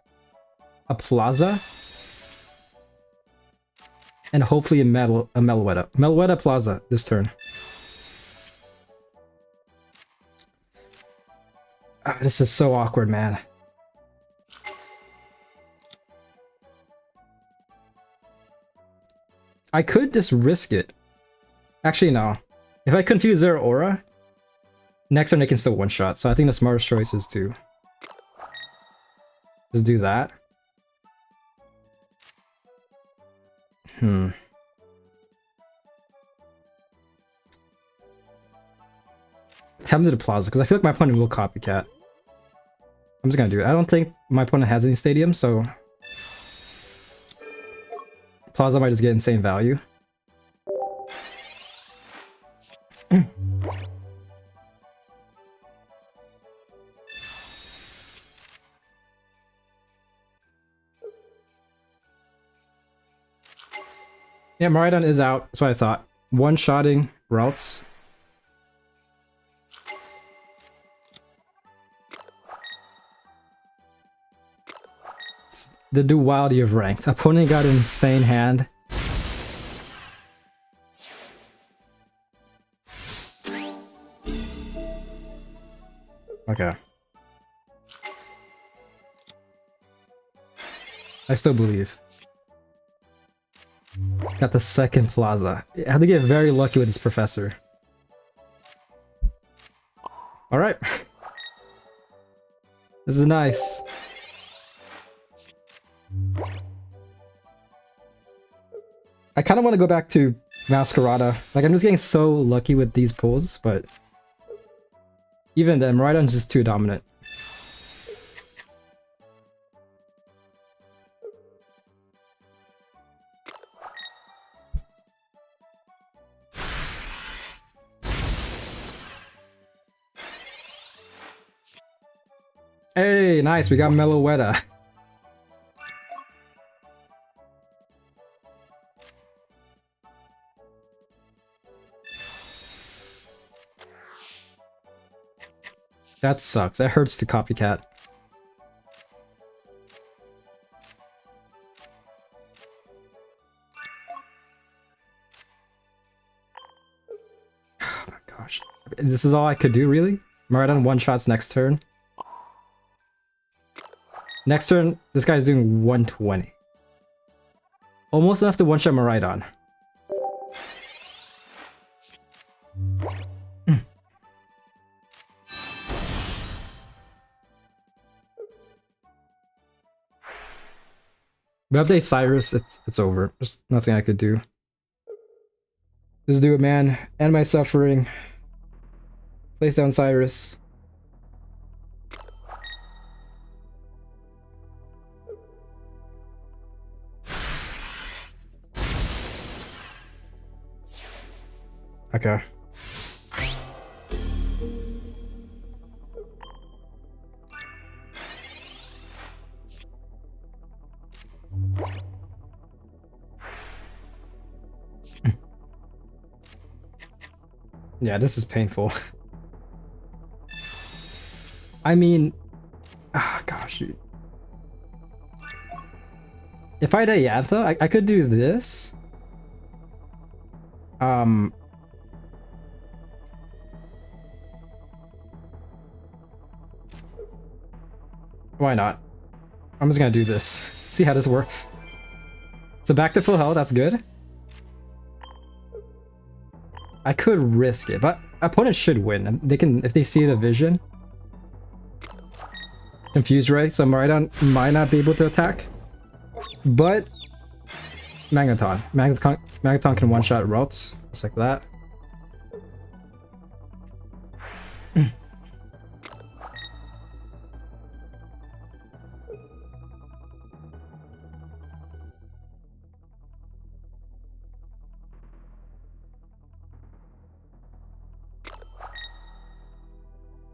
a Plaza. And hopefully a Meloetta. Meloetta Plaza this turn. Ah, this is so awkward, man. I could just risk it. Actually, no. If I confuse their aura, next turn they can still one-shot. So I think the smartest choice is to just do that. Tempted to Plaza, because I feel like my opponent will copycat. I'm just gonna do it. I don't think my opponent has any stadiums, so Plaza might just get insane value. Yeah, Miraidon is out. That's what I thought. One-shotting routes. It's the duality of ranked. Opponent got an insane hand. Okay. I still believe. Got the second Plaza. I had to get very lucky with this professor. Alright. This is nice. I kind of want to go back to Masquerada. Like, I'm just getting so lucky with these pulls, but even then, Miraidon's just too dominant. Hey, nice, we got Meloetta. That sucks. That hurts to copycat. Oh my gosh. This is all I could do, really? Miraidon one-shots next turn. Next turn, this guy's doing 120. Almost enough to one-shot Miraidon. But update Cyrus, it's over. There's nothing I could do. Just do it, man. End my suffering. Place down Cyrus. Okay. Yeah, this is painful. I mean, gosh. If I had a Yantha, I could do this. Why not? I'm just gonna do this. See how this works. So back to full health, that's good. I could risk it, but opponents should win. They can, if they see the vision. Confuse Ray, so Miraidon might not be able to attack. But Magneton. Magneton can one-shot routes, just like that.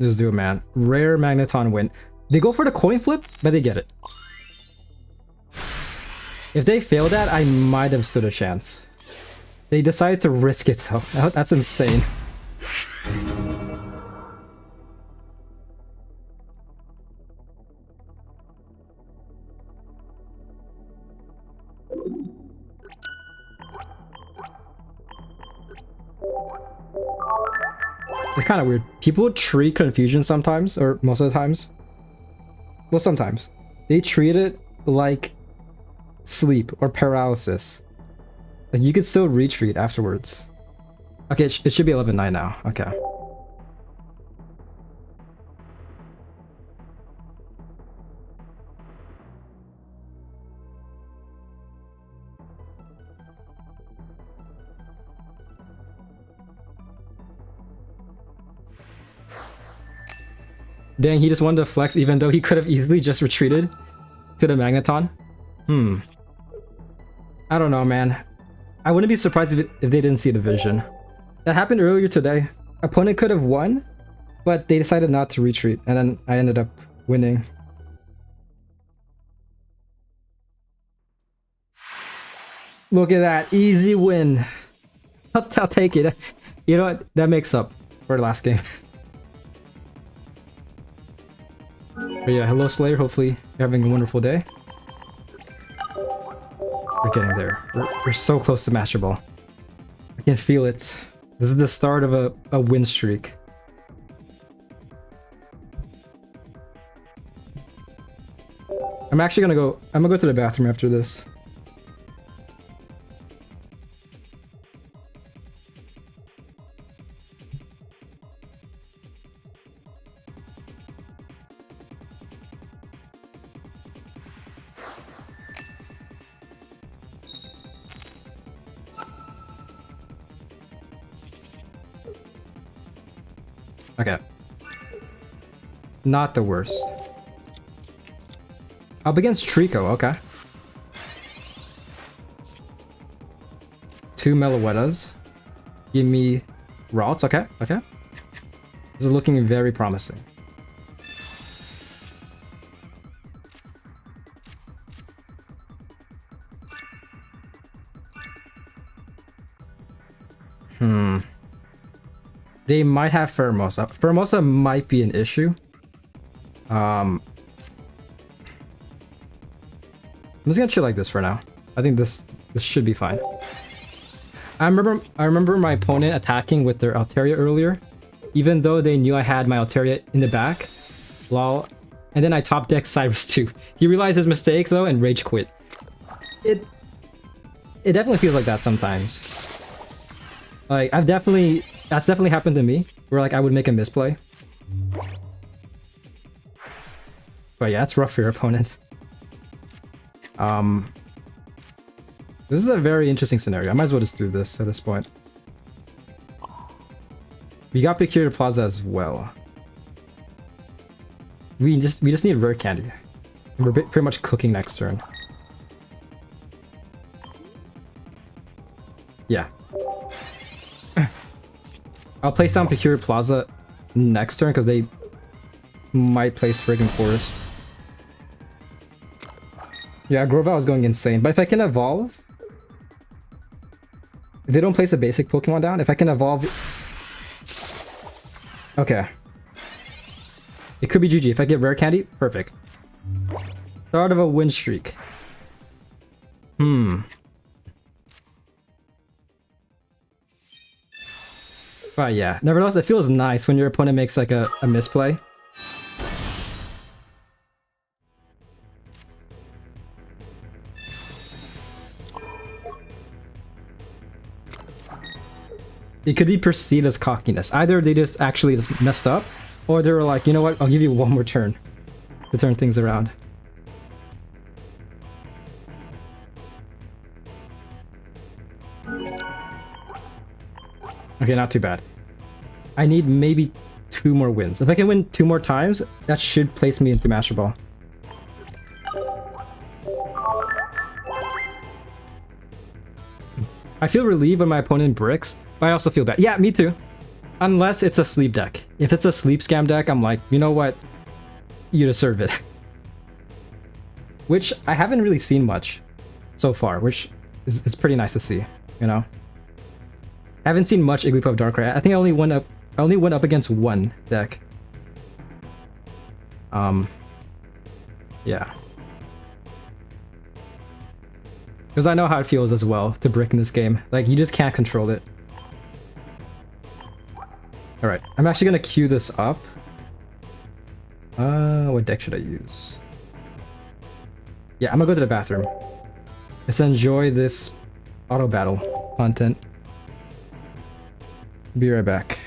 Just do it, man. Rare Magneton win. They go for the coin flip, but they get it. If they fail that, I might have stood a chance. They decided to risk it though. That's insane. It's kind of weird. People treat confusion sometimes, or most of the times. Well, sometimes. They treat it like sleep or paralysis. Like you could still retreat afterwards. Okay, it should be 11-9 now. Okay. Dang, he just wanted to flex even though he could have easily just retreated to the Magneton. I don't know, man. I wouldn't be surprised if they didn't see the vision. That happened earlier today. Opponent could have won, but they decided not to retreat, and then I ended up winning. Look at that, easy win. I'll take it. You know what? That makes up for the last game. But yeah, hello Slayer. Hopefully you're having a wonderful day. We're getting there. We're so close to Master Ball. I can feel it. This is the start of a win streak. I'm gonna go to the bathroom after this. Okay. Not the worst. Up against Trico, okay. 2 Meloettas. Give me Ralts, okay, okay. This is looking very promising. They might have Pheromosa. Pheromosa might be an issue. I'm just gonna chill like this for now. I think this should be fine. I remember my opponent attacking with their Altaria earlier, even though they knew I had my Altaria in the back. Lol. And then I top deck Cyrus too. He realized his mistake though and rage quit. It definitely feels like that sometimes. Like that's definitely happened to me, where like I would make a misplay. But yeah, it's rough for your opponent. This is a very interesting scenario. I might as well just do this at this point. We got Peculiar Plaza as well. We just need rare candy. And we're pretty much cooking next turn. Yeah. I'll place down Peculiar Plaza next turn because they might place friggin' Forest. Yeah, Grovyle is going insane. But if I can evolve... If they don't place a basic Pokemon down, if I can evolve... Okay. It could be GG. If I get rare candy, perfect. Start of a win streak. But yeah, nevertheless, it feels nice when your opponent makes like a misplay. It could be perceived as cockiness. Either they just actually just messed up, or they were like, you know what, I'll give you one more turn to turn things around. Okay, not too bad. I need maybe 2 more wins. If I can win 2 more times, that should place me into Master Ball. I feel relieved when my opponent bricks, but I also feel bad. Yeah, me too. Unless it's a sleep deck. If it's a sleep scam deck, I'm like, you know what? You deserve it. Which I haven't really seen much so far, which is pretty nice to see, you know? haven't seen much Igglypuff Darkrai. I think I only went up against one deck. Yeah. Because I know how it feels as well to brick in this game. Like, you just can't control it. Alright, I'm actually gonna queue this up. What deck should I use? Yeah, I'm gonna go to the bathroom. Let's enjoy this auto battle content. Be right back.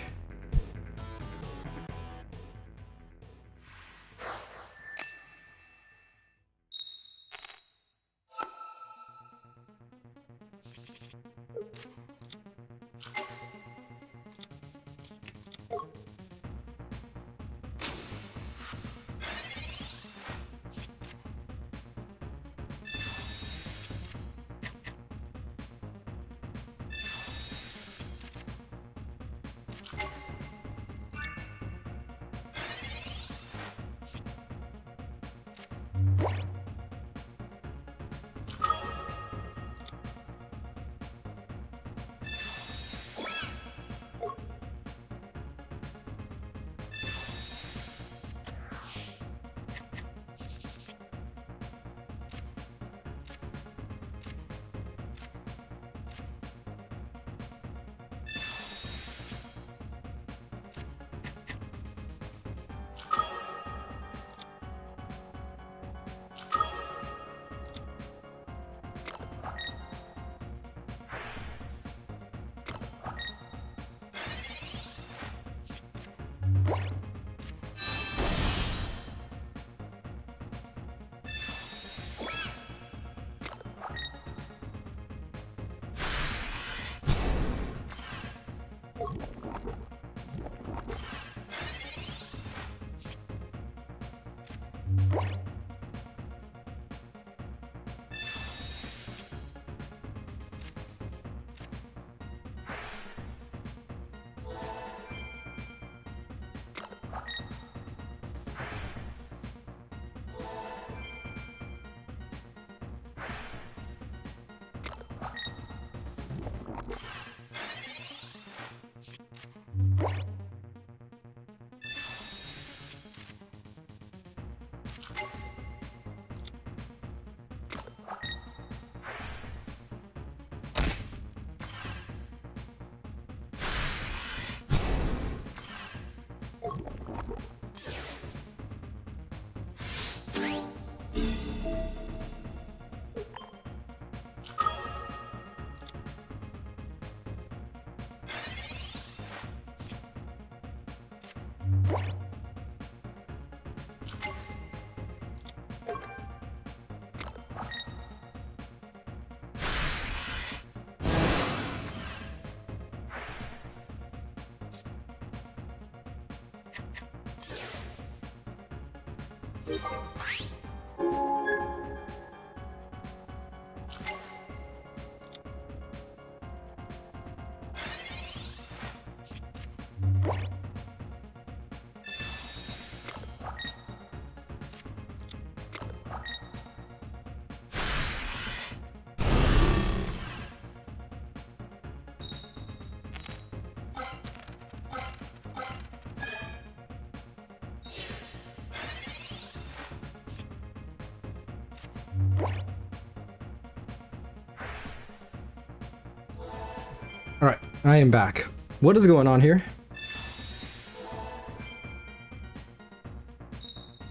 Alright, I am back. What is going on here?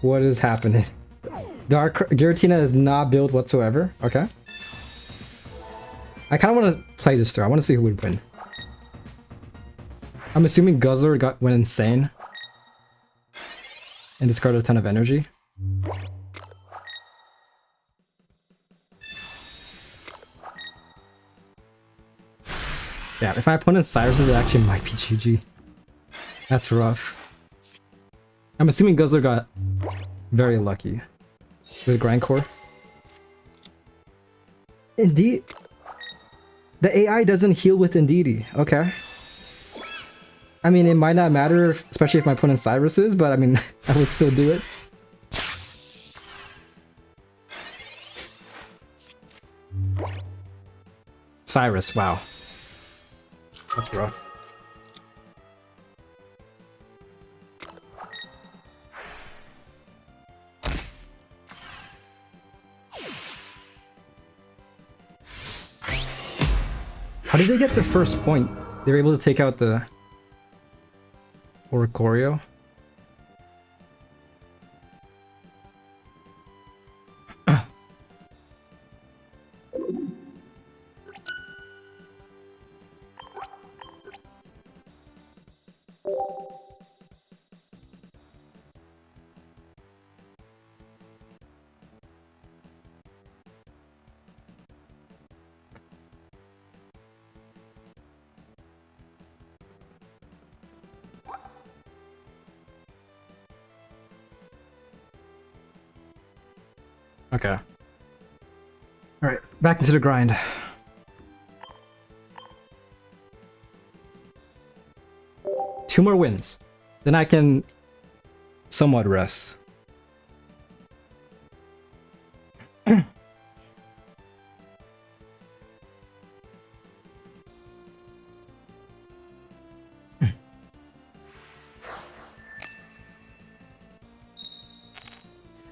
What is happening? Dark Giratina is not built whatsoever. Okay. I kind of want to play this through. I want to see who would win. I'm assuming Guzzler went insane and discarded a ton of energy. Yeah, if my opponent's Cyrus's, it actually might be GG. That's rough. I'm assuming Guzzler got very lucky with Grindcore. Indeed. The AI doesn't heal with Indeedee. Okay. I mean, it might not matter, especially if my opponent's Cyrus is, but I mean, I would still do it. Cyrus, wow. That's rough. How did they get the first point? They were able to take out the Oricorio. Okay. Alright, back into the grind. Two more wins. Then I can somewhat rest.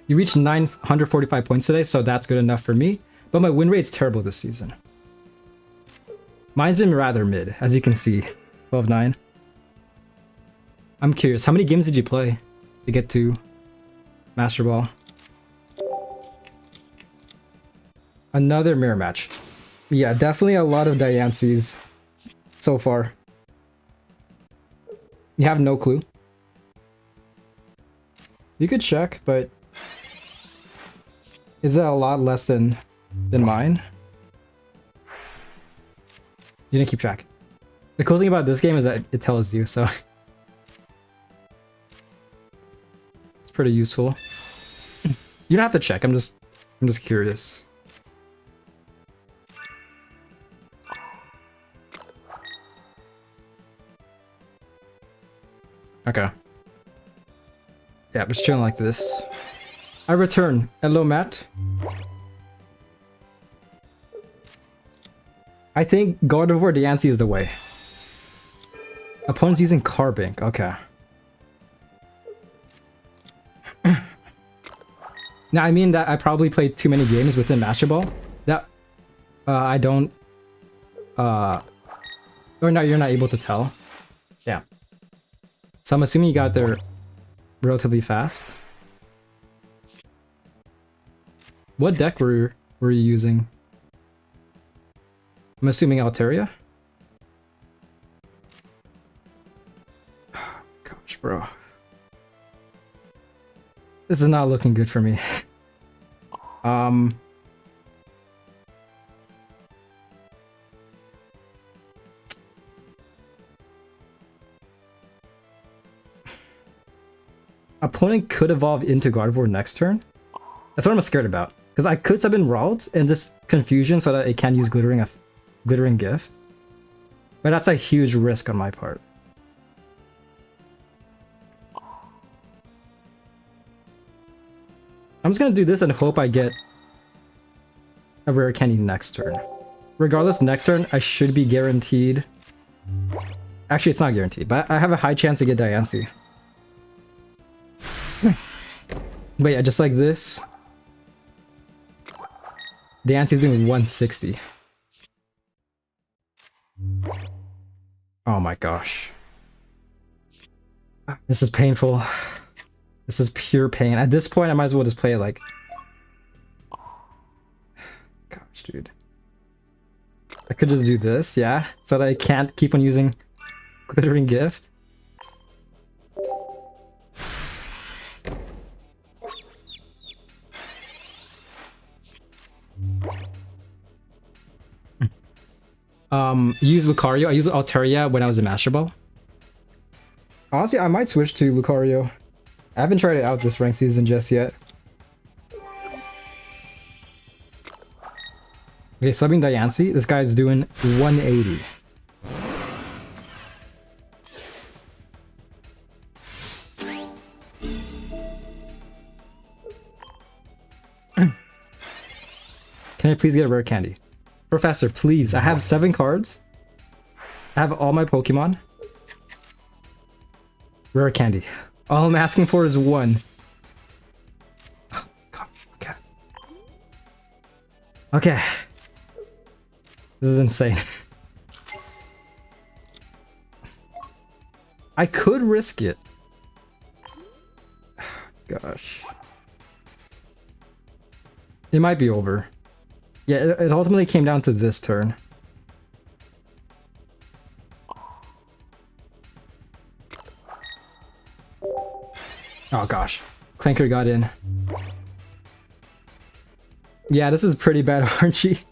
You reached 945 points today, so that's good enough for me. But my win rate's terrible this season. Mine's been rather mid, as you can see. 12-9. I'm curious, how many games did you play to get to Master Ball? Another mirror match. Yeah, definitely a lot of Diancies so far. You have no clue? You could check, but is that a lot less than mine? You didn't keep track. The cool thing about this game is that it tells you, so it's pretty useful. You don't have to check. I'm just curious. Okay. Yeah, just chilling like this. I return. Hello, Matt. I think God of War Diancie is the way. Opponents using Carbink. Okay. Now, I mean that I probably played too many games within Master Ball. That I don't. Or no, you're not able to tell. Yeah. So I'm assuming you got there relatively fast. What deck were you using? I'm assuming Alteria? Gosh, bro. This is not looking good for me. Opponent could evolve into God of War next turn. That's what I'm scared about. Because I could sub in Ralts and just confusion so that it can use glittering gift. But that's a huge risk on my part. I'm just gonna do this and hope I get a rare candy next turn. Regardless, next turn I should be guaranteed. Actually, it's not guaranteed, but I have a high chance to get Diancie. But yeah, just like this. Diancie's doing 160. Oh my gosh. This is painful. This is pure pain. At this point, I might as well just play it like... Gosh, dude. I could just do this, yeah? So that I can't keep on using Glittering Gift. Use Lucario. I used Alteria when I was in Master Ball. Honestly, I might switch to Lucario. I haven't tried it out this ranked season just yet. Okay, subbing Diancie. This guy's doing 180. Can I please get a rare candy? Professor, please. I have 7 cards. I have all my Pokemon. Rare candy. All I'm asking for is one. Oh, God. Okay. Okay. This is insane. I could risk it. Gosh. It might be over. Yeah, it ultimately came down to this turn. Oh gosh. Clanker got in. Yeah, this is pretty bad RNG.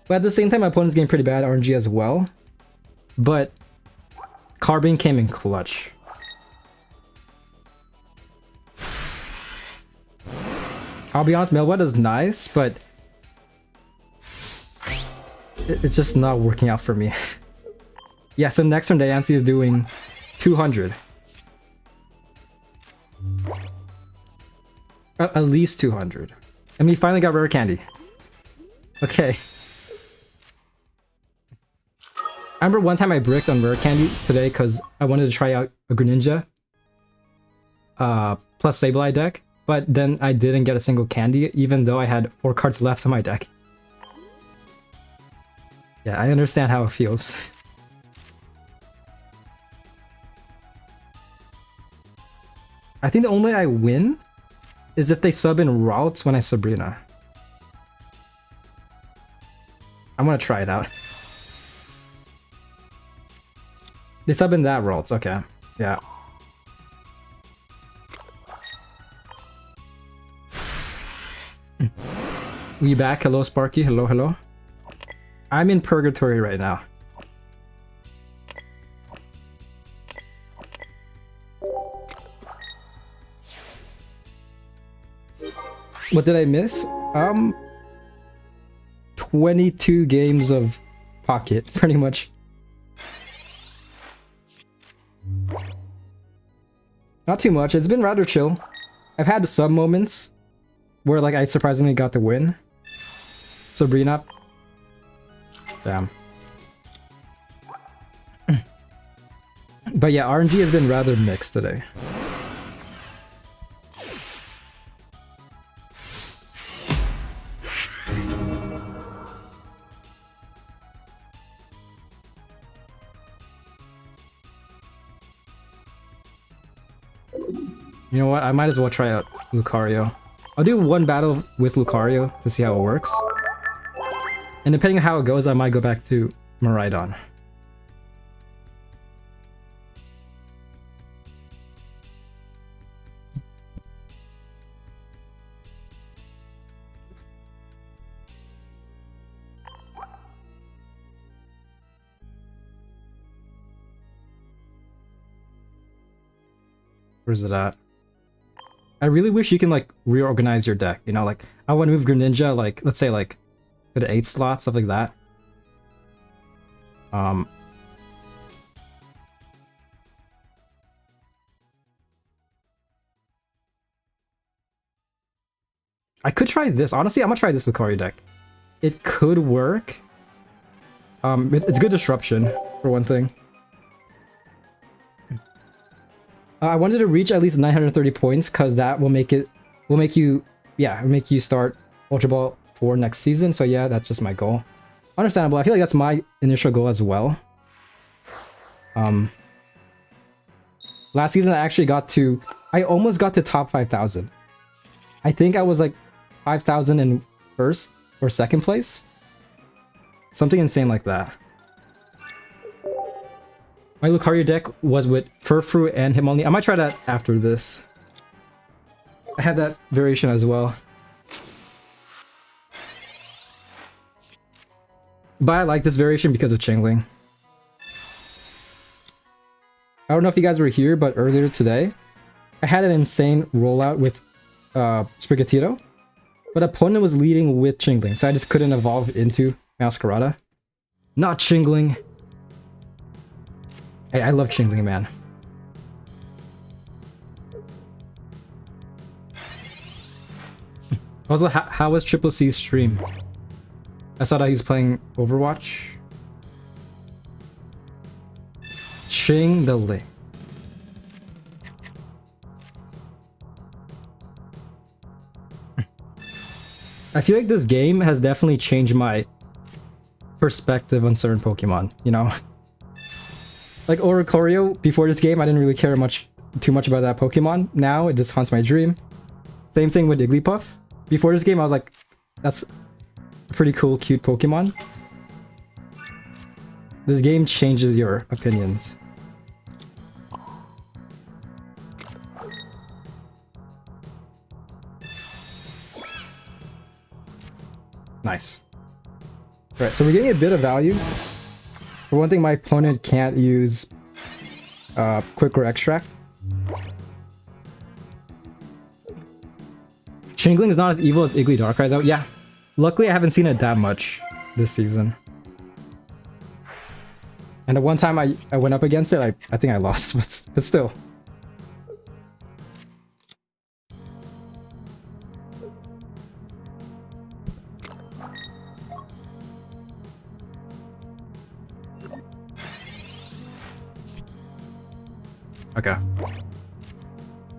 But at the same time, my opponent's getting pretty bad RNG as well. But Carbine came in clutch. I'll be honest, Melwood is nice, but it's just not working out for me. Yeah, so next turn Diancie is doing 200. At least 200. And we finally got rare candy. Okay. I remember one time I bricked on rare candy today because I wanted to try out a Greninja plus Sableye deck, but then I didn't get a single candy even though I had 4 cards left on my deck. Yeah, I understand how it feels. I think the only way I win is if they sub in routes when I Sabrina. I'm gonna try it out. They sub in that routes, okay. Yeah. We back? Hello, Sparky. Hello, hello. I'm in purgatory right now. What did I miss? 22 games of Pocket, pretty much. Not too much. It's been rather chill. I've had some moments where like I surprisingly got the win. Sabrina. Damn. But yeah, RNG has been rather mixed today. You know what? I might as well try out Lucario. I'll do one battle with Lucario to see how it works. And depending on how it goes, I might go back to Miraidon. Where's it at? I really wish you can like reorganize your deck, you know, like I want to move Greninja, like let's say like to the 8 slot, stuff like that. I could try this. Honestly, I'm gonna try this Lucario deck. It could work. It's good disruption for one thing. I wanted to reach at least 930 points because that will make you start Ultra Ball 4 next season. So yeah, that's just my goal. Understandable. I feel like that's my initial goal as well. Last season I almost got to top 5,000. I think I was like 5,000 in first or second place. Something insane like that. My Lucario deck was with Furfrou and Hitmonlee. I might try that after this. I had that variation as well. But I like this variation because of Chingling. I don't know if you guys were here, but earlier today, I had an insane rollout with Sprigatito. But opponent was leading with Chingling, so I just couldn't evolve into Masquerada. Not Chingling. Hey, I love Chingling, man. Also, how was Triple C's stream? I saw that he was playing Overwatch. Ching the Ling. I feel like this game has definitely changed my perspective on certain Pokemon, you know? Like Oricorio, before this game, I didn't really care too much about that Pokemon. Now, it just haunts my dream. Same thing with Igglybuff. Before this game, I was like, that's a pretty cool, cute Pokemon. This game changes your opinions. Nice. Right, so we're getting a bit of value. For one thing, my opponent can't use Quick or Extract. Chingling is not as evil as Iggly Darkrai though. Yeah, luckily I haven't seen it that much this season. And the one time I went up against it, I think I lost, but still. Okay.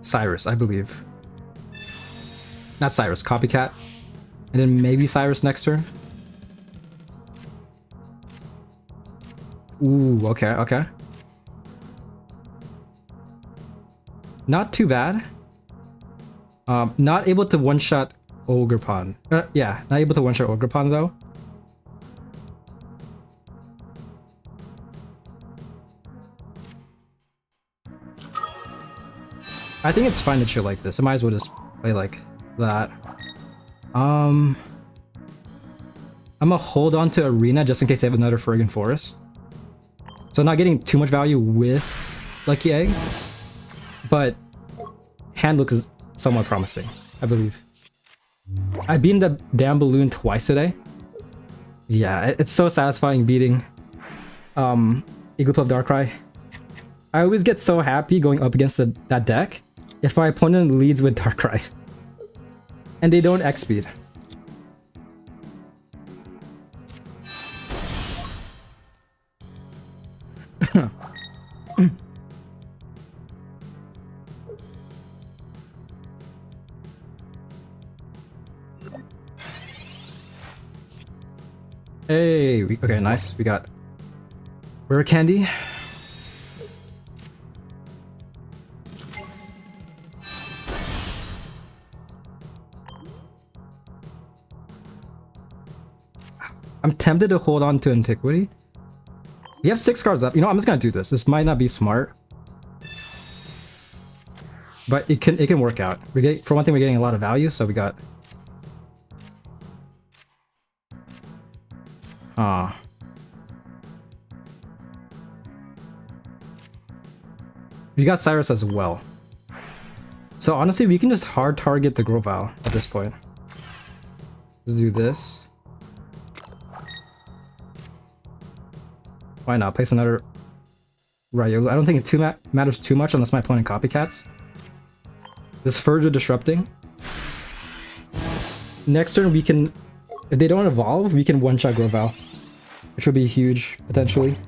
Cyrus, I believe. Not Cyrus, Copycat. And then maybe Cyrus next turn. Ooh, okay, okay. Not too bad. Not able to one-shot Ogerpon. Yeah, not able to one-shot Ogerpon though. I think it's fine to chill like this. I might as well just play like that. I'm gonna hold on to Arena just in case they have another friggin' Forest. So not getting too much value with Lucky Egg, but hand looks somewhat promising, I believe. I've beaten the damn balloon twice today. Yeah, it's so satisfying beating Igglybuff Darkrai. I always get so happy going up against that deck if my opponent leads with Darkrai. And they don't X-speed. Hey, okay, nice. We got Rare Candy. I'm tempted to hold on to Antiquity. We have 6 cards left. You know, I'm just gonna do this. This might not be smart, but it can work out. For one thing, we're getting a lot of value, so we got. We got Cyrus as well. So honestly, we can just hard target the Grovyle at this point. Let's do this. Why not? Place another Riolu. I don't think it matters too much unless my opponent copycats. Just further disrupting. Next turn we can, if they don't evolve, we can one-shot Grovyle, which would be huge, potentially.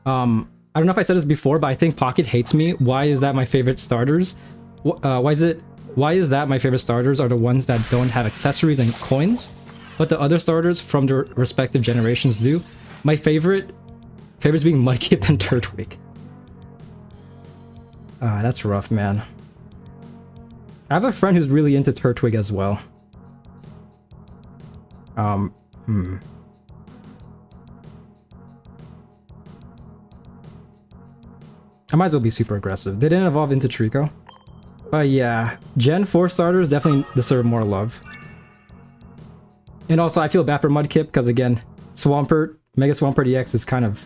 I don't know if I said this before, but I think Pocket hates me. Why is that my favorite starters? Why is that my favorite starters are the ones that don't have accessories and coins, but the other starters from their respective generations do? My favorites being Mudkip and Turtwig. That's rough, man. I have a friend who's really into Turtwig as well. I might as well be super aggressive. They didn't evolve into Trico. But yeah, Gen 4 starters definitely deserve more love. And also, I feel bad for Mudkip because, again, Swampert, Mega Swampert EX is kind of...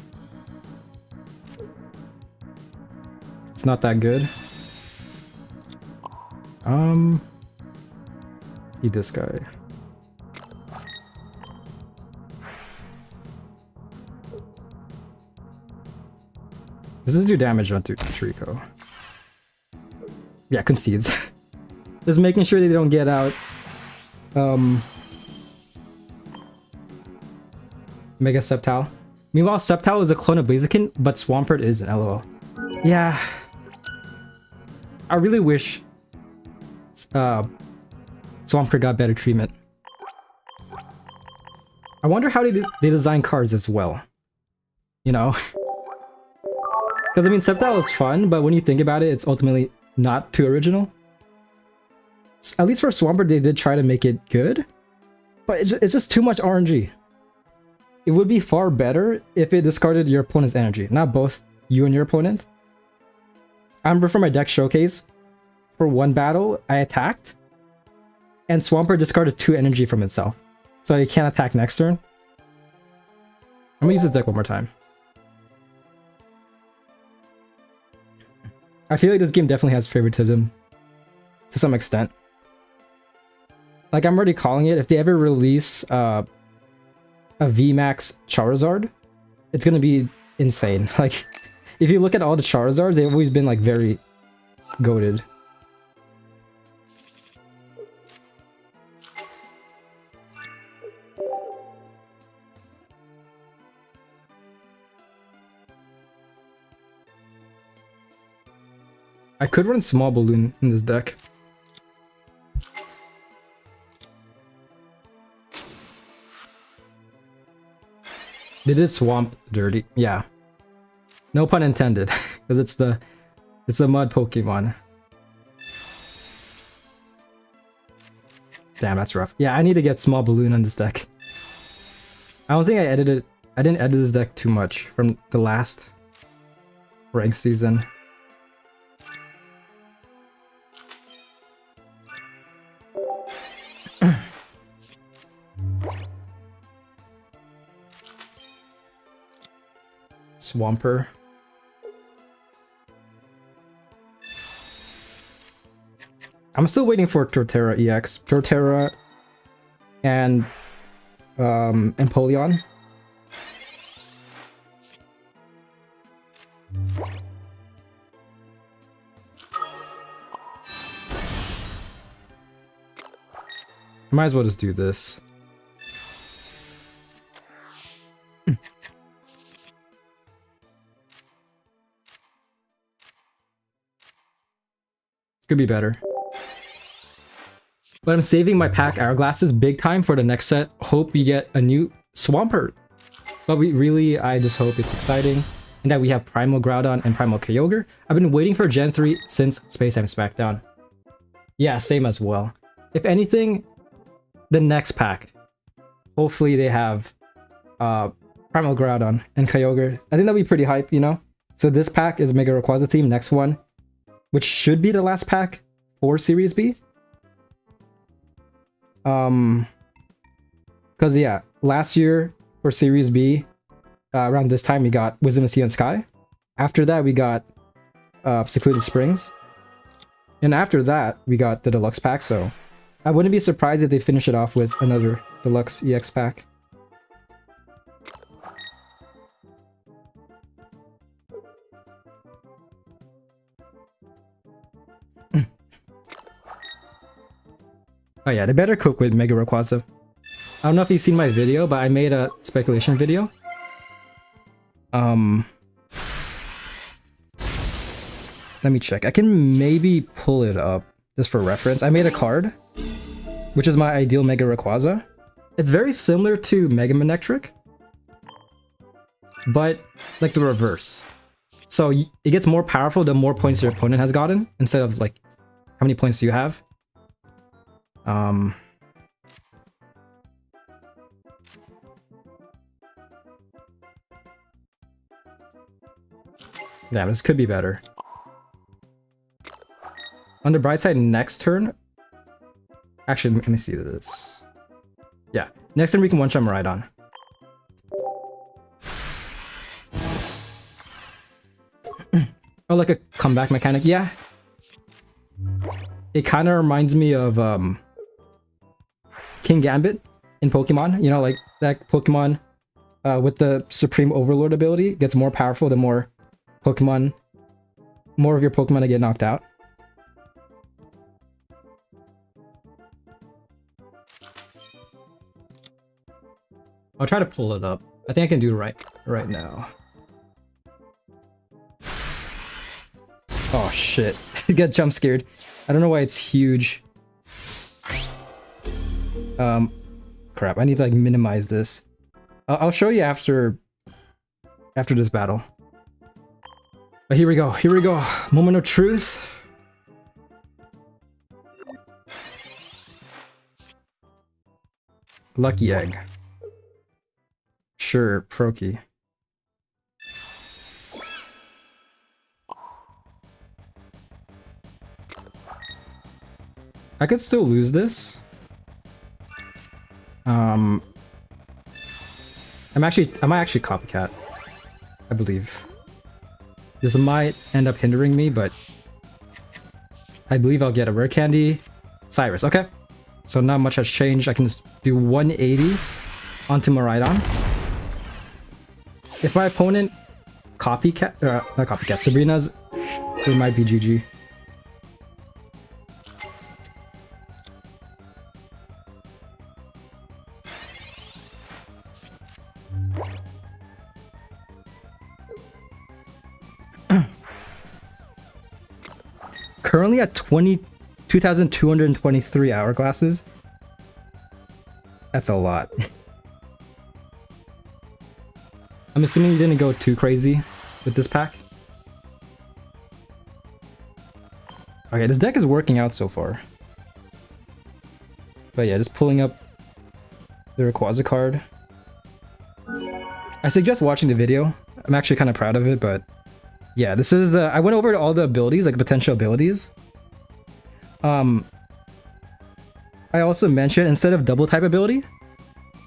It's not that good. Eat this guy. This is do damage onto Trico. Yeah, concedes. Just making sure they don't get out. Mega Sceptile. Meanwhile, Sceptile is a clone of Blaziken, but Swampert is an LOL. Yeah. I really wish Swampert got better treatment. I wonder how they design cards as well. You know? Because, I mean, Sceptile is fun, but when you think about it, it's ultimately not too original. At least for Swampert, they did try to make it good. But it's just too much RNG. It would be far better if it discarded your opponent's energy. Not both you and your opponent. I remember for my deck showcase, for one battle, I attacked. And Swampert discarded 2 energy from itself. So he can't attack next turn. I'm gonna use this deck one more time. I feel like this game definitely has favoritism. To some extent. Like, I'm already calling it. If they ever release a VMAX Charizard, it's gonna be insane. Like, if you look at all the Charizards, they've always been, like, very goated. I could run Small Balloon in this deck. They did Swamp dirty. Yeah. No pun intended. Because it's the mud Pokemon. Damn, that's rough. Yeah, I need to get Small Balloon on this deck. I don't think I didn't edit this deck too much from the last rank season. Swamper. I'm still waiting for Torterra EX. Torterra and Empoleon. Might as well just do this. Could be better. But I'm saving my pack Hourglasses big time for the next set. Hope we get a new Swampert. But I just hope it's exciting. And that we have Primal Groudon and Primal Kyogre. I've been waiting for Gen 3 since Space Time Smackdown. Yeah, same as well. If anything, the next pack. Hopefully they have Primal Groudon and Kyogre. I think that'll be pretty hype, you know? So this pack is Mega Rayquaza theme. Next one, which should be the last pack for Series B. Because yeah, last year for Series B, around this time we got Wisdom of Sea and Sky. After that we got Secluded Springs. And after that we got the Deluxe pack, so I wouldn't be surprised if they finish it off with another Deluxe EX pack. Oh yeah, they better cook with Mega Rayquaza. I don't know if you've seen my video, but I made a speculation video. Let me check. I can maybe pull it up just for reference. I made a card, which is my ideal Mega Rayquaza. It's very similar to Mega Manectric, but like the reverse. So it gets more powerful the more points your opponent has gotten, instead of like, how many points do you have? Yeah, this could be better. On the bright side, next turn... Actually, let me see this. Yeah, next turn we can one-shot Miraidon. Oh, like a comeback mechanic? Yeah. It kind of reminds me of King Gambit in Pokemon. You know, like that Pokemon with the Supreme Overlord ability gets more powerful the more Pokemon, more of your Pokemon to get knocked out. I'll try to pull it up. I think I can do right now. Oh shit. Get jump scared. I don't know why it's huge. Crap, I need to like minimize this. I'll show you after this battle. But here we go, here we go. Moment of truth. Lucky egg. Sure, Proki. I could still lose this. I might actually copycat, I believe. This might end up hindering me, but I believe I'll get a rare candy. Cyrus, okay. So not much has changed. I can just do 180 onto Miraidon. If my opponent copycat, not copycat, Sabrina's, it might be GG. Currently at 2223 hourglasses. That's a lot. I'm assuming you didn't go too crazy with this pack. Okay, this deck is working out so far. But yeah, just pulling up the Rayquaza card. I suggest watching the video. I'm actually kind of proud of it, but yeah, this is the... I went over all the abilities, like potential abilities. I also mentioned instead of double type ability,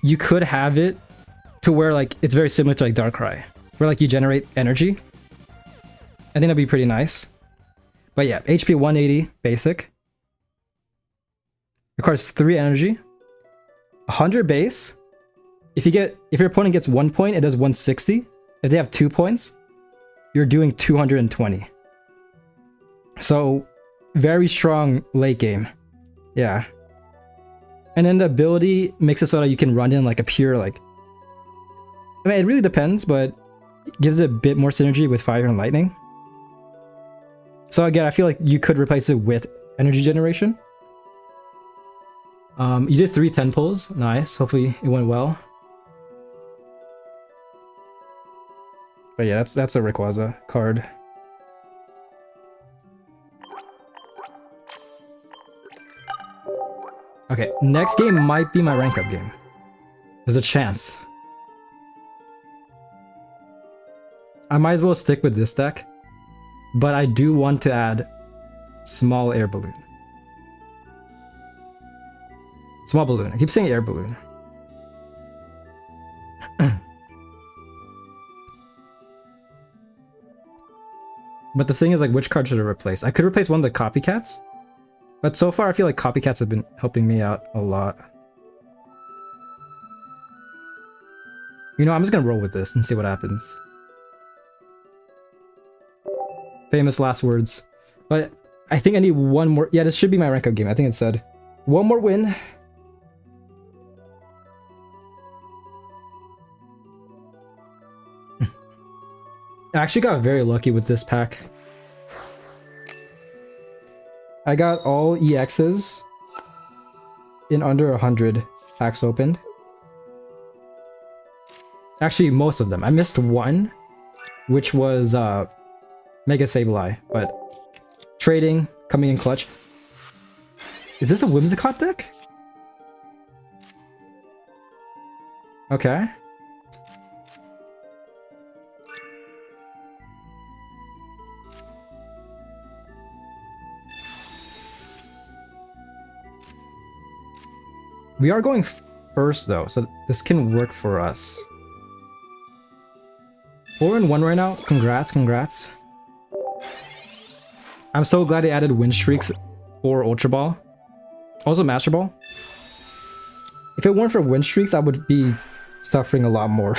you could have it to where like it's very similar to like Darkrai, where like you generate energy. I think that'd be pretty nice. But yeah, HP 180 basic. Requires 3 energy. 100 base. If your opponent gets 1 point, it does 160. If they have 2 points, you're doing 220. So very strong late game. Yeah. And then the ability makes it so that you can run in like a pure like... I mean, it really depends, but it gives it a bit more synergy with fire and lightning. So again, I feel like you could replace it with energy generation. You did 3 10 pulls. Nice. Hopefully it went well. But yeah, that's a Rayquaza card. Okay, next game might be my rank up game. There's a chance. I might as well stick with this deck, but I do want to add small air balloon. Small balloon. I keep saying air balloon. But the thing is, like, which card should I replace? I could replace one of the copycats, but so far I feel like copycats have been helping me out a lot. You know, I'm just gonna roll with this and see what happens. Famous last words. But I think I need one more. Yeah, this should be my rank up game. I think it said one more win. I actually got very lucky with this pack. I got all EXs in under 100 packs opened. Actually, most of them. I missed one, which was Mega Sableye, but trading, coming in clutch. Is this a Whimsicott deck? Okay. We are going first though, so this can work for us. 4-1 right now. Congrats, congrats. I'm so glad they added win streaks for Ultra Ball. Also Master Ball. If it weren't for win streaks, I would be suffering a lot more.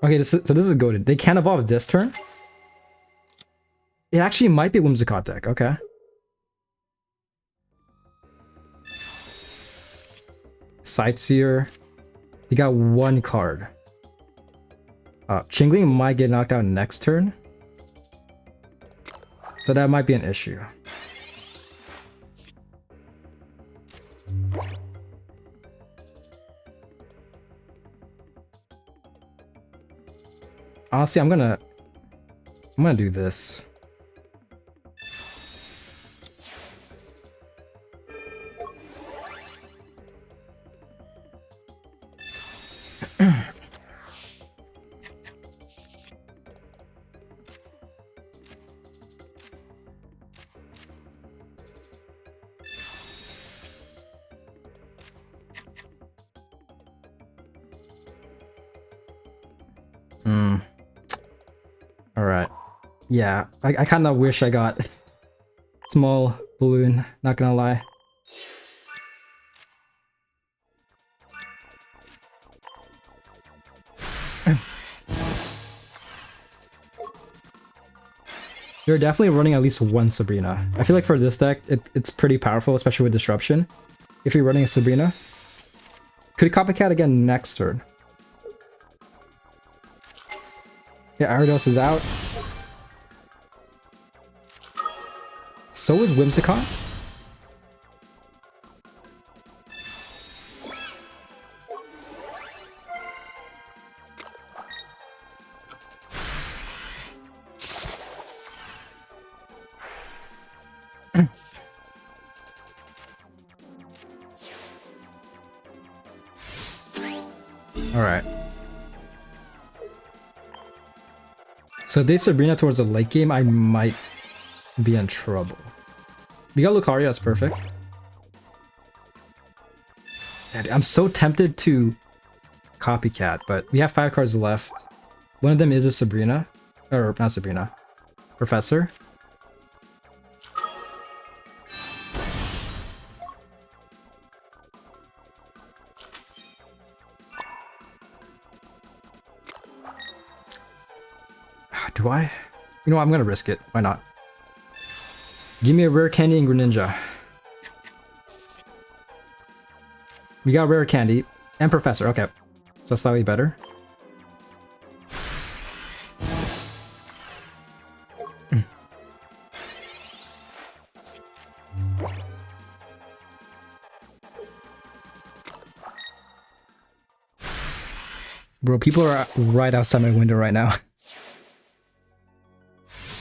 Okay, so this is goated. They can't evolve this turn? It actually might be Whimsicott deck, okay. Sightseer. He got 1 card. Chingling might get knocked out next turn. So that might be an issue. Honestly, I'm gonna do this. Alright. Yeah, I kind of wish I got small balloon, not gonna lie. You're definitely running at least 1 Sabrina. I feel like for this deck, it's pretty powerful, especially with Disruption. If you're running a Sabrina. Could copycat again next turn. Yeah, Aridos is out. So is Whimsicott. Alright. So if they Sabrina towards the late game, I might be in trouble. We got Lucario, that's perfect. And I'm so tempted to copycat, but we have 5 cards left. One of them is a Sabrina. Or not Sabrina. Professor. Do I? You know what, I'm gonna risk it. Why not? Give me a rare candy and Greninja. We got rare candy and Professor. Okay, so slightly better. Bro, people are right outside my window right now.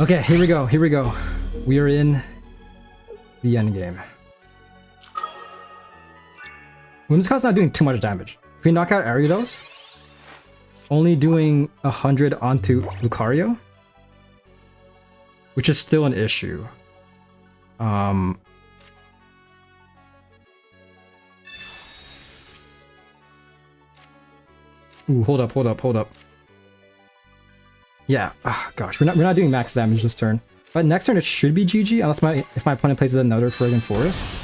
Okay, here we go, here we go. We are in the end game. Whimsicott's not doing too much damage. If we knock out Ariados, only doing 100 onto Lucario, which is still an issue. Ooh, hold up, hold up, hold up. Yeah, gosh, we're not doing max damage this turn. But next turn it should be GG, unless if my opponent places another friggin' forest.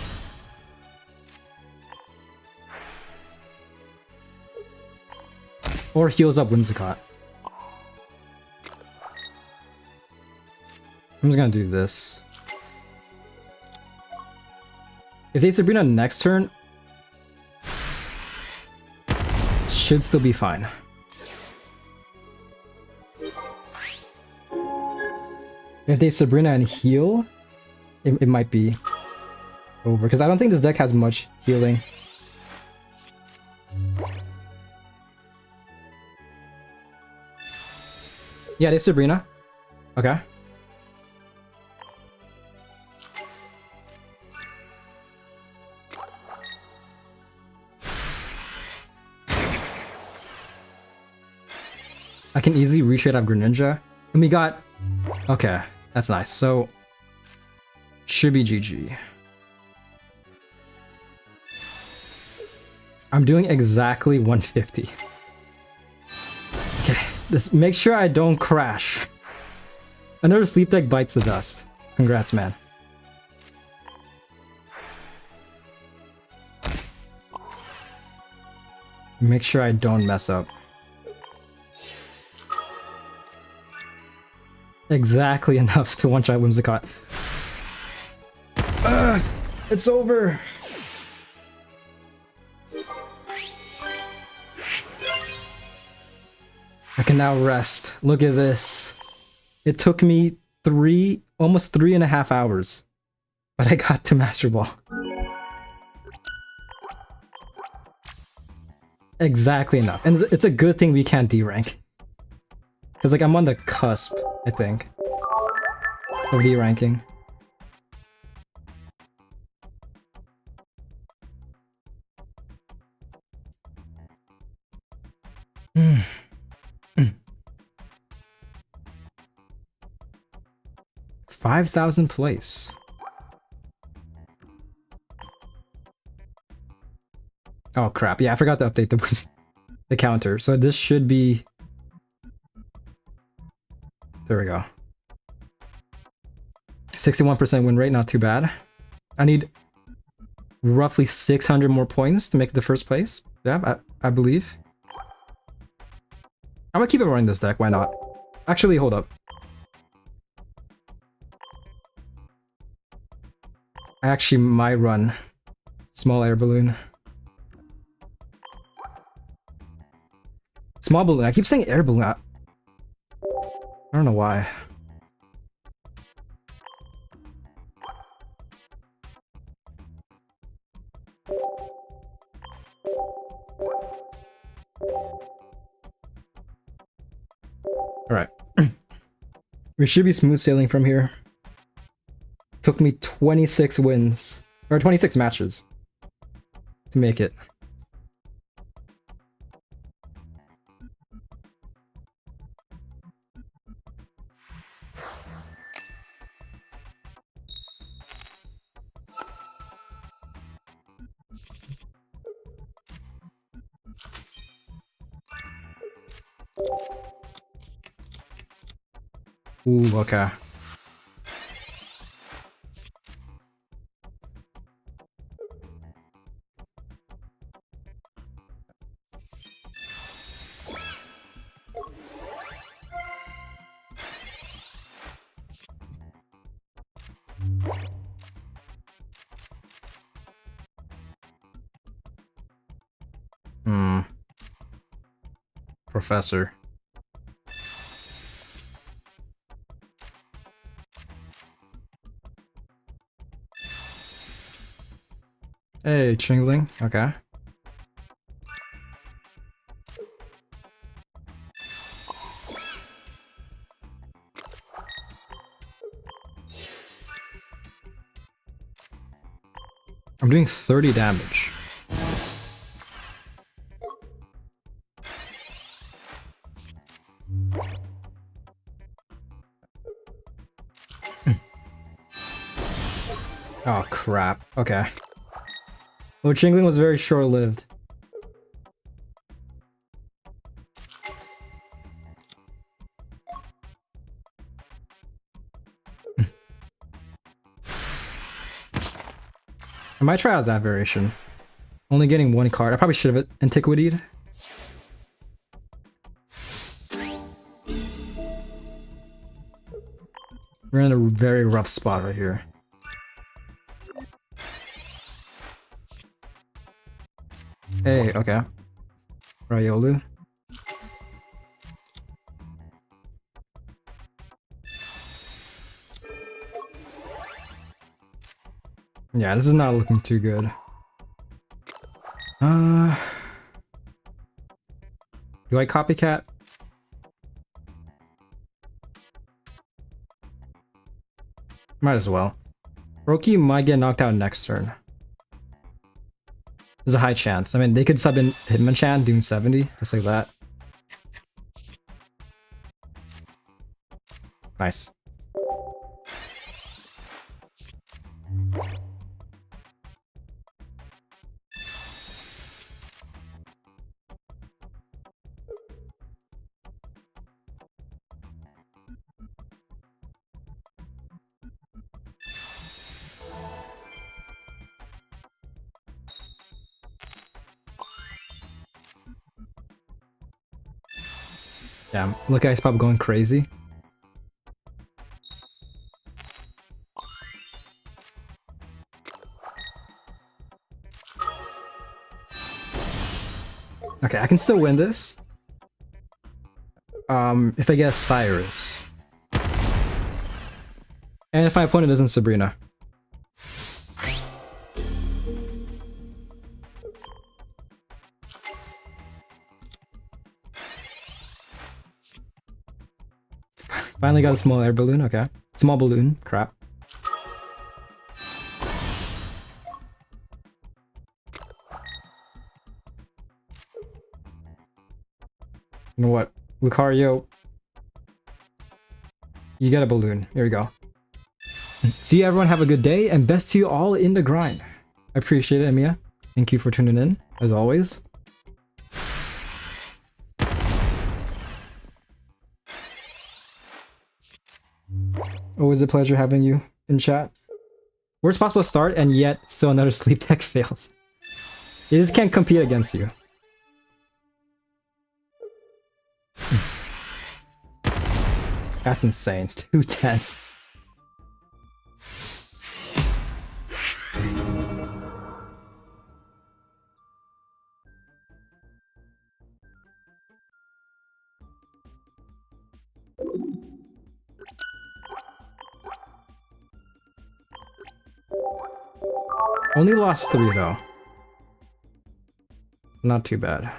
Or heals up Whimsicott. I'm just gonna do this. If they Sabrina next turn, should still be fine. If they Sabrina and heal, it might be over. Because I don't think this deck has much healing. Yeah, they Sabrina. Okay. I can easily retrade out Greninja. And we got... Okay, that's nice. So... should be GG. I'm doing exactly 150. Okay, just make sure I don't crash. Another sleep deck bites the dust. Congrats, man. Make sure I don't mess up. Exactly enough to one-shot Whimsicott. It's over! now rest. Look at this. It took me almost 3.5 hours, but I got to Master Ball. Exactly enough. And it's a good thing we can't D-rank. Because like I'm on the cusp, I think, of D-ranking. Mm. 5,000 place. Oh crap, yeah, I forgot to update the counter. So this should be... There we go. 61% win rate, not too bad. I need roughly 600 more points to make the first place. Yeah, I believe. I'm gonna keep it running this deck, why not? Actually, hold up. I actually might run small air balloon. Small balloon, I keep saying air balloon. I don't know why. Alright. We should be smooth sailing from here. Took me 26 wins. Or 26 matches. To make it. Ooh, okay. Professor. Hey, Chingling. Okay. I'm doing 30 damage. Oh crap. Okay. Well, Chingling was very short-lived. I might try out that variation. Only getting one card. I probably should have antiquity'd. We're in a very rough spot right here. Hey, okay. Ryolu. Yeah, this is not looking too good. Do I copycat? Might as well. Roki might get knocked out next turn. There's a high chance. I mean, they could sub in Hitmonchan doing 70, just like that. Nice. Damn, look at Ice Pop going crazy. Okay, I can still win this. If I guess Cyrus. And if my opponent isn't Sabrina. Finally got a small air balloon, okay. Small balloon, crap. You know what? Lucario. You get a balloon. Here we go. See you everyone, have a good day, and best to you all in the grind. I appreciate it, Emiya. Thank you for tuning in, as always. Always a pleasure having you in chat. Worst possible start, and yet still another sleep tech fails. You just can't compete against you. That's insane. 210. Only lost 3 though. Not too bad. I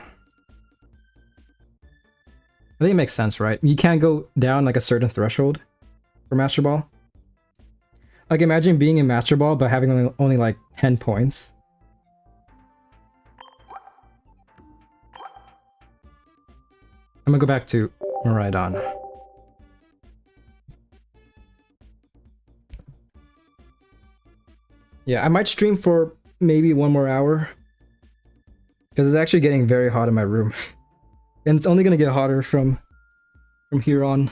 think it makes sense, right? You can't go down like a certain threshold for Master Ball. Like imagine being in Master Ball but having only like 10 points. I'm gonna go back to Miraidon. Yeah, I might stream for maybe 1 more hour. Because it's actually getting very hot in my room. And it's only gonna get hotter from here on.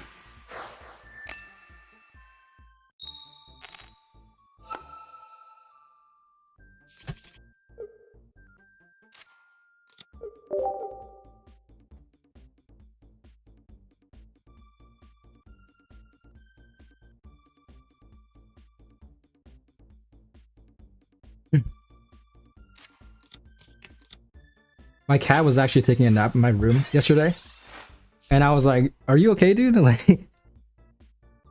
My cat was actually taking a nap in my room yesterday. And I was like, are you okay, dude? Like,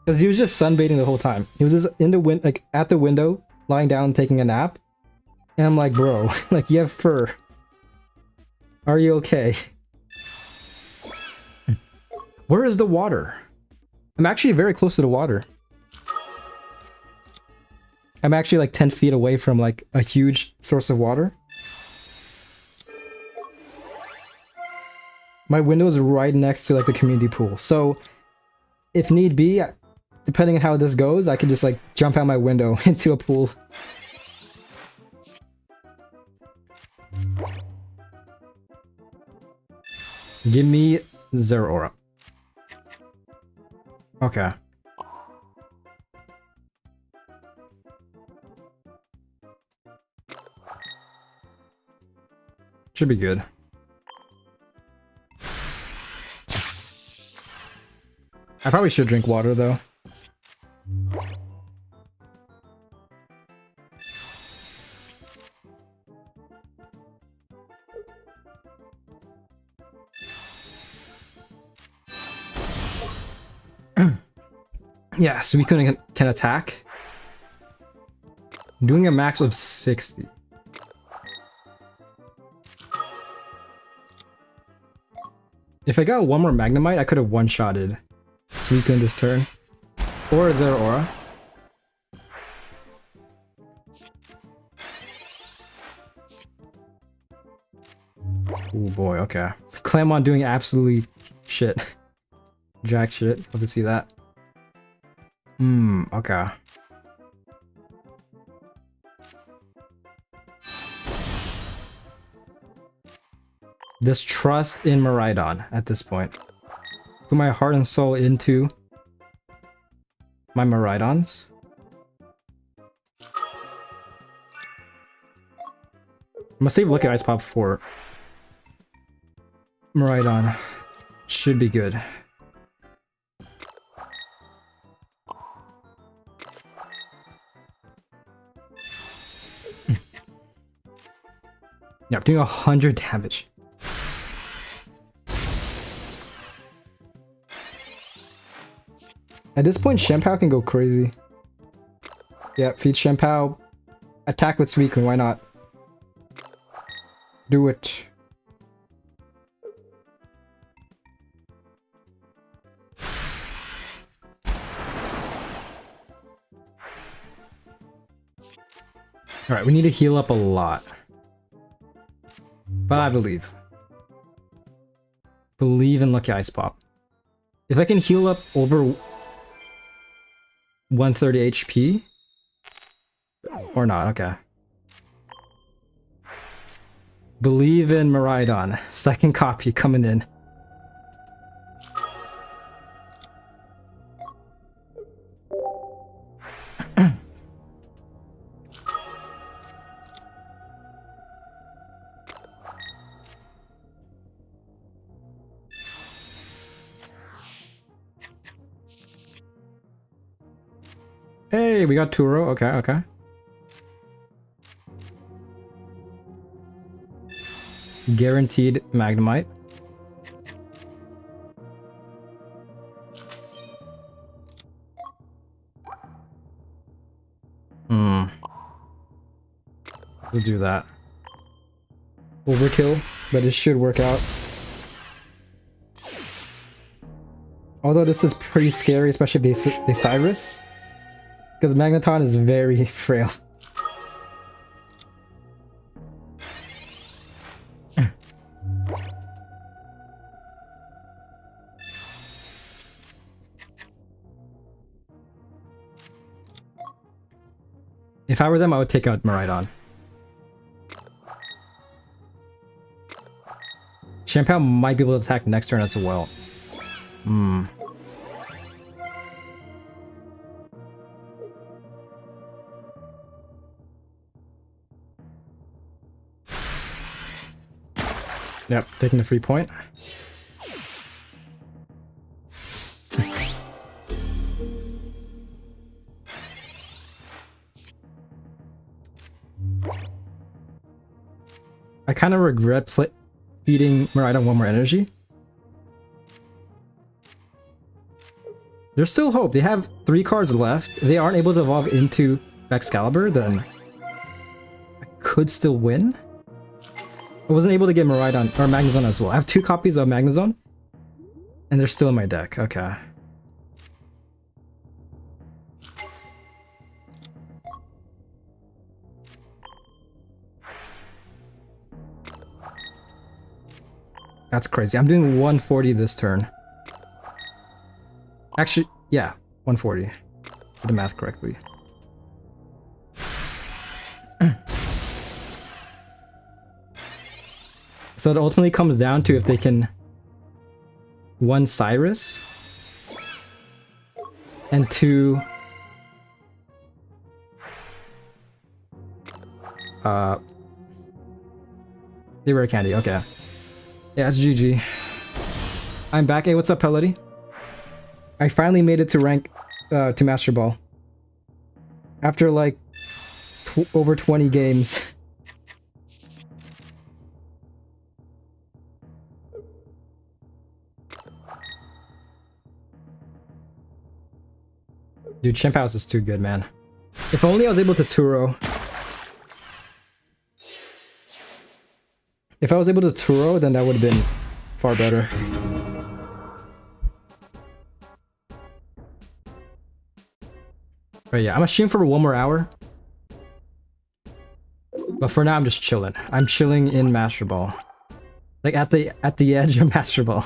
because he was just sunbathing the whole time. He was just in the like at the window, lying down, taking a nap. And I'm like, bro, like you have fur. Are you okay? Where is the water? I'm actually very close to the water. I'm actually like 10 feet away from like a huge source of water. My window is right next to like the community pool. So if need be, depending on how this goes, I can just like jump out my window into a pool. Give me Zeraora. Okay. Should be good. I probably should drink water though. Yeah, so we can attack. Doing a max of 60. If I got 1 more Magnemite, I could have one-shotted Suicune this turn. Or Zeraora. Oh boy, okay. Clamon doing absolutely shit. Jack shit. Love to see that. Okay. There's trust in Miraidon at this point. Put my heart and soul into my Miraidons. I'm gonna save Look at Ice Pop for Miraidon. Should be good. Yeah, I'm doing 100 damage. At this point, Shenpao can go crazy. Yeah, feed Shenpao. Attack with Suicune, why not? Do it. Alright, we need to heal up a lot. But I believe. Believe in Lucky Ice Pop. If I can heal up over 130 HP. Or not, okay. Believe in Miraidon. Second copy coming in. Hey, we got Turo. Okay, okay. Guaranteed Magnemite. Let's do that. Overkill, but it should work out. Although this is pretty scary, especially if they Cyrus. Because Magneton is very frail. If I were them, I would take out Miraidon. Shenpao might be able to attack next turn as well. Yep, taking the free point. I kind of regret feeding Miraidon one more energy. There's still hope. They have 3 cards left. If they aren't able to evolve into Excalibur, then I could still win. I wasn't able to get Miraidon or Magnezone as well. I have 2 copies of Magnezone, and they're still in my deck. Okay. That's crazy. I'm doing 140 this turn. Actually, yeah, 140. Did the math correctly. So it ultimately comes down to if they can 1 Cyrus and 2 they rare candy. Okay. Yeah, it's GG. I'm back. Hey, what's up, Pelody? I finally made it to rank to Master Ball after like over 20 games. Dude, Shenpao's is too good, man. If only I was able to Turo. If I was able to Turo, then that would have been far better. But yeah, I'm gonna stream for 1 more hour. But for now, I'm just chilling. I'm chilling in Master Ball. Like at the edge of Master Ball.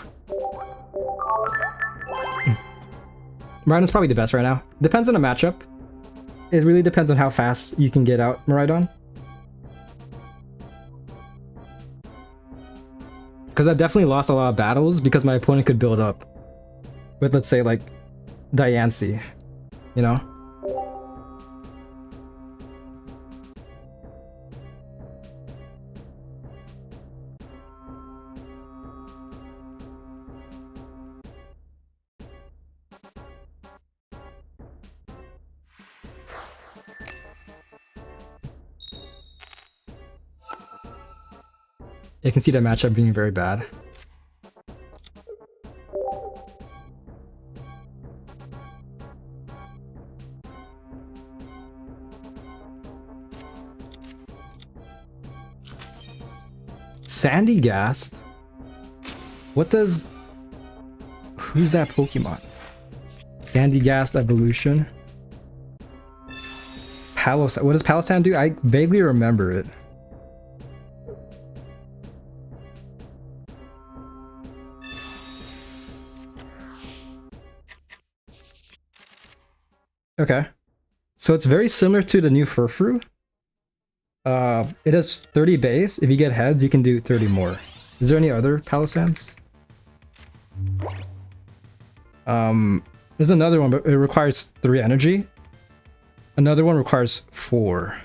Miraidon's probably the best right now. Depends on the matchup. It really depends on how fast you can get out Miraidon. Because I definitely lost a lot of battles because my opponent could build up with, let's say, like Diancie, you know? You can see that matchup being very bad. Sandy Gast? What does... Who's that Pokemon? Sandy Gast evolution? What does Palossand do? I vaguely remember it. Okay. So it's very similar to the new Furfrou. It has 30 base. If you get heads, you can do 30 more. Is there any other Palossands? There's another one, but it requires 3 energy. Another one requires 4.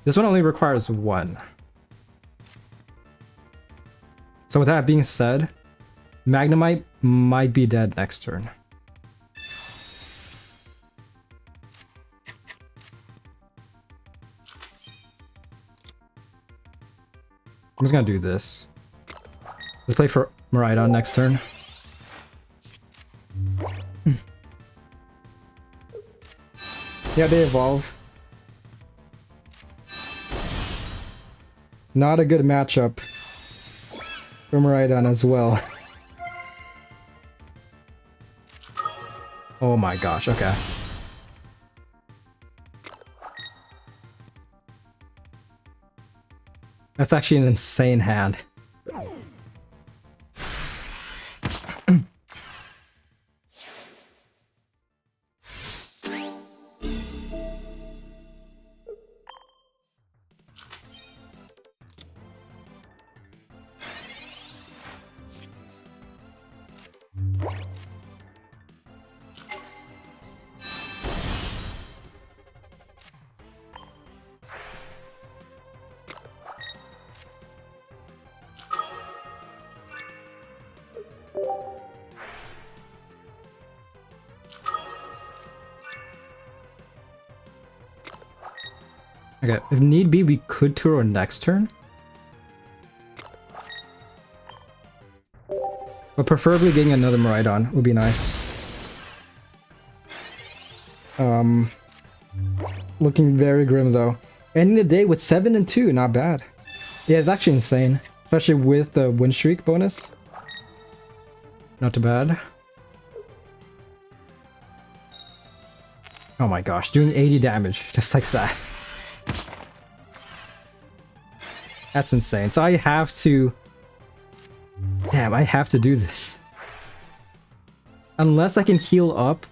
This one only requires 1. So with that being said, Magnemite might be dead next turn. I'm just gonna do this. Let's play for Miraidon next turn. Yeah, they evolve. Not a good matchup for Miraidon as well. Oh my gosh, okay. That's actually an insane hand. Okay, if need be, we could Turo next turn. But preferably getting another Miraidon would be nice. Looking very grim though. Ending the day with 7 and 2, not bad. Yeah, it's actually insane. Especially with the win streak bonus. Not too bad. Oh my gosh, doing 80 damage, just like that. That's insane. So I have to... Damn, I have to do this. Unless I can heal up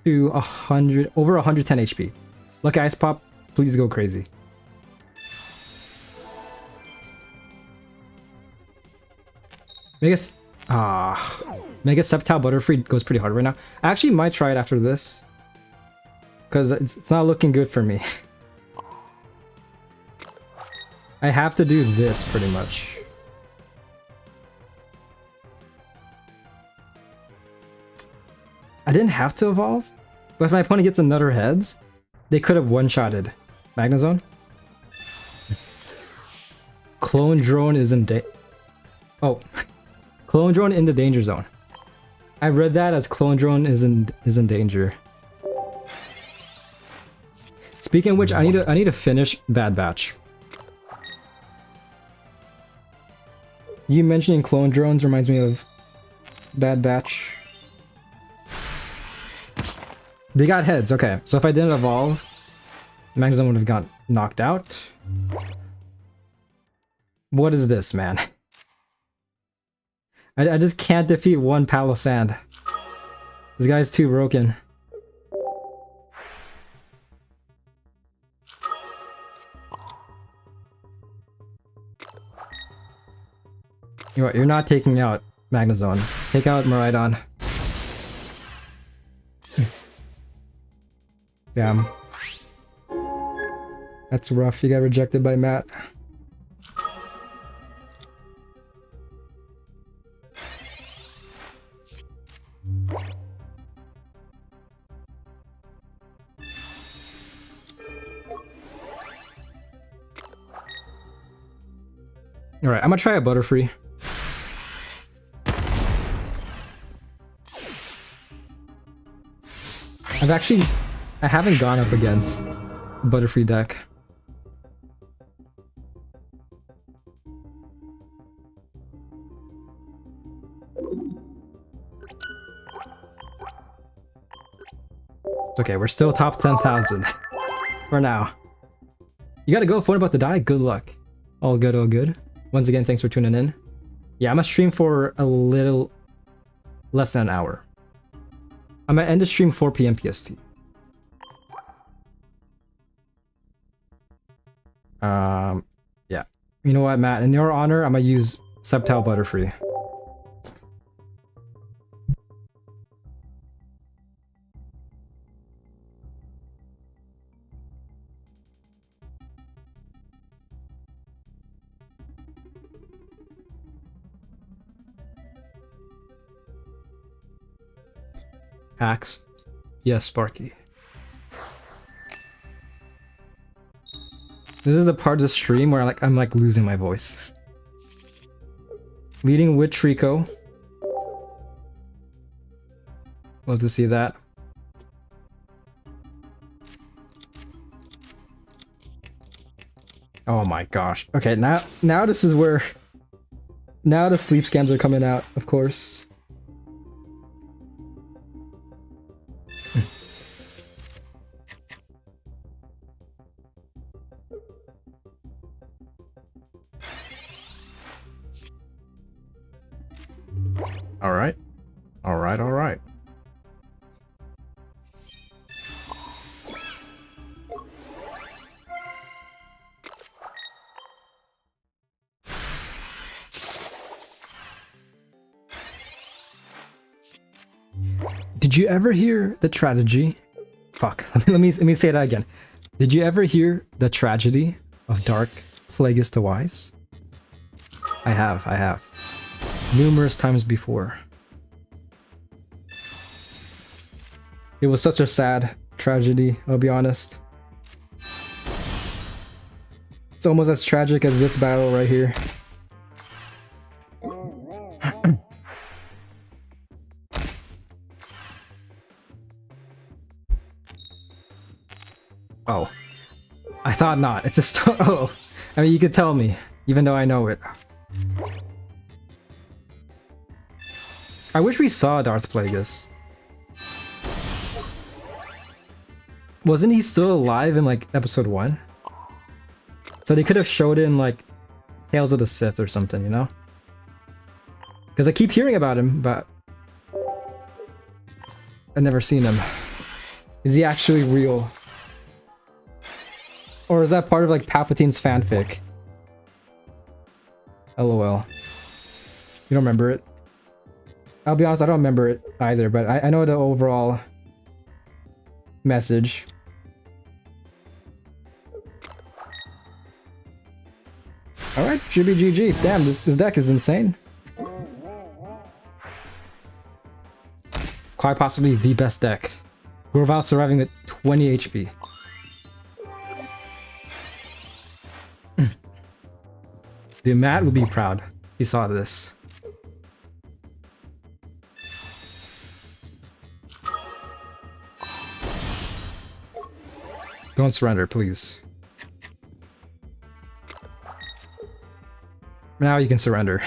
to 100... Over 110 HP. Look, Ice Pop, please go crazy. Mega Sceptile Butterfree goes pretty hard right now. I actually might try it after this. Because it's not looking good for me. I have to do this pretty much. I didn't have to evolve, but if my opponent gets another heads, they could have one-shotted Magnezone. Clone Drone is in Oh. Clone Drone in the danger zone. I read that as Clone Drone is in danger. Speaking of which, I need to finish Bad Batch. You mentioning clone drones reminds me of Bad Batch. They got heads, okay. So if I didn't evolve, Magnezone would have got knocked out. What is this, man? I just can't defeat one Palossand. This guy's too broken. You know what, you're not taking out Magnezone. Take out Miraidon. Damn. That's rough, you got rejected by Matt. Alright, I'm gonna try a Butterfree. I haven't gone up against Butterfree deck. It's okay, we're still top 10,000 for now. You gotta go, phone about to die? Good luck. All good, all good. Once again, thanks for tuning in. Yeah, I'm gonna stream for a little less than an hour. I'm gonna end the stream 4 p.m. PST. Yeah. You know what, Matt? In your honor, I'm gonna use Subtile Butterfree. Hacks. Yes, Sparky. This is the part of the stream where I'm like losing my voice. Leading with Trico. Love to see that. Oh my gosh. Okay, now this is where now the sleep scams are coming out, of course. Alright. Alright, alright. Did you ever hear the tragedy? Fuck, let me say that again. Did you ever hear the tragedy of Dark Plagueis the Wise? I have. Numerous times before. It was such a sad tragedy, I'll be honest. It's almost as tragic as this battle right here. Oh. I thought not. It's a story. Oh. I mean, you could tell me, even though I know it. I wish we saw Darth Plagueis. Wasn't he still alive in like episode 1? So they could have showed it in like Tales of the Sith or something, you know? Because I keep hearing about him, but I've never seen him. Is he actually real? Or is that part of like Palpatine's fanfic? LOL. You don't remember it? I'll be honest, I don't remember it either, but I know the overall message. Alright, should be GG. Damn, this deck is insane. Quite possibly the best deck. Gorval surviving with 20 HP. Dude, Matt would be proud if he saw this. Don't surrender, please. Now you can surrender.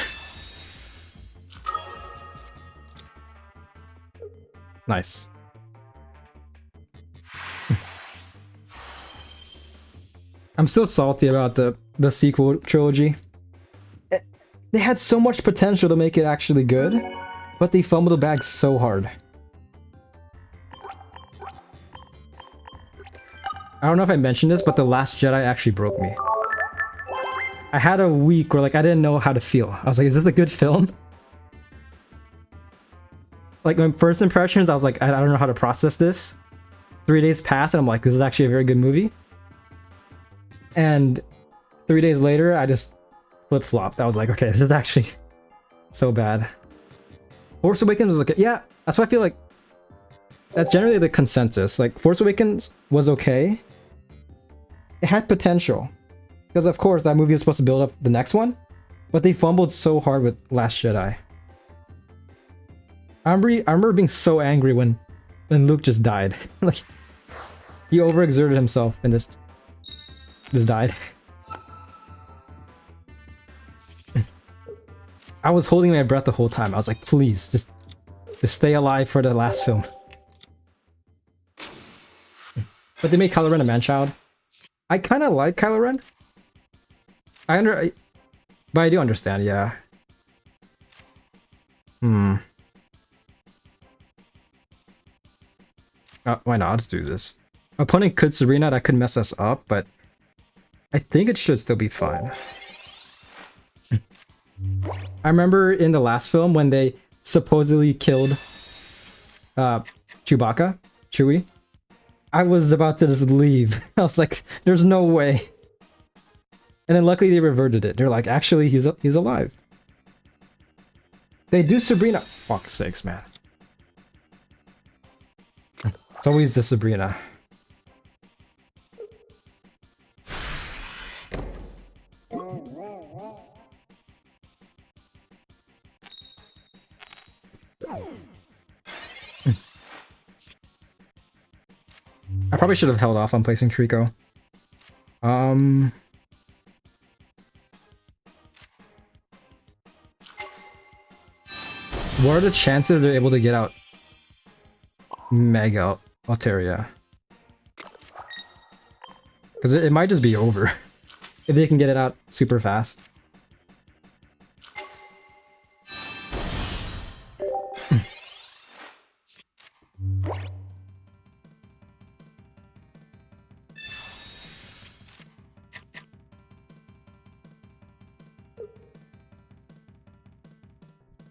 Nice. I'm still salty about the sequel trilogy. They had so much potential to make it actually good, but they fumbled the bag so hard. I don't know if I mentioned this, but The Last Jedi actually broke me. I had a week where like I didn't know how to feel. I was like, is this a good film? Like my first impressions, I was like, I don't know how to process this. 3 days passed and I'm like, this is actually a very good movie. And 3 days later, I just flip-flopped. I was like, okay, this is actually so bad. Force Awakens was okay. Yeah, that's why I feel like that's generally the consensus. Like, Force Awakens was okay. It had potential. Because of course, that movie was supposed to build up the next one. But they fumbled so hard with Last Jedi. I remember being so angry when Luke just died. Like, he overexerted himself and just died. I was holding my breath the whole time. I was like, please, just stay alive for the last film. But they made Kylo Ren a man-child. I kind of like Kylo Ren. But I do understand, yeah. Why not? Let's do this. Opponent could Sabrina, that could mess us up, but I think it should still be fine. I remember in the last film when they supposedly killed Chewie. I was about to just leave. I was like, there's no way. And then luckily they reverted it. They're like, actually, he's alive. They do Sabrina. Fuck's sakes, man. It's always the Sabrina. I probably should have held off on placing Trico. What are the chances they're able to get out Mega Altaria? Because it might just be over if they can get it out super fast.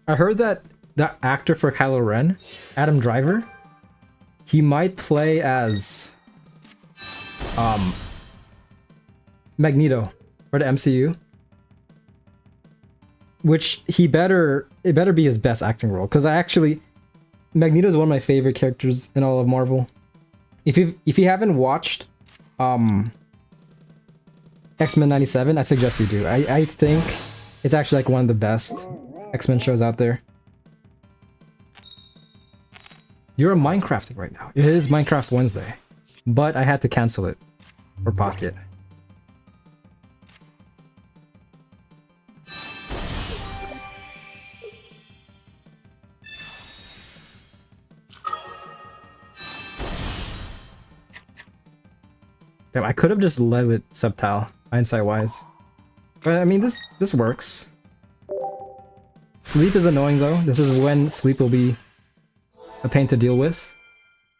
I heard that that actor for Kylo Ren, Adam Driver, he might play as Magneto for the MCU. Which it better be his best acting role, because Magneto is one of my favorite characters in all of Marvel. If you haven't watched X-Men 97, I suggest you do. I think it's actually like one of the best X-Men shows out there. You're Minecrafting right now. It is Minecraft Wednesday, but I had to cancel it for Pocket. Damn, I could have just led with Subtile, hindsight-wise. But I mean, this works. Sleep is annoying though. This is when Sleep will be a pain to deal with.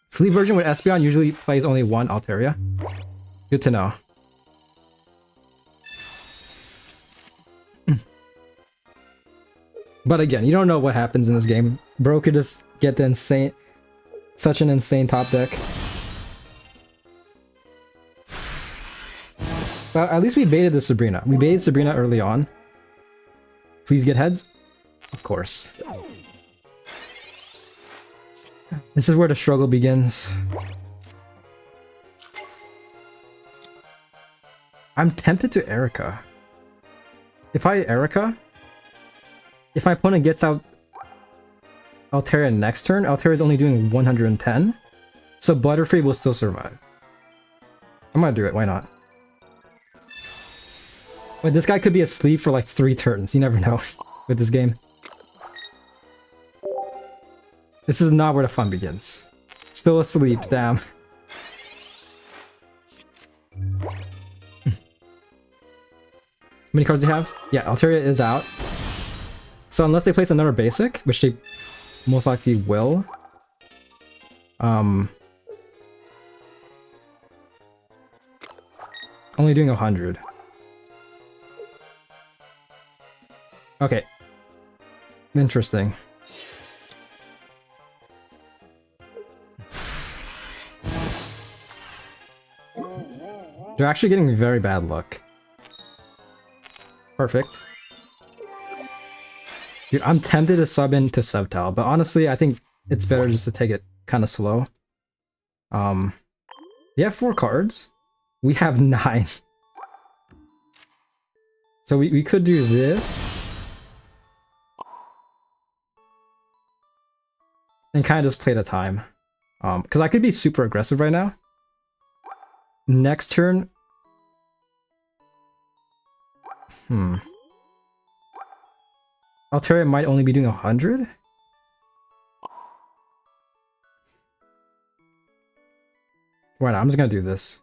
Sleep version with Espeon usually plays only one Altaria. Good to know. But again, you don't know what happens in this game. Bro could just get the such an insane top deck. Well, at least we baited the Sabrina. We baited Sabrina early on. Please get heads. Of course. This is where the struggle begins. I'm tempted to Erica. If my opponent gets out Altaria next turn, Altaria is only doing 110. So Butterfree will still survive. I'm gonna do it, why not? But this guy could be asleep for like 3 turns, you never know with this game. This is not where the fun begins. Still asleep, damn. How many cards do you have? Yeah, Altaria is out. So unless they place another basic, which they most likely will. Only doing 100. Okay. Interesting. They're actually getting very bad luck. Perfect. Dude, I'm tempted to sub into Subtile, but honestly, I think it's better just to take it kind of slow. They have 4 cards. We have 9. So we could do this. And kind of just play the time. Because I could be super aggressive right now. Next turn. Altaria might only be doing 100? Why not? I'm just gonna do this.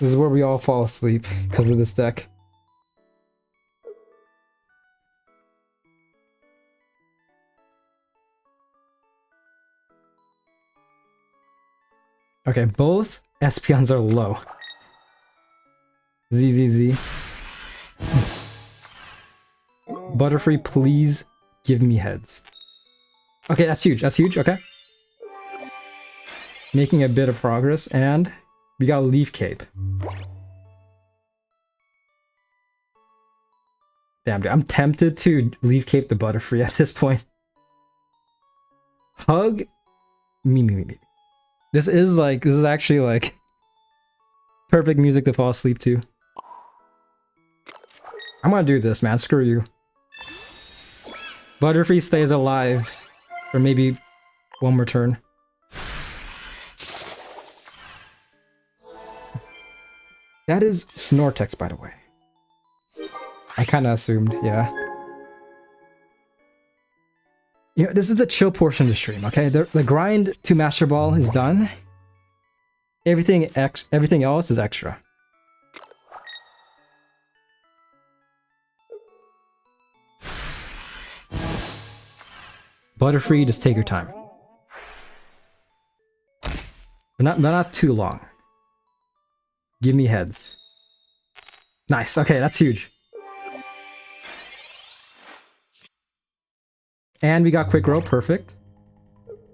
This is where we all fall asleep because of this deck. Okay, both Espeons are low. ZZZ. Butterfree, please give me heads. Okay, that's huge. That's huge. Okay. Making a bit of progress, and we got a Leaf Cape. Damn, dude. I'm tempted to Leaf Cape the Butterfree at this point. Hug. Me. This is actually like perfect music to fall asleep to. I'm gonna do this, man. Screw you. Butterfree stays alive for maybe one more turn. That is Snortex, by the way. I kind of assumed, yeah. You know, this is the chill portion of the stream, okay? The grind to Master Ball is done. Everything else is extra. Butterfree, just take your time. But not too long. Give me heads. Nice, okay, that's huge. And we got quick roll, perfect.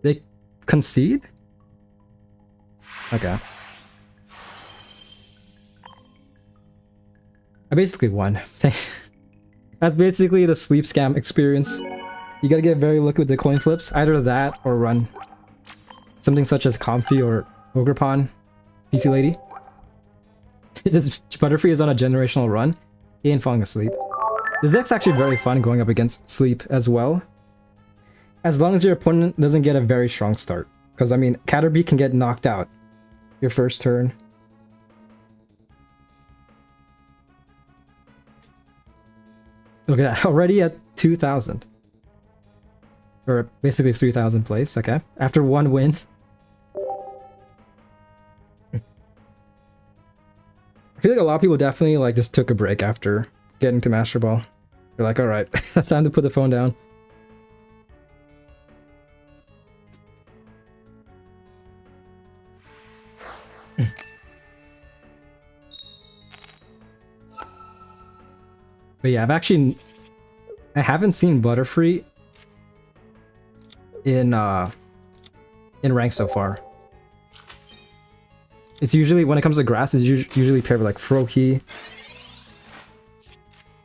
They concede? Okay. I basically won. That's basically the sleep scam experience. You gotta get very lucky with the coin flips. Either that or run. Something such as Comfy or Ogrepon. PC Lady. Butterfree is on a generational run. He ain't falling asleep. This deck's actually very fun going up against Sleep as well. As long as your opponent doesn't get a very strong start. Because, I mean, Caterpie can get knocked out your first turn. Look at that, already at 2,000. Or basically 3,000 place, okay. After one win. I feel like a lot of people definitely like just took a break after getting to Master Ball. They're like, alright, time to put the phone down. But yeah, I haven't seen Butterfree in rank so far. It's usually, when it comes to grass, it's usually paired with like Froakie.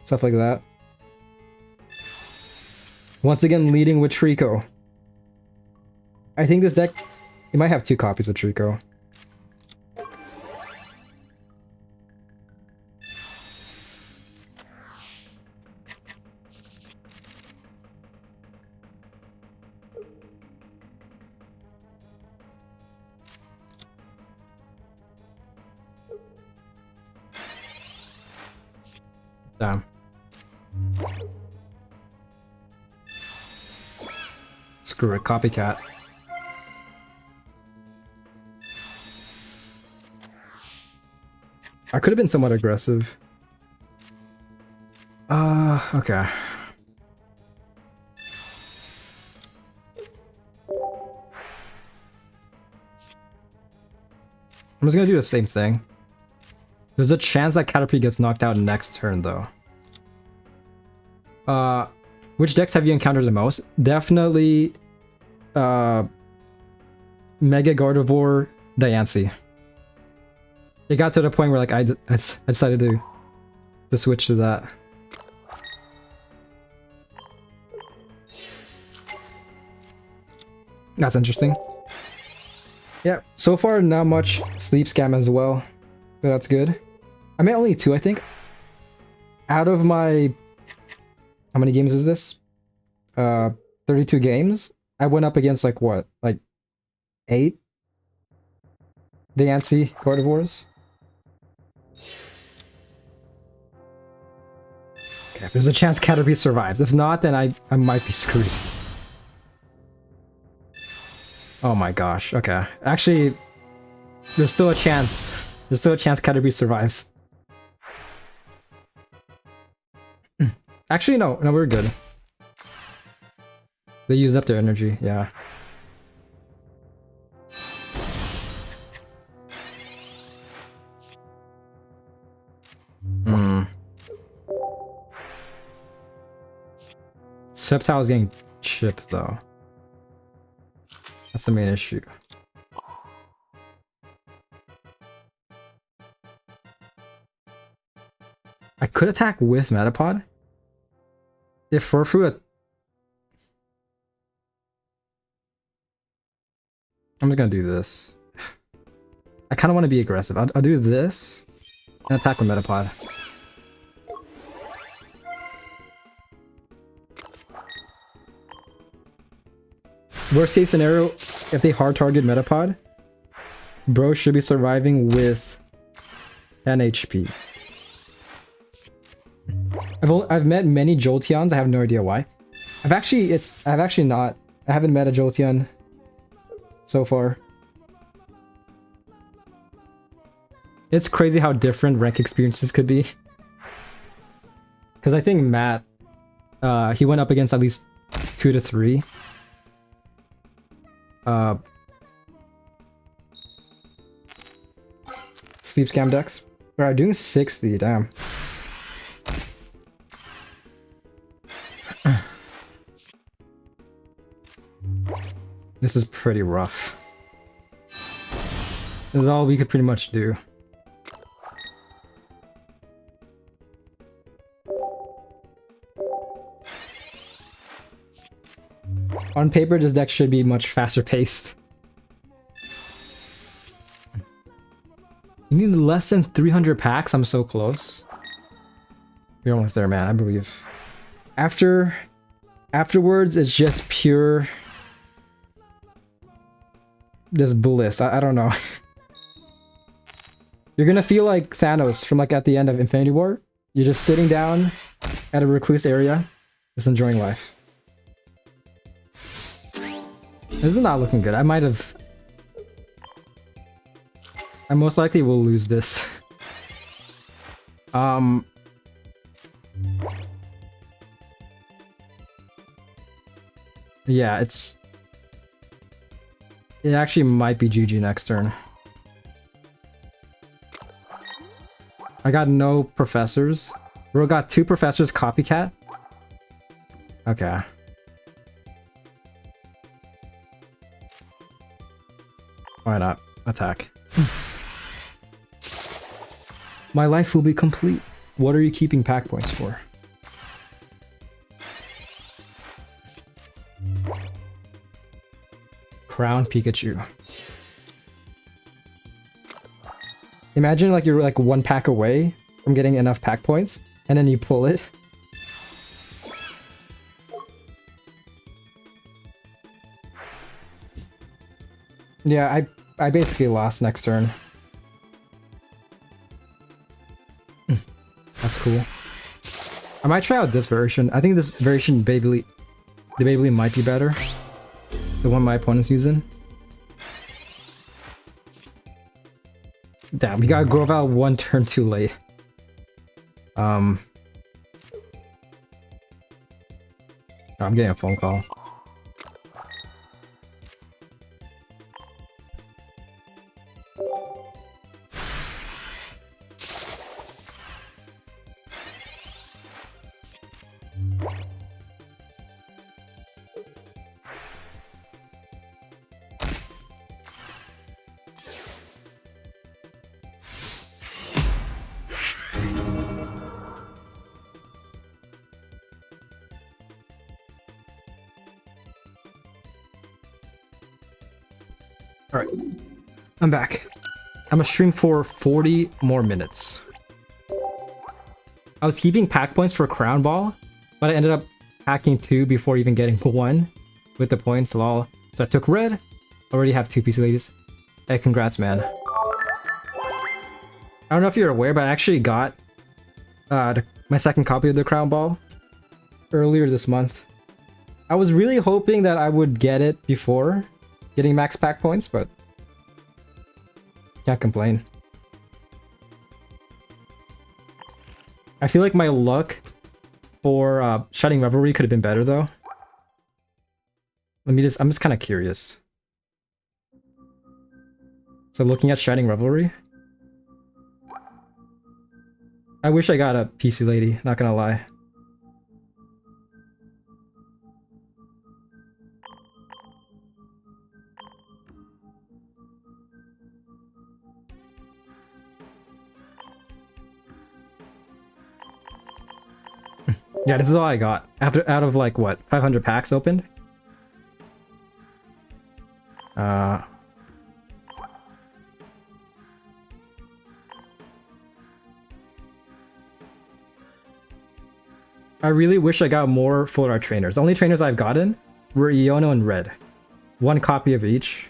Stuff like that. Once again, leading with Trico. I think this deck, it might have 2 copies of Trico. Damn. Screw it, copycat. I could have been somewhat aggressive. Okay. I'm just gonna do the same thing. There's a chance that Caterpie gets knocked out next turn, though. Which decks have you encountered the most? Definitely, Mega Gardevoir, Diancie. It got to the point where, like, I decided to switch to that. That's interesting. Yeah, so far not much sleep scam as well, but that's good. I mean, only 2, I think. Out of my... How many games is this? 32 games? I went up against, like, what? Like, 8? Diancie Gardevoirs? Okay, there's a chance Caterpie survives. If not, then I might be screwed. Oh my gosh, okay. Actually, there's still a chance. There's still a chance Caterpie survives. Actually, no, we're good. They used up their energy, yeah. Sceptile is getting chipped though. That's the main issue. I could attack with Metapod. If Furfu, I'm just gonna do this. I kind of want to be aggressive. I'll do this and attack with Metapod. Worst case scenario, if they hard target Metapod, bro should be surviving with 10 HP. I've met many Jolteons. I have no idea why. I haven't met a Jolteon so far. It's crazy how different rank experiences could be. Because I think Matt, he went up against at least 2 to 3. Sleep scam decks. Alright, doing 60, damn. This is pretty rough. This is all we could pretty much do. On paper, this deck should be much faster paced. You need less than 300 packs? I'm so close. We're almost there, man, I believe. Afterwards, it's just pure... just bliss. I don't know. You're gonna feel like Thanos from like at the end of Infinity War. You're just sitting down at a recluse area, just enjoying life. This is not looking good. I most likely will lose this. Yeah, it actually might be GG next turn. I got no professors. Bro got 2 professors copycat. Okay. Why not? Attack. My life will be complete. What are you keeping pack points for? Crown Pikachu. Imagine like you're like 1 pack away from getting enough pack points, and then you pull it. Yeah, I basically lost next turn. That's cool. I might try out this version. I think this version the Beyblade might be better. The one my opponent's using. Damn, we got Groval 1 turn too late. I'm getting a phone call. Alright, I'm back. I'm gonna stream for 40 more minutes. I was keeping pack points for Crown Ball, but I ended up packing 2 before even getting 1 with the points, lol. So I took red, already have 2 PC ladies. Hey, congrats, man. I don't know if you're aware, but I actually got the my second copy of the Crown Ball earlier this month. I was really hoping that I would get it before getting max pack points, but can't complain. I feel like my luck for Shining Revelry could have been better though. I'm just kind of curious. So looking at Shining Revelry, I wish I got a PC Lady, not gonna lie. Yeah, this is all I got. Out of like what, 500 packs opened? I really wish I got more full art trainers. The only trainers I've gotten were Iono and Red. One copy of each.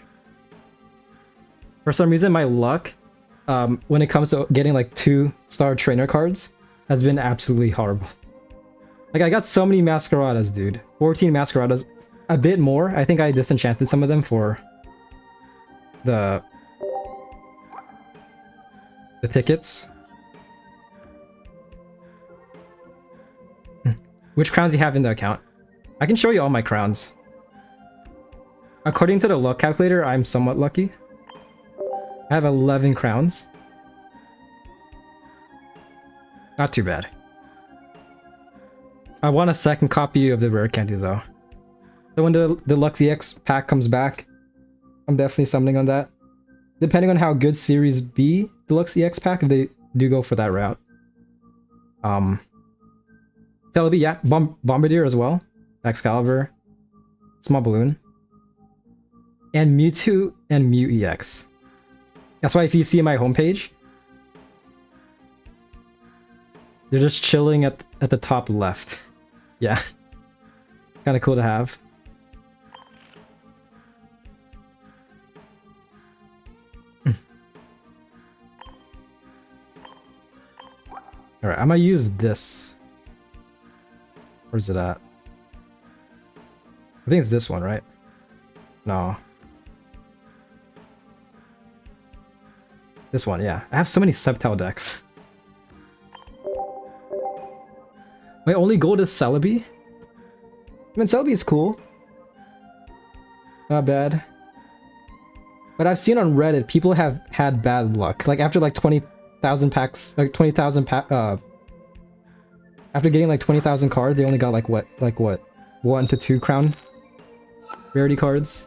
For some reason, my luck when it comes to getting like 2-star trainer cards has been absolutely horrible. Like, I got so many Masqueradas, dude. 14 Masqueradas. A bit more. I think I disenchanted some of them for the tickets. Which crowns do you have in the account? I can show you all my crowns. According to the luck calculator, I'm somewhat lucky. I have 11 crowns. Not too bad. I want a second copy of the rare candy though. So when the Deluxe EX pack comes back, I'm definitely summoning on that. Depending on how good Series B Deluxe EX pack, if they do go for that route. Celebi, yeah, Bombardier as well. Excalibur, Small Balloon, and Mewtwo and Mew EX. That's why if you see my homepage, they're just chilling at the top left. Yeah, kind of cool to have. All right, I'm gonna use this. Where's it at? I think it's this one, right? No. This one, yeah. I have so many Sceptile decks. My only gold is Celebi. I mean, Celebi is cool. Not bad. But I've seen on Reddit, people have had bad luck. Like, after like 20,000 packs, like 20,000 after getting like 20,000 cards, they only got like what? 1 to 2 crown rarity cards.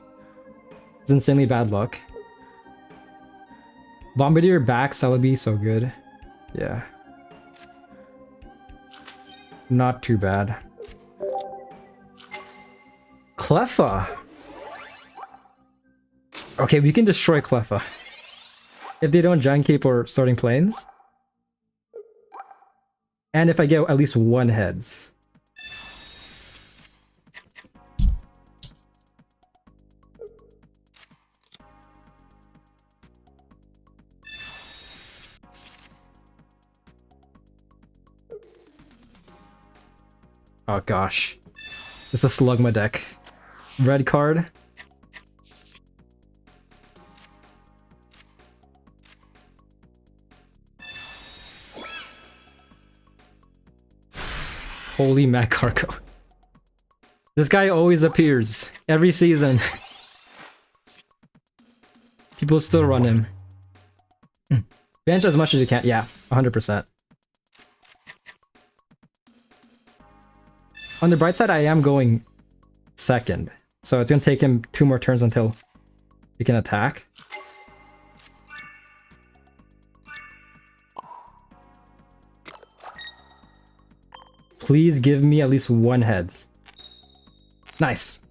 It's insanely bad luck. Bombardier back, Celebi, so good. Yeah. Not too bad. Cleffa! Okay, we can destroy Cleffa. If they don't Giant Cape or Starting Plains. And if I get at least 1 heads. Oh gosh. It's a Slugma deck. Red card. Holy Mac Cargo. This guy always appears. Every season. People still run him. Bench as much as you can. Yeah, 100%. On the bright side, I am going second. So it's going to take him 2 more turns until he can attack. Please give me at least 1 heads. Nice.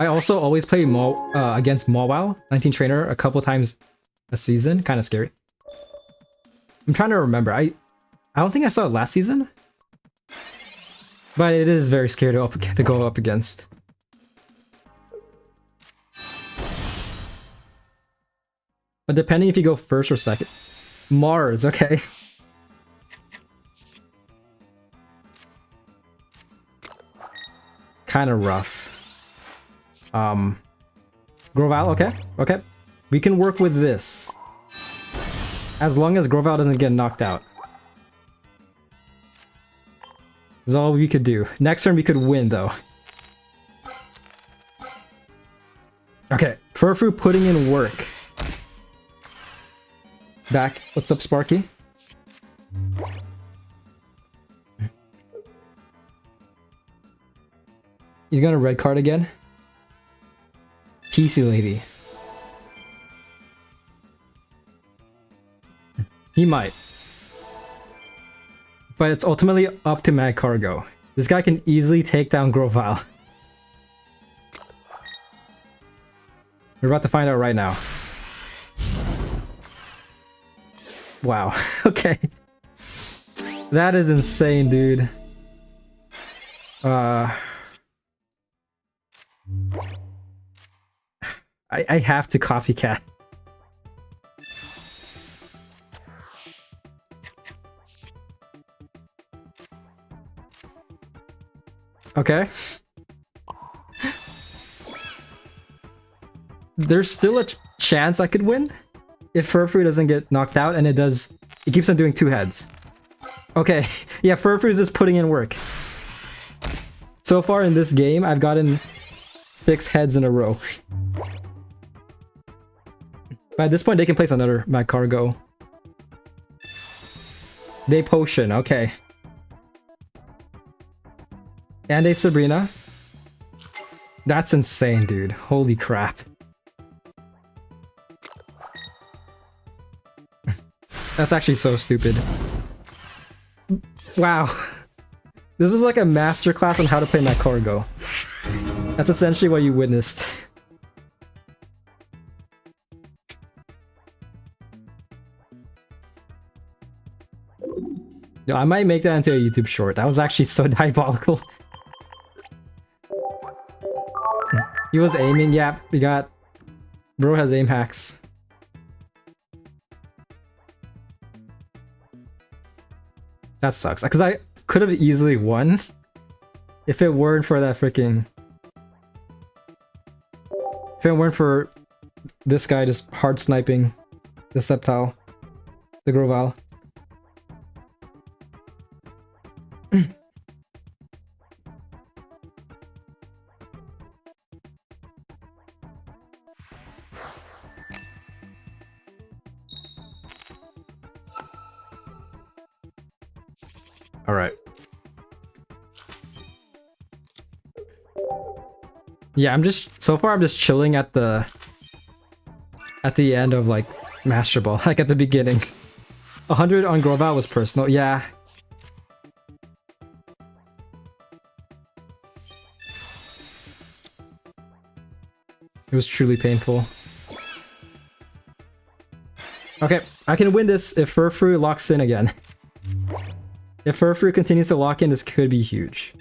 I also always play against Mawile, 19 trainer, a couple times a season. Kind of scary. I'm trying to remember. I don't think I saw it last season. But it is very scary to go up against. But depending if you go first or second. Mars, okay. Kind of rough. Groval, okay, okay. We can work with this. As long as Groval doesn't get knocked out. That's all we could do. Next turn we could win though. Okay, Furfru putting in work. Back. What's up, Sparky? He's got a red card again. PC lady. He might. But it's ultimately up to Mag Cargo. This guy can easily take down Grovile. We're about to find out right now. Wow. Okay. That is insane, dude. I have to copycat. Okay. There's still a chance I could win if Furfru doesn't get knocked out, and it keeps on doing 2 heads. Okay, yeah, Furfru is just putting in work. So far in this game, I've gotten 6 heads in a row. But at this point, they can place another Mag Cargo. They potion, okay. And a Sabrina. That's insane, dude. Holy crap. That's actually so stupid. Wow. This was like a masterclass on how to play Mag Cargo. That's essentially what you witnessed. Yo, I might make that into a YouTube short. That was actually so diabolical. He was aiming, yeah, we got... Bro has aim hacks. That sucks, because I could have easily won if it weren't for that freaking... If it weren't for this guy just hard sniping the Sceptile, the Grovile. All right. Yeah, so far I'm just chilling at the end of like Master Ball, like at the beginning. 100 on Grovile was personal, yeah. It was truly painful. Okay, I can win this if Furfru locks in again. If Furfru continues to lock in, this could be huge.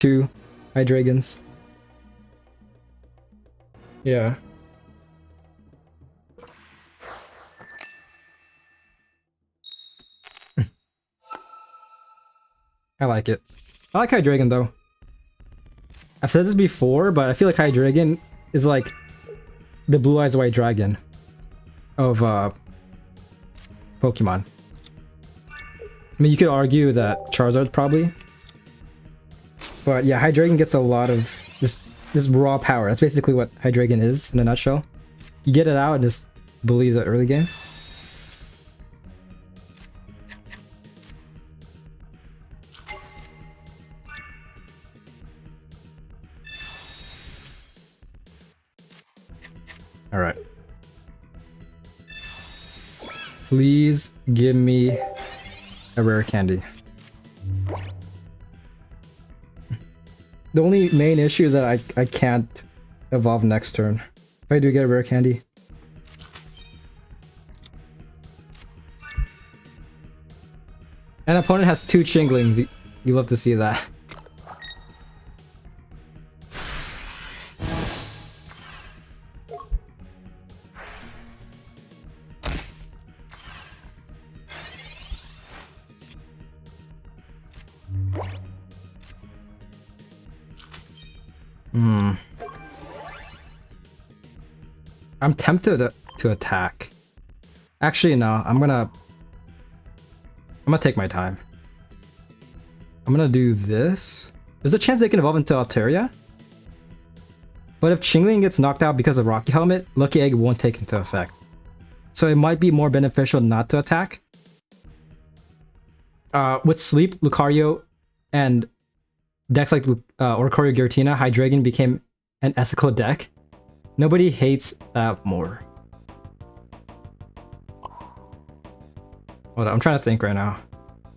2 high dragons. Yeah. I like it. I like High Dragon though. I've said this before, but I feel like High Dragon is like the Blue Eyes White Dragon of Pokemon. I mean, you could argue that Charizard's probably, but yeah, High Dragon gets a lot of this raw power. That's basically what High Dragon is in a nutshell. You get it out and just bully the early game. All right. Please give me a rare candy. The only main issue is that I can't evolve next turn. If I do get a rare candy. An opponent has 2 Chinglings. You love to see that. I'm tempted to attack. Actually, no. I'm gonna take my time. I'm gonna do this. There's a chance they can evolve into Altaria. But if Chingling gets knocked out because of Rocky Helmet, Lucky Egg won't take into effect. So it might be more beneficial not to attack. With Sleep, Lucario, and decks like Oricorio Giratina, High Dragon became an ethical deck. Nobody hates that more. Hold on, I'm trying to think right now.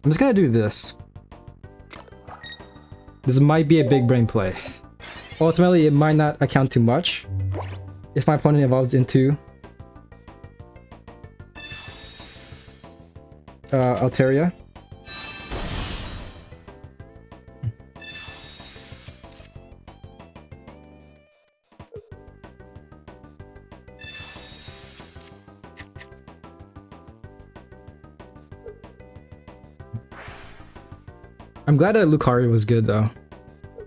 I'm just gonna do this. This might be a big brain play. Ultimately, it might not account too much if my opponent evolves into Altaria. I'm glad that Lucario was good though.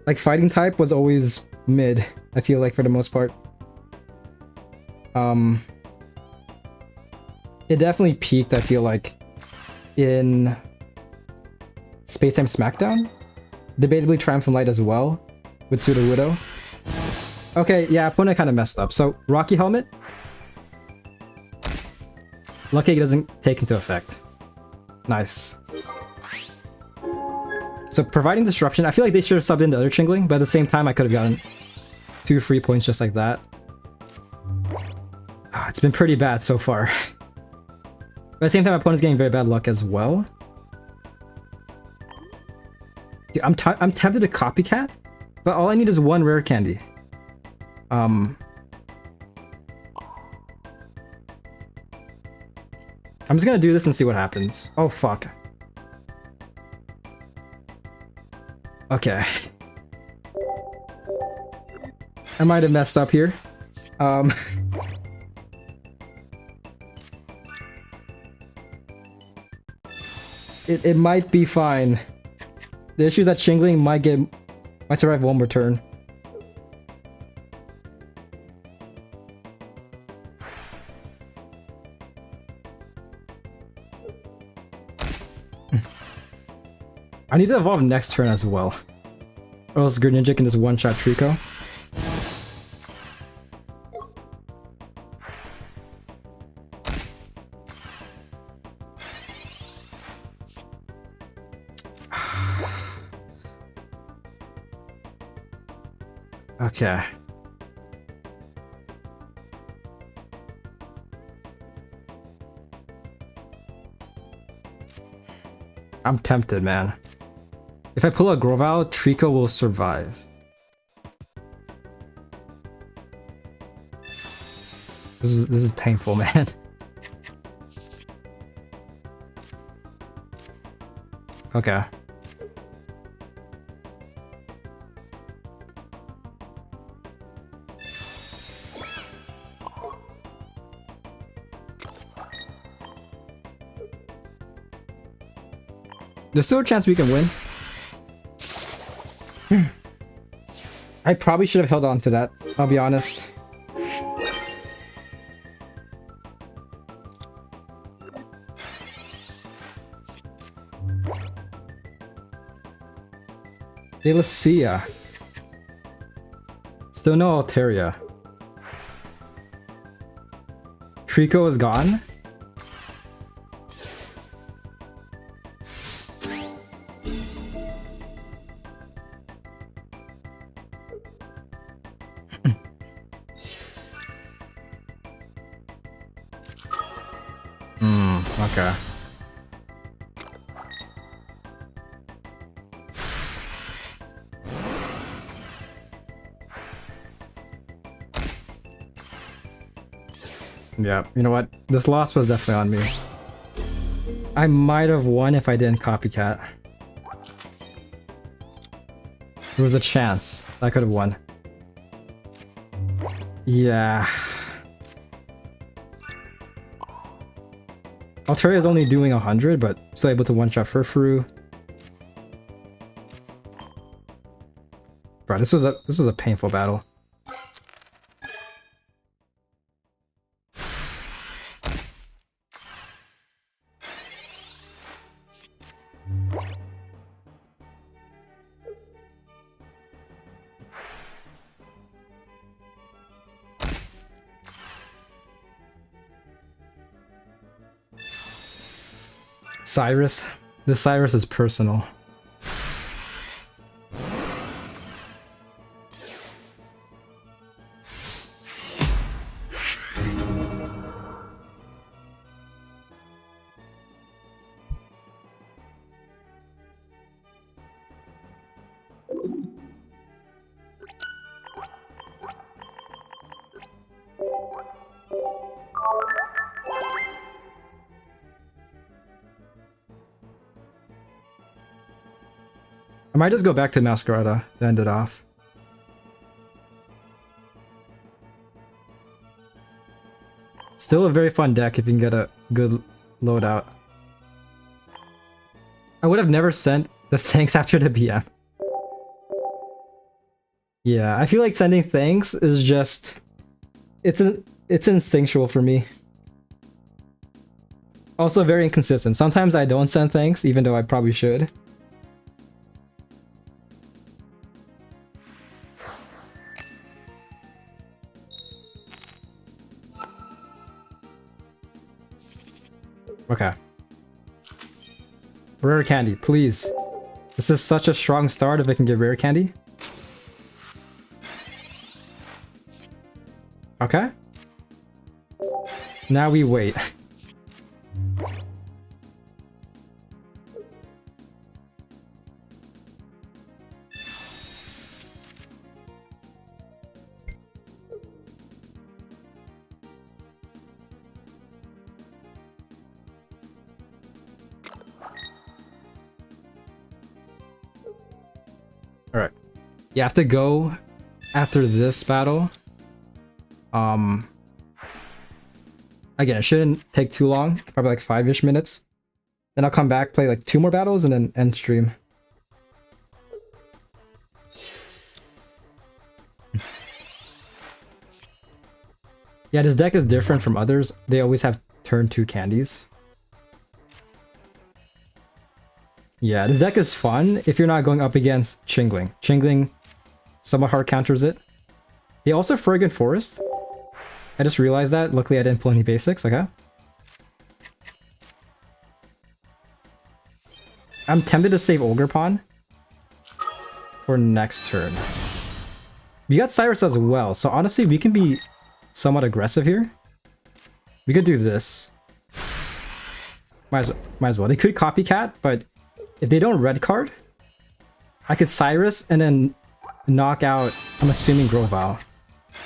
Like fighting type was always mid, I feel like for the most part. It definitely peaked, I feel like, in Space Time Smackdown. Debatably Triumphant Light as well, with Sudowoodo. Okay, yeah, opponent kind of messed up. So, Rocky Helmet. Lucky Egg doesn't take into effect. Nice. So providing disruption, I feel like they should have subbed in the other Chingling, but at the same time I could have gotten 2 free points just like that. It's been pretty bad so far. But at the same time, my opponent's getting very bad luck as well. Dude, I'm tempted to copycat, but all I need is 1 rare candy. I'm just gonna do this and see what happens. Oh fuck. Okay. I might have messed up here. It might be fine. The issue is that Chingling might survive 1 more turn. I need to evolve next turn as well. Or else Greninja can just one-shot Trico. Okay. I'm tempted, man. If I pull a Grovyle, Trico will survive. This is painful, man. Okay. There's still a chance we can win. I probably should have held on to that, I'll be honest. Delicia. Still no Altaria. Trico is gone. Okay. Yeah, you know what? This loss was definitely on me. I might have won if I didn't copycat. There was a chance I could have won. Yeah. Altaria is only doing 100, but still able to one-shot Furfuru. Bro, this was a painful battle. Cyrus. This Cyrus is personal. I might just go back to Masquerada to end it off. Still a very fun deck if you can get a good loadout. I would have never sent the thanks after the BM. Yeah, I feel like sending thanks is just... It's instinctual for me. Also very inconsistent. Sometimes I don't send thanks, even though I probably should. Okay. Rare candy, please. This is such a strong start if I can get rare candy. Okay. Now we wait. Alright. You have to go after this battle. Again, it shouldn't take too long. Probably like 5-ish minutes. Then I'll come back, play like 2 more battles, and then end stream. Yeah, this deck is different from others. They always have turn 2 candies. Yeah, this deck is fun if you're not going up against Chingling. Chingling somewhat hard counters it. They also Fergan Forest. I just realized that. Luckily I didn't pull any basics, okay? I'm tempted to save Ogre Pawn for next turn. We got Cyrus as well, so honestly we can be somewhat aggressive here. We could do this. Might as well. They could copycat, but if they don't red card, I could Cyrus and then knock out, I'm assuming, Grovyle.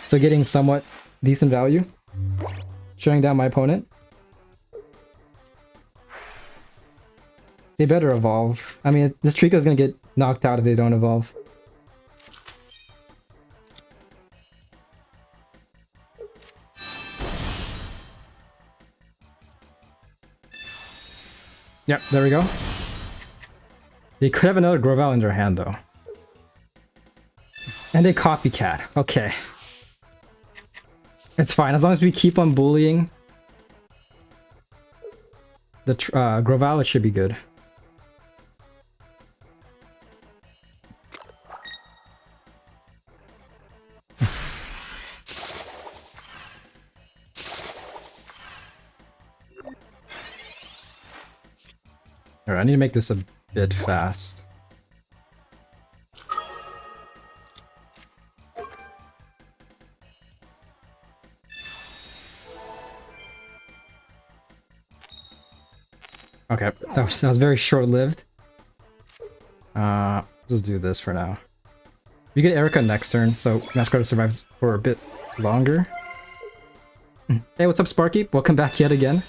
So getting somewhat decent value. Shutting down my opponent. They better evolve. I mean, this Trico is going to get knocked out if they don't evolve. Yep, there we go. They could have another Grovyle in their hand though. And they copycat. Okay. It's fine, as long as we keep on bullying the Grovyle, it should be good. Alright, I need to make this a bit fast. Okay, that was very short-lived. Let's do this for now. We get Erica next turn, so Masquerada survives for a bit longer. Hey, what's up, Sparky? Welcome back yet again.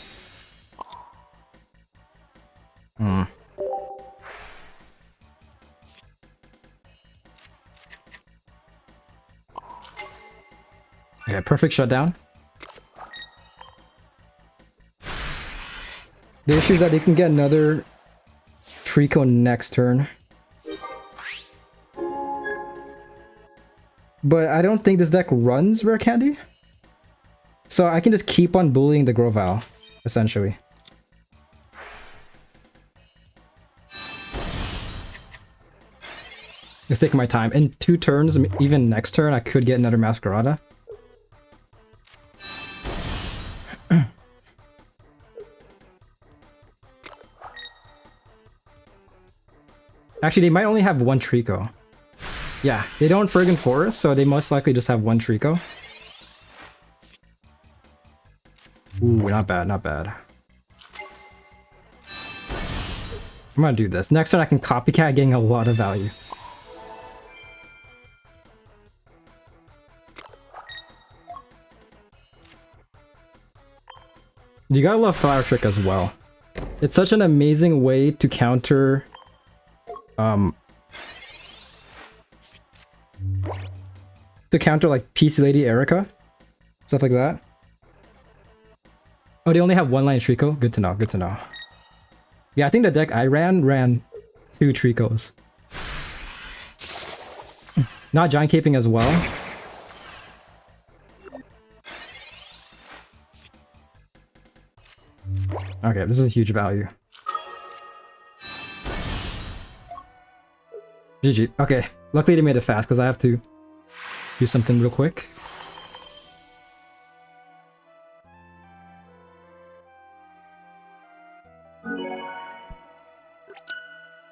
Okay, perfect shutdown. The issue is that they can get another Trico next turn. But I don't think this deck runs Rare Candy. So I can just keep on bullying the Grovyle, essentially. Just taking my time. In 2 turns, even next turn, I could get another Masquerada. Actually, they might only have 1 Trico. Yeah, they don't friggin' forest, so they most likely just have 1 Trico. Ooh, not bad, not bad. I'm gonna do this. Next turn I can copycat, getting a lot of value. You gotta love Flower Trick as well. It's such an amazing way to counter like PC Lady Erica, stuff like that. Oh, they only have 1 line Trico? Good to know, good to know. Yeah, I think the deck I ran 2 Tricos. Not Giant Caping as well. Okay, this is a huge value. GG. Okay, luckily they made it fast because I have to do something real quick.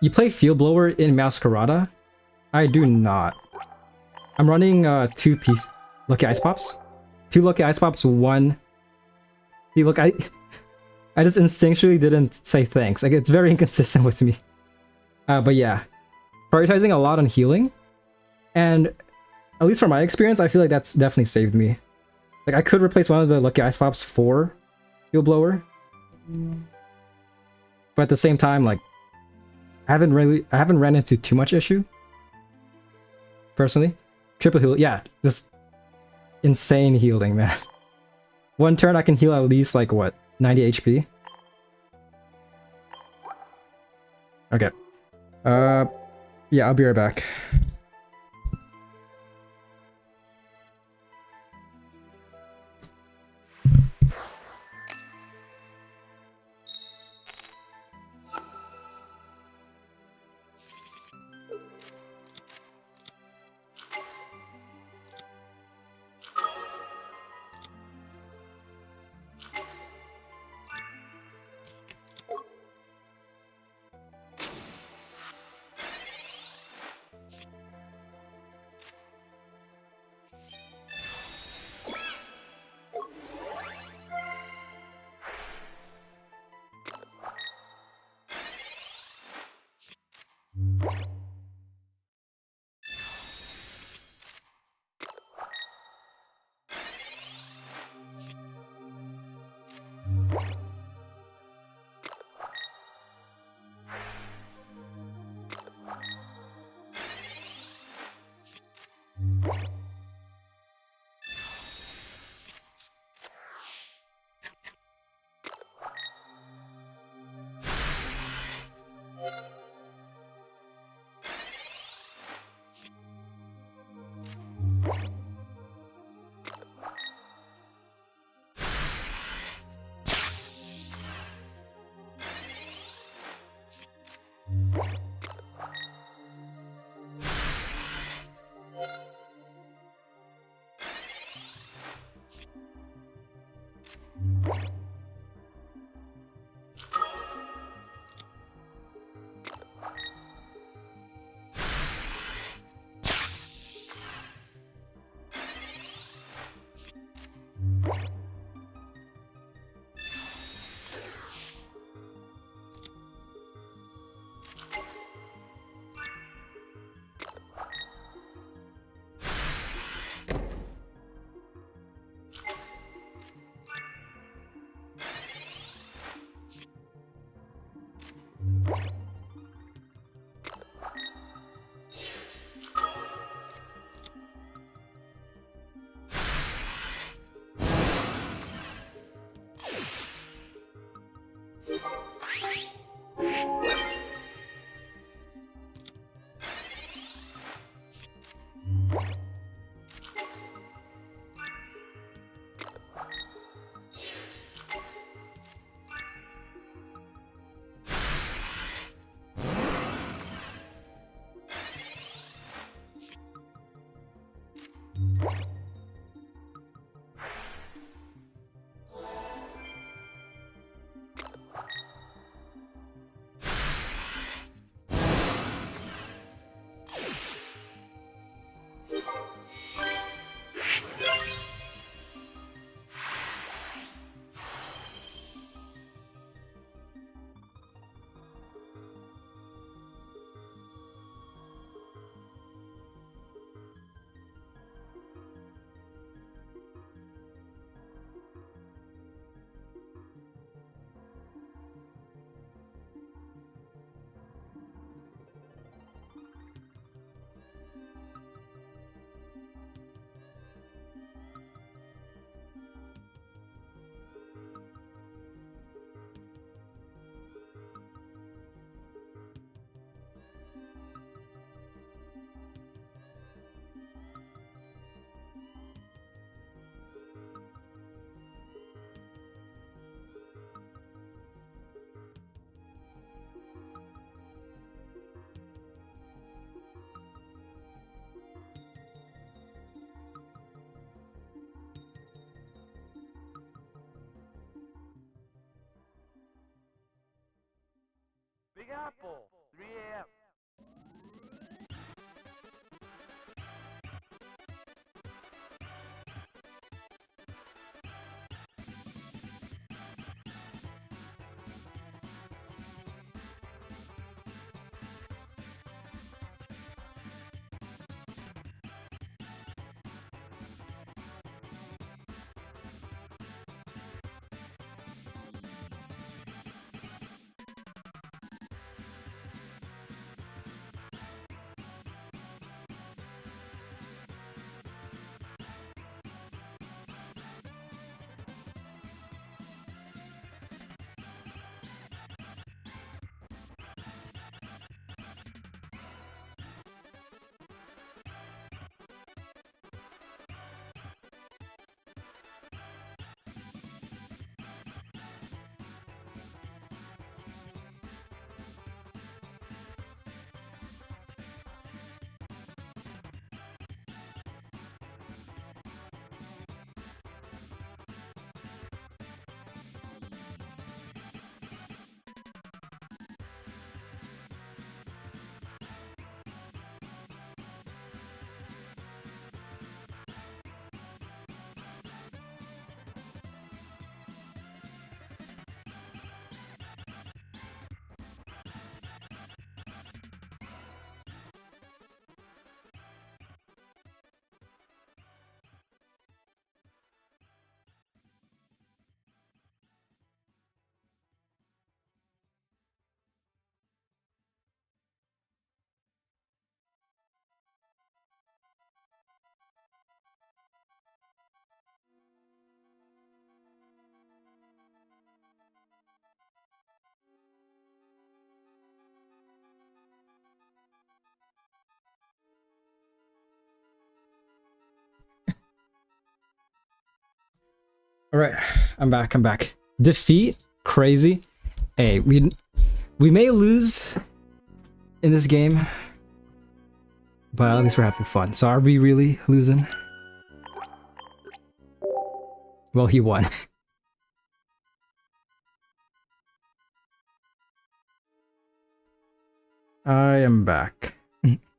You play Field Blower in Masquerada? I do not. I'm running 2 Lucky Ice Pops. 2 Lucky Ice Pops, 1... See, look, I just instinctually didn't say thanks. Like, it's very inconsistent with me. But yeah. Prioritizing a lot on healing. And at least from my experience, I feel like that's definitely saved me. Like, I could replace one of the Lucky Ice Pops for Field Blower. But at the same time, like, I haven't ran into too much issue. Personally. Triple heal, yeah, just insane healing, man. 1 turn I can heal at least like what, 90 HP? Okay. Yeah, I'll be right back. Big Apple, 3 a.m. All right, I'm back. I'm back. Defeat, crazy. Hey, we may lose in this game, but at least we're having fun. So are we really losing? Well, he won. I am back.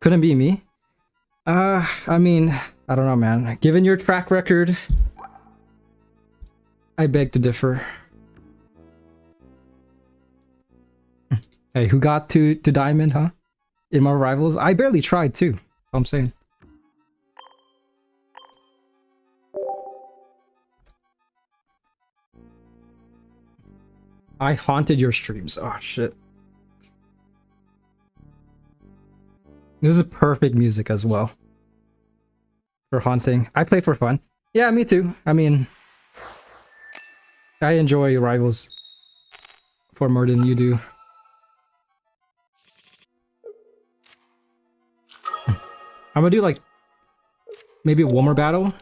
Couldn't be me. I mean, I don't know, man. Given your track record, I beg to differ. Hey, who got to diamond, huh? In my rivals? I barely tried too. That's all I'm saying. I haunted your streams. Oh shit. This is perfect music as well. For haunting. I play for fun. Yeah, me too. I mean, I enjoy rivals for more than you do. I'm gonna do like maybe one more battle,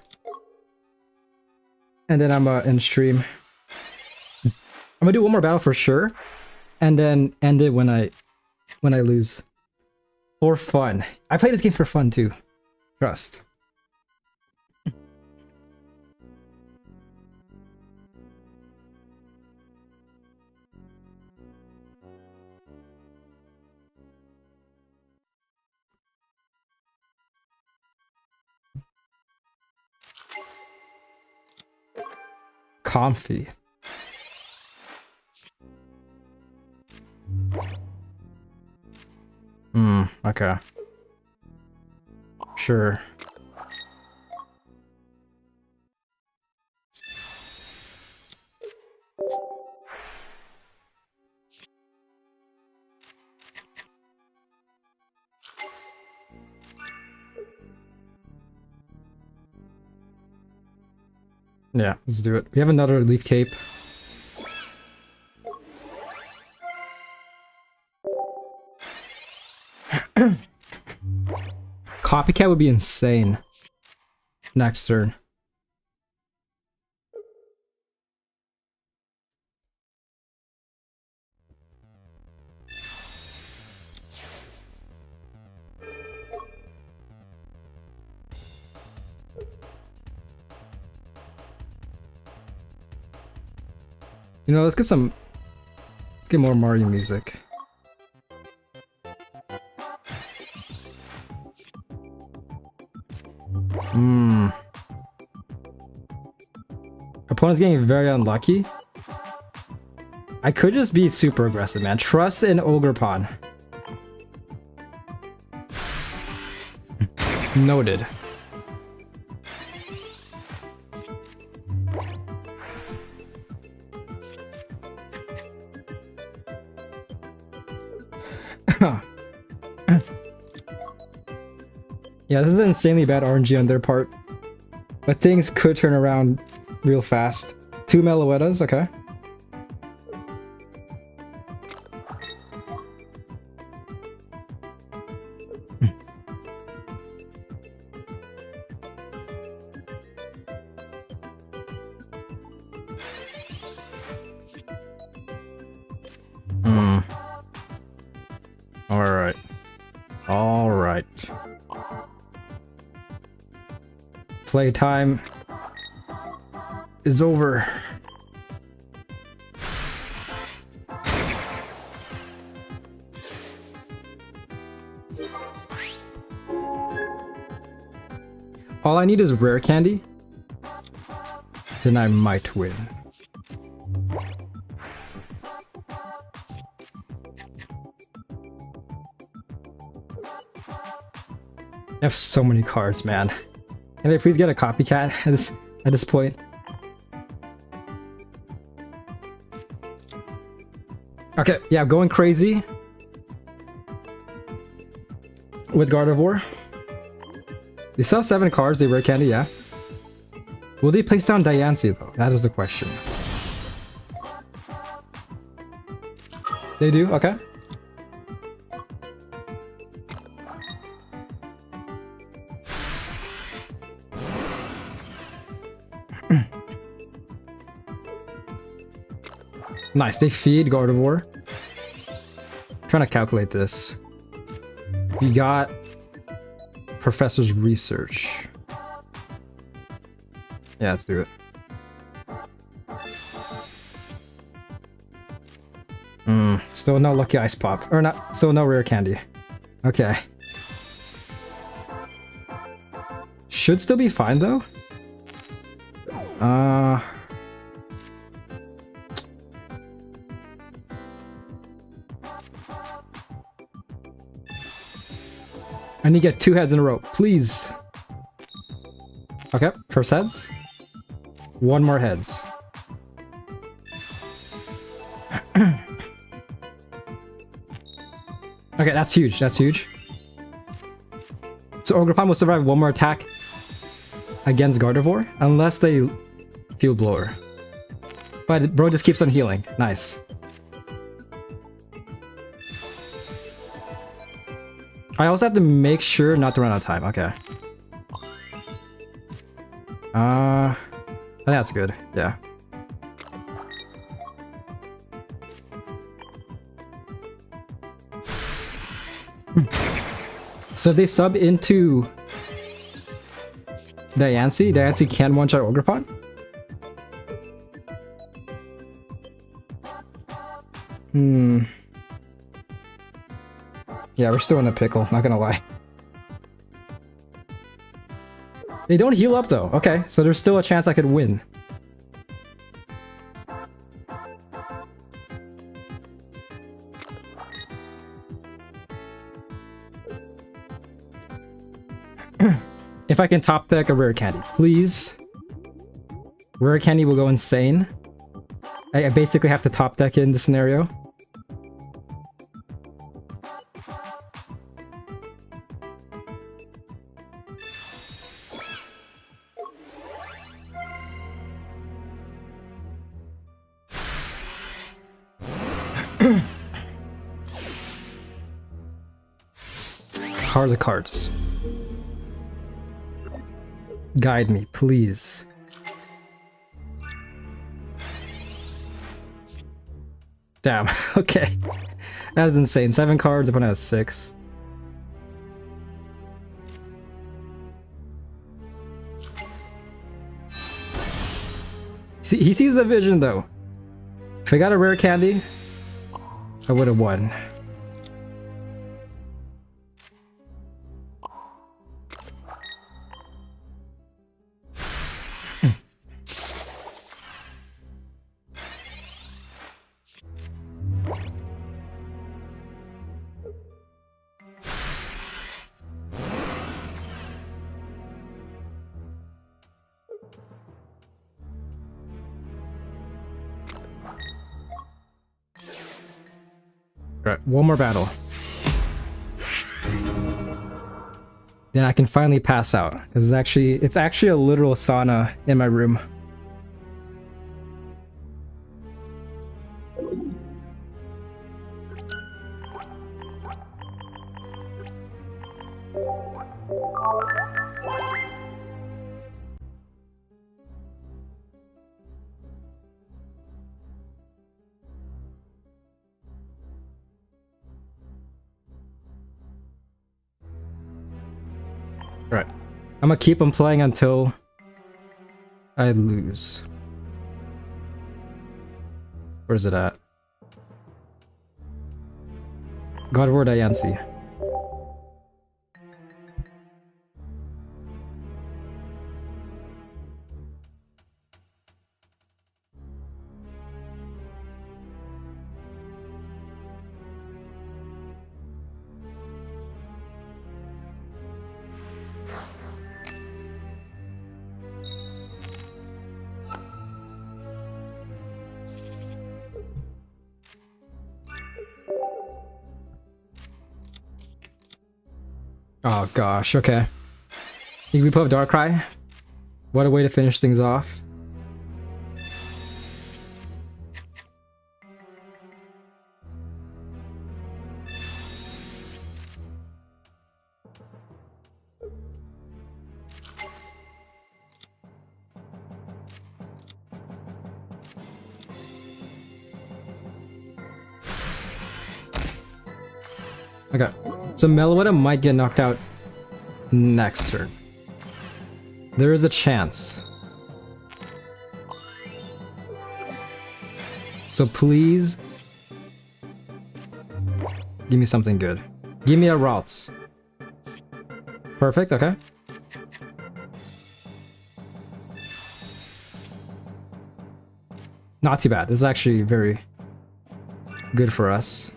and then I'm in stream. I'm gonna do one more battle for sure, and then end it when I lose. For fun. I play this game for fun too. Trust. Comfy. Okay. Sure. Yeah, let's do it. We have another leaf cape. Copycat would be insane. Next turn. You know, let's get more Mario music. Opponent's getting very unlucky. I could just be super aggressive, man. Trust in Ogre Pawn. Noted. Yeah, this is insanely bad RNG on their part. But things could turn around real fast. 2 Meloettas, okay. Alright. Alright. Playtime is over. All I need is rare candy. Then I might win. I have so many cards, man. Can I please get a copycat at this point? Okay, yeah, going crazy with Gardevoir. They still have 7 cards, they rare candy, yeah. Will they place down Diancie though? That is the question. They do? Okay. Nice, they feed Gardevoir. Trying to calculate this. We got Professor's Research. Yeah, let's do it. Still no lucky ice pop. Or not, still no rare candy. Okay. Should still be fine though. I need to get 2 heads in a row, please. Okay, first heads. 1 more heads. Okay, that's huge, that's huge. So Ogre Pawn will survive 1 more attack against Gardevoir, unless they Field Blower. But bro just keeps on healing, nice. I also have to make sure not to run out of time. Okay. I think that's good. Yeah. So they sub into Diancie. Diancie can one-shot Ogre Pawn. Yeah, we're still in a pickle, not gonna lie. They don't heal up though. Okay, so there's still a chance I could win. If I can top deck a rare candy, please. Rare candy will go insane. I basically have to top deck it in this scenario. How are the cards? Guide me, please. Damn, okay. That is insane. 7 cards, opponent has 6. See, he sees the vision though. If I got a rare candy, I would have won. Right, one more battle. Then I can finally pass out. Because it's actually a literal sauna in my room. Right. I'm gonna keep on playing until I lose. Where's it at? Godward Ayansi. Oh gosh, okay. You can put up Darkrai. What a way to finish things off. Okay, so Meloetta might get knocked out next turn. There is a chance. So please, give me something good. Give me a Routes. Perfect, okay. Not too bad. This is actually very good for us.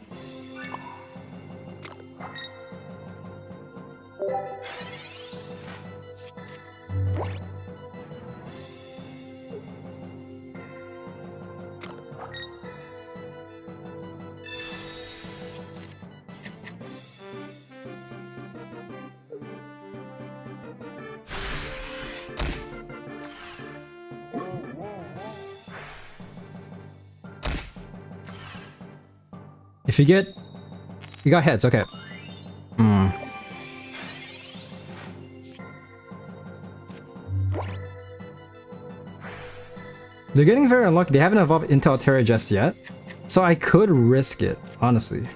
If you got heads, okay. They're getting very unlucky. They haven't evolved into Altaria just yet. So I could risk it, honestly.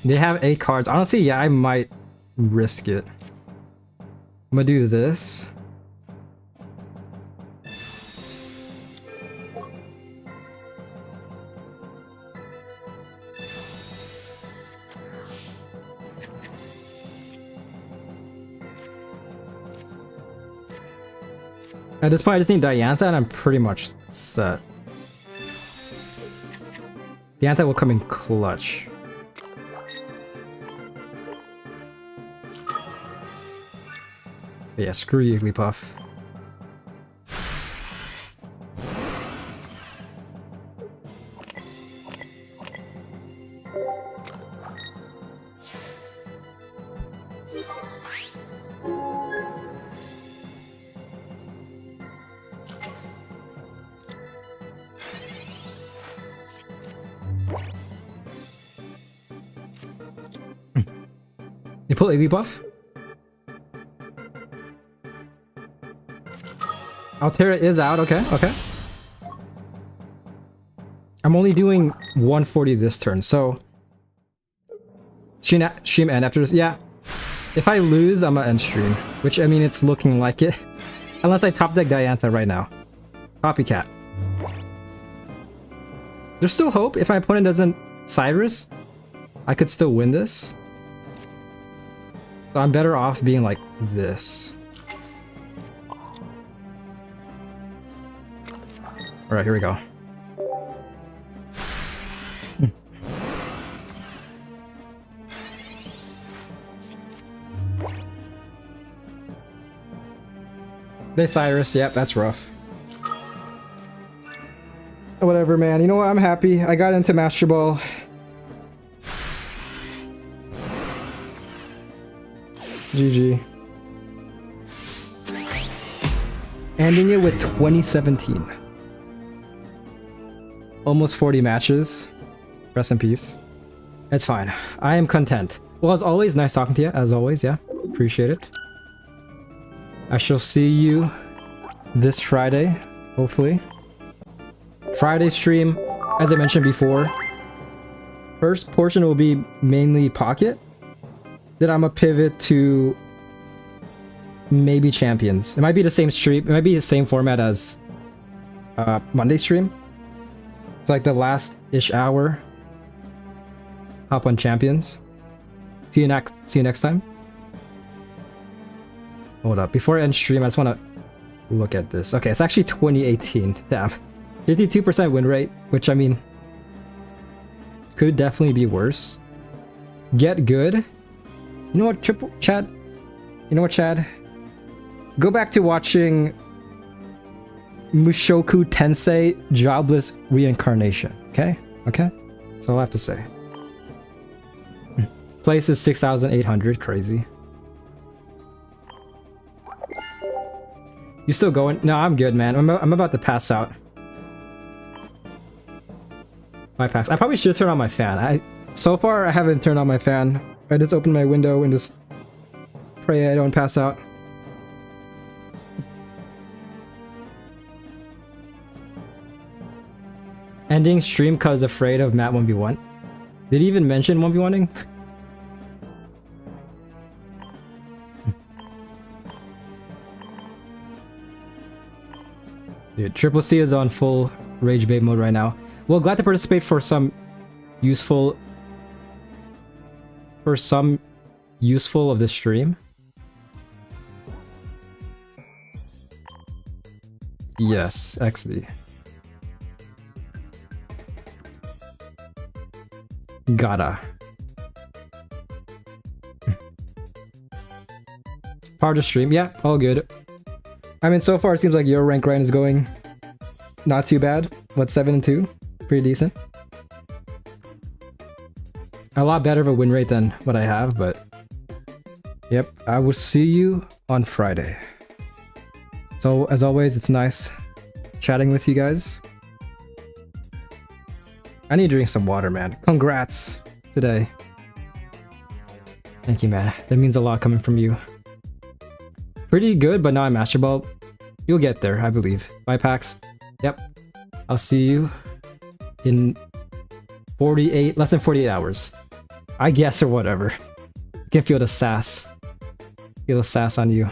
They have 8 cards. Honestly, yeah, I might risk it. I'm gonna do this. At this point, I just need Diantha and I'm pretty much set. Diantha will come in clutch. But yeah, screw you, Wigglypuff. You pull Wigglypuff? Altera is out, okay, okay. I'm only doing 140 this turn, so... Stream end after this, yeah. If I lose, I'm gonna end stream. Which, I mean, it's looking like it. Unless I top deck Diantha right now. Copycat. There's still hope. If my opponent doesn't Cyrus, I could still win this. So I'm better off being like this. Alright, here we go. They Cyrus, yep, that's rough. Whatever, man. You know what? I'm happy. I got into Master Ball. GG. Ending it with 2017. Almost 40 matches. Rest in peace. It's fine. I am content. Well, as always, nice talking to you. As always, yeah. Appreciate it. I shall see you this Friday, hopefully. Friday stream, as I mentioned before. First portion will be mainly Pocket. Then I'm gonna pivot to maybe Champions. It might be the same stream. It might be the same format as Monday stream. It's like the last-ish hour. Hop on Champions. See you next time. Hold up. Before I end stream, I just want to look at this. Okay, it's actually 2018. Damn. 52% win rate, which I mean could definitely be worse. Get good. You know what, Chad? You know what, Chad? Go back to watching Mushoku Tensei Jobless Reincarnation. Okay? Okay? That's all I have to say. Place is 6,800. Crazy. You still going? No, I'm good, man. I'm about to pass out. My packs. I probably should turn on my fan. So far, I haven't turned on my fan. I just opened my window and just pray I don't pass out. Ending stream cause afraid of Matt 1v1. Did he even mention 1v1ing? Dude, Triple C is on full rage bait mode right now. Well, glad to participate for some useful of the stream. Yes, XD. Gotta. Part of the stream, yeah, all good. I mean, so far it seems like your rank grind is going not too bad. What, 7-2? Pretty decent. A lot better of a win rate than what I have, but yep, I will see you on Friday. So, as always, it's nice chatting with you guys. I need to drink some water, man. Congrats today. Thank you, man. That means a lot coming from you. Pretty good, but now I'm Master Ball. You'll get there, I believe. Bye, packs. Yep. I'll see you in less than 48 hours. I guess, or whatever. I can feel the sass. Feel the sass on you.